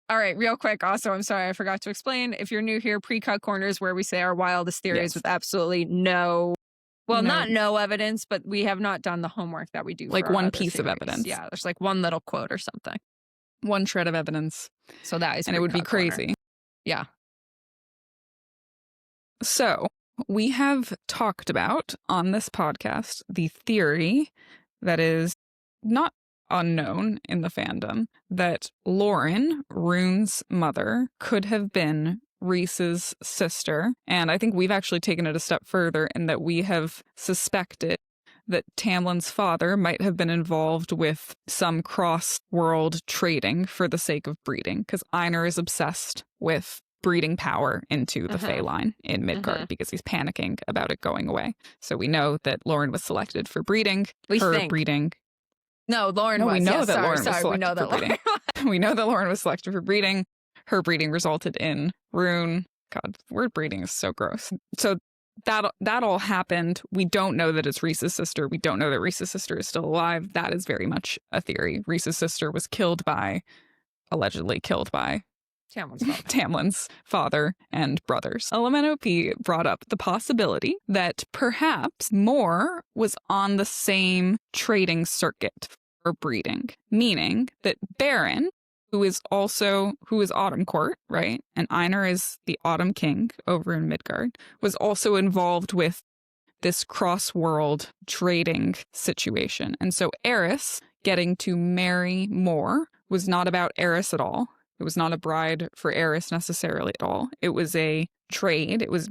All right, real quick. Also, I'm sorry, I forgot to explain. If you're new here, PreCog Corner is where we say our wildest theories with absolutely not no evidence, but we have not done the homework that we do. Like for one other piece of theories. evidence. Yeah, there's like one little quote or something. One shred of evidence. So that is and it would be crazy. Corner. Yeah. So we have talked about on this podcast the theory that is not unknown in the fandom that Lauren, Rune's mother, could have been Rhys's sister. And I think we've actually taken it a step further in that we have suspected that Tamlin's father might have been involved with some cross-world trading for the sake of breeding, because Einar is obsessed with breeding power into the Fae line in Midgard because he's panicking about it going away. So we know that Lauren was selected for breeding. Breeding. No, Lauren was. We know that Lauren was selected we know that for breeding. We know that Lauren was selected for breeding. Her breeding resulted in Rune. God, word breeding is so gross. So that all happened. We don't know that it's Rhys's sister. We don't know that Rhys's sister is still alive. That is very much a theory. Rhys's sister was allegedly killed by Tamlin's father and brothers. LMNOP brought up the possibility that perhaps Mor was on the same trading circuit for breeding, meaning that Baron, who is Autumn Court, right? And Einar is the Autumn King over in Midgard, was also involved with this cross-world trading situation. And so Eris getting to marry Mor was not about Eris at all. It was not a bride for Eris necessarily at all. It was a trade. It was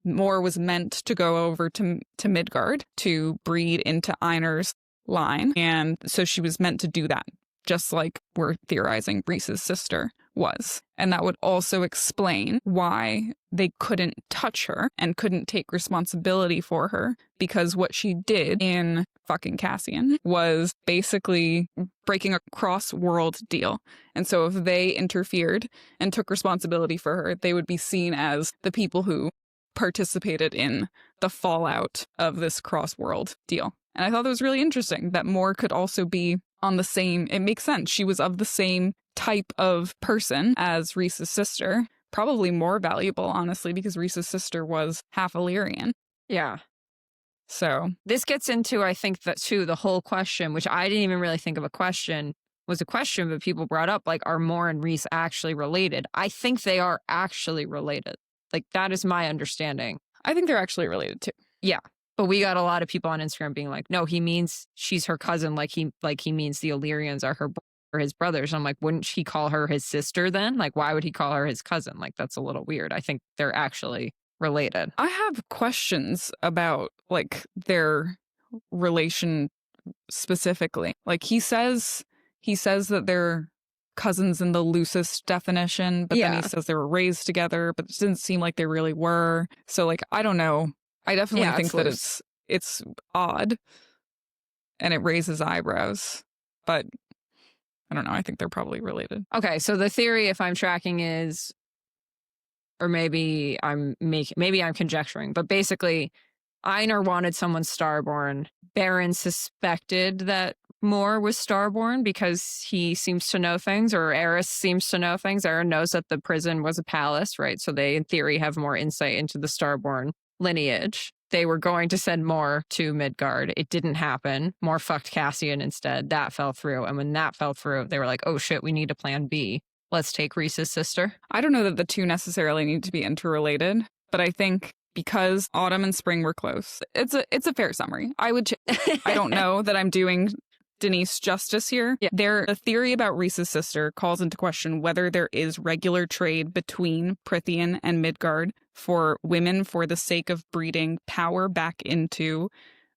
Mor was meant to go over to Midgard to breed into Einar's line. And so she was meant to do that, just like we're theorizing Rhys's sister was. And that would also explain why they couldn't touch her and couldn't take responsibility for her, because what she did in fucking Cassian was basically breaking a cross-world deal. And so if they interfered and took responsibility for her, they would be seen as the people who participated in the fallout of this cross-world deal. And I thought that was really interesting that Mor could also be on the same, it makes sense. She was of the same type of person as Rhys's sister. Probably more valuable, honestly, because Rhys's sister was half Illyrian. Yeah. So this gets into, I think, that too, the whole question, which I didn't even really think of was a question, but people brought up, like, are Mor and Rhys actually related? I think they are actually related. Like, that is my understanding. I think they're actually related too. Yeah. But we got a lot of people on Instagram being like, no, he means she's her cousin, like he means the Illyrians are his brothers. I'm like, wouldn't he call her his sister then? Like, why would he call her his cousin? Like, that's a little weird. I think they're actually related. I have questions about, like, their relation specifically. Like, he says that they're cousins in the loosest definition, but then he says they were raised together, but it didn't seem like they really were. So, like, I don't know. I definitely think that it's odd and it raises eyebrows, but I don't know. I think they're probably related. Okay, so the theory, if I'm tracking, is, or maybe I'm conjecturing, but basically, Einar wanted someone starborn. Baron suspected that Mor was starborn because he seems to know things, or Eris seems to know things. Aaron knows that the prison was a palace, right? So they, in theory, have more insight into the starborn lineage. They were going to send Mor to Midgard. It didn't happen. Mor fucked Cassian instead. That fell through. And when that fell through, they were like, oh shit, we need a plan B. Let's take Rhys's sister. I don't know that the two necessarily need to be interrelated, but I think because autumn and spring were close, it's a fair summary. I don't know that I'm doing Denise justice here. Yeah. The theory about Rhys's sister calls into question whether there is regular trade between Prythian and Midgard for women for the sake of breeding power back into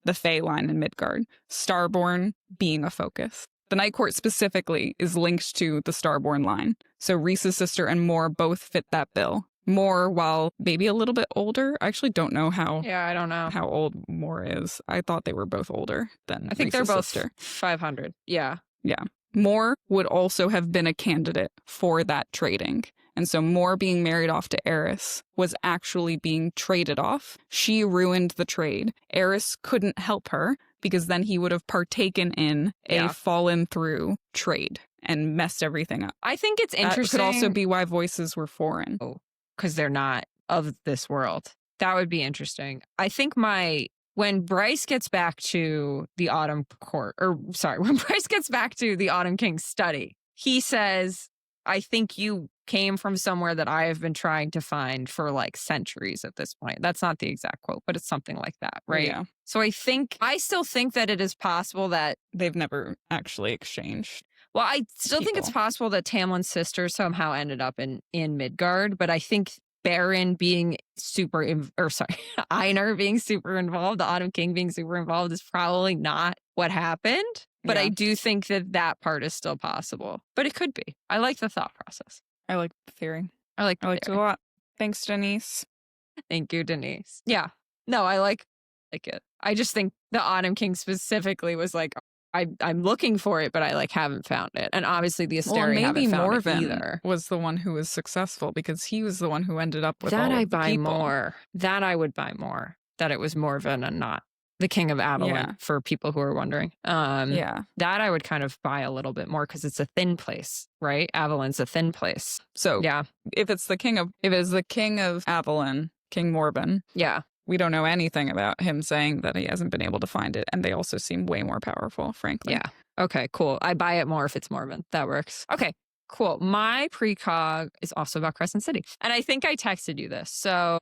the Fae line in Midgard, Starborn being a focus. The Night Court specifically is linked to the Starborn line. So Rhys's sister and Mor both fit that bill. Mor, while maybe a little bit older, I actually don't know how. Yeah, I don't know how old Mor is. I thought they were both older than I think Rhys's they're both sister. 500. Yeah. Yeah. Mor would also have been a candidate for that trading. And so Mor being married off to Eris was actually being traded off. She ruined the trade. Eris couldn't help her because then he would have partaken in a fallen through trade and messed everything up. I think it's interesting. That could also be why voices were foreign. Oh, because they're not of this world. That would be interesting. I think when Bryce gets back to the Autumn Court, when Bryce gets back to the Autumn King's study, he says, I think you came from somewhere that I have been trying to find for like centuries at this point. That's not the exact quote, but it's something like that, right? Yeah. So I still think that it is possible that they've never actually exchanged. Well, I still think it's possible that Tamlin's sister somehow ended up in Midgard, but I think Baron being Einar being super involved, the Autumn King being super involved is probably not what happened. But I do think that part is still possible. But it could be. I like the thought process. I like the theory. I like it a lot. Thanks, Denise. Thank you, Denise. Yeah. No, I like it. I just think the Autumn King specifically was like, I'm looking for it, but I haven't found it. And obviously the Asteri haven't found it either. Was the one who was successful because he was the one who ended up with that. All I of the buy people. More. That I would buy more. That it was Morven and not the King of Avalon, for people who are wondering. That I would kind of buy a little bit more because it's a thin place, right? Avalon's a thin place. So if it's the King of Avalon, King Morven. Yeah. We don't know anything about him saying that he hasn't been able to find it. And they also seem way more powerful, frankly. Yeah. Okay, cool. I buy it more if it's Morven. That works. Okay, cool. My precog is also about Crescent City. And I think I texted you this. So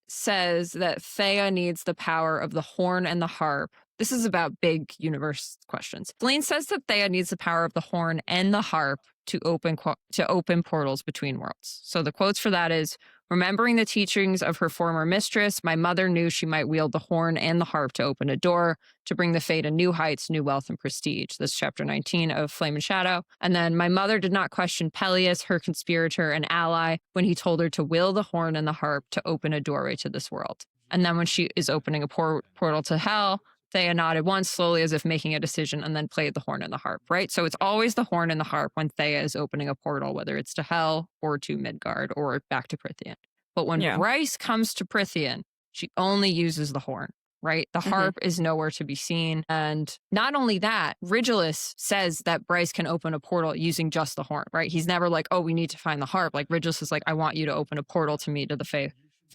says that Thea needs the power of the horn and the harp. This is about big universe questions. Blaine says that Thea needs the power of the horn and the harp to open portals between worlds. So the quotes for that is, Remembering the teachings of her former mistress, my mother knew she might wield the horn and the harp to open a door, to bring the Fae to new heights, new wealth, and prestige. This is chapter 19 of Flame and Shadow. And then my mother did not question Peleus, her conspirator and ally, when he told her to wield the horn and the harp to open a doorway to this world. And then when she is opening a portal to hell, Thea nodded once, slowly as if making a decision, and then played the horn and the harp, right? So it's always the horn and the harp when Thea is opening a portal, whether it's to hell or to Midgard or back to Prythian. But when Bryce comes to Prythian, she only uses the horn, right? The harp is nowhere to be seen. And not only that, Rigilus says that Bryce can open a portal using just the horn, right? He's never like, oh, we need to find the harp. Like Rigilus is like, I want you to open a portal to me to the Fae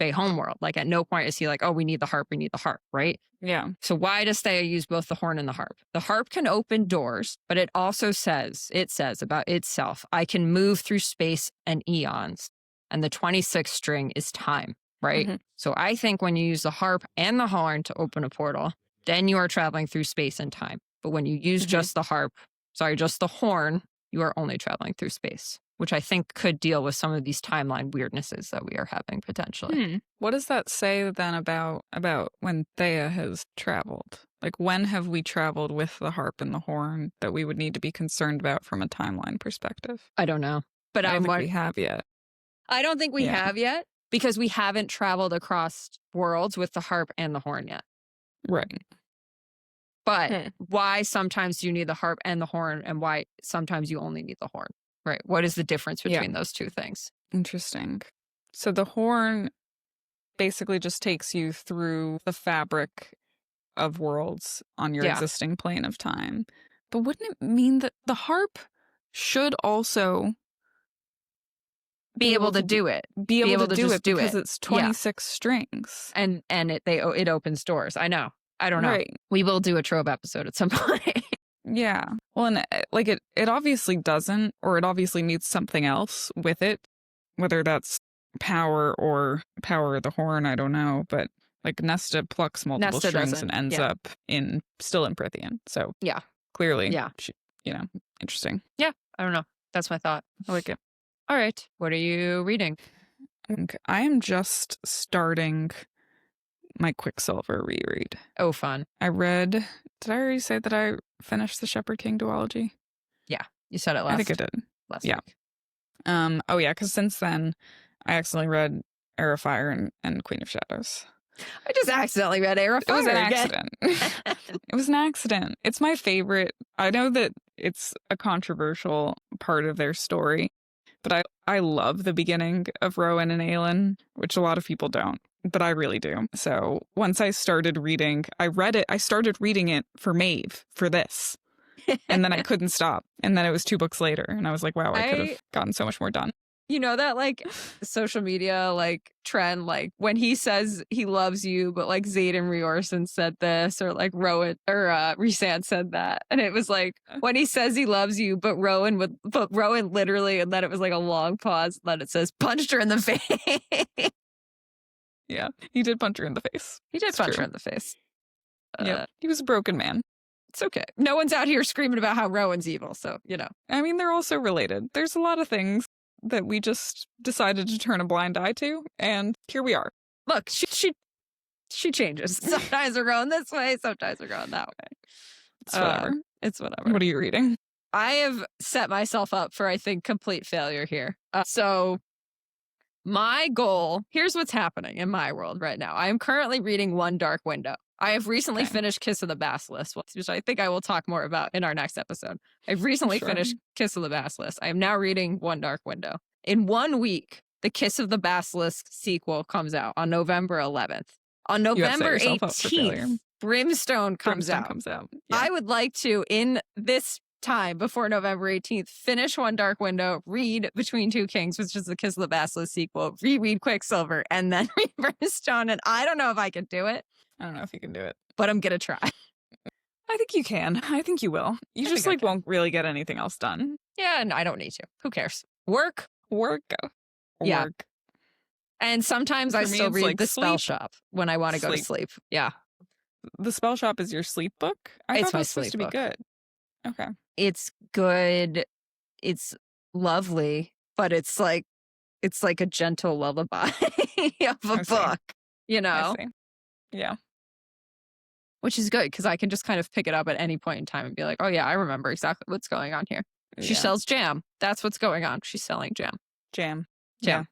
homeworld. Like at no point is he like, oh, we need the harp, right? Yeah. So why does Thea use both the horn and the harp? The harp can open doors, but it also says about itself, I can move through space and eons. And the 26th string is time, right? So I think when you use the harp and the horn to open a portal, then you are traveling through space and time. But when you use just the horn, you are only traveling through space, which I think could deal with some of these timeline weirdnesses that we are having potentially. What does that say then about when Thea has traveled? Like when have we traveled with the harp and the horn that we would need to be concerned about from a timeline perspective? I don't know. But I don't think we have yet. I don't think we have yet because we haven't traveled across worlds with the harp and the horn yet. Right. But why sometimes you need the harp and the horn and why sometimes you only need the horn? Right. What is the difference between those two things? Interesting. So the horn basically just takes you through the fabric of worlds on your existing plane of time. But wouldn't it mean that the harp should also be able to do it? Be able to do it because it. it's 26 strings. And it opens doors. I know. I don't know. Right. We will do a trope episode at some point. Yeah. Well, and like it obviously doesn't, or it obviously needs something else with it, whether that's power or the horn, I don't know. But like Nesta plucks multiple strings and ends up still in Prythian. So clearly, interesting. Yeah. I don't know. That's my thought. I like it. All right. What are you reading? Okay. I am just starting my Quicksilver reread. Oh, fun. Did I already say that I finished the Shepherd King duology? Yeah. You said it last. I think I did. Last week. Oh yeah, because since then I accidentally read Heir of Fire and Queen of Shadows. I just accidentally read Heir of Fire. It was an accident. It was an accident. It's my favorite. I know that it's a controversial part of their story, but I love the beginning of Rowan and Aelin, which a lot of people don't, but I really do. So once I started reading, I started reading it for Maeve, for this. And then I couldn't stop. And then it was 2 books later. And I was like, wow, I could have gotten so much more done. You know that like social media like trend, like when he says he loves you, but like Xaden Riorson said this, or like Rowan or Rhysand said that. And it was like when he says he loves you, but Rowan literally, and then it was like a long pause, and then it says punched her in the face. Yeah, he did punch her in the face. He did punch her in the face. Yeah, he was a broken man. It's okay. No one's out here screaming about how Rowan's evil, so, you know. I mean, they're also related. There's a lot of things that we just decided to turn a blind eye to, and here we are. Look, she changes. Sometimes we're going this way, sometimes we're going that way. It's whatever. It's whatever. What are you reading? I have set myself up for, I think, complete failure here. So my goal, here's what's happening in my world right now. I am currently reading One Dark Window. I have recently finished Kiss of the Basilisk, which I think I will talk more about in our next episode. I've recently finished Kiss of the Basilisk. I am now reading One Dark Window. In 1 week, the Kiss of the Basilisk sequel comes out on November 11th. On November 18th, Brimstone comes out. Yeah. I would like to, in this time before November 18th, finish One Dark Window, read Between Two Kings, which is the Kiss of the Basilisk sequel, reread Quicksilver, and then read Brimstone. And I don't know if I can do it. I don't know if you can do it, but I'm going to try. I think you can. I think you will. You just like won't really get anything else done. Yeah, and I don't need to. Who cares? Work. Yeah. And sometimes I still read The Spell Shop when I want to go to sleep. Yeah. The Spell Shop is your sleep book? It's thought my it was sleep supposed to be book. good. Okay. It's good. It's lovely, but it's like it's like a gentle lullaby of a book, you know? I see. Yeah. Which is good because I can just kind of pick it up at any point in time and be like, oh yeah, I remember exactly what's going on here. She sells jam. That's what's going on. She's selling jam. Jam. Yeah.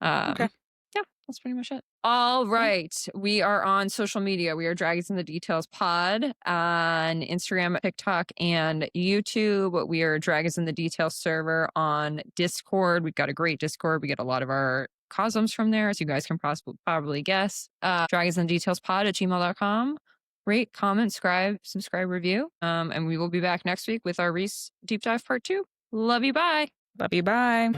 Okay. Yeah, that's pretty much it. All right. We are on social media. We are Dragons in the Details Pod on Instagram, TikTok, and YouTube. We are Dragons in the Details server on Discord. We've got a great Discord. We get a lot of our cosms from there, as you guys can probably guess. Dragons in the Details Pod at gmail.com. Rate, comment, subscribe, review. And we will be back next week with our Rhys Deep Dive Part 2. Love you. Bye. Love you. Bye.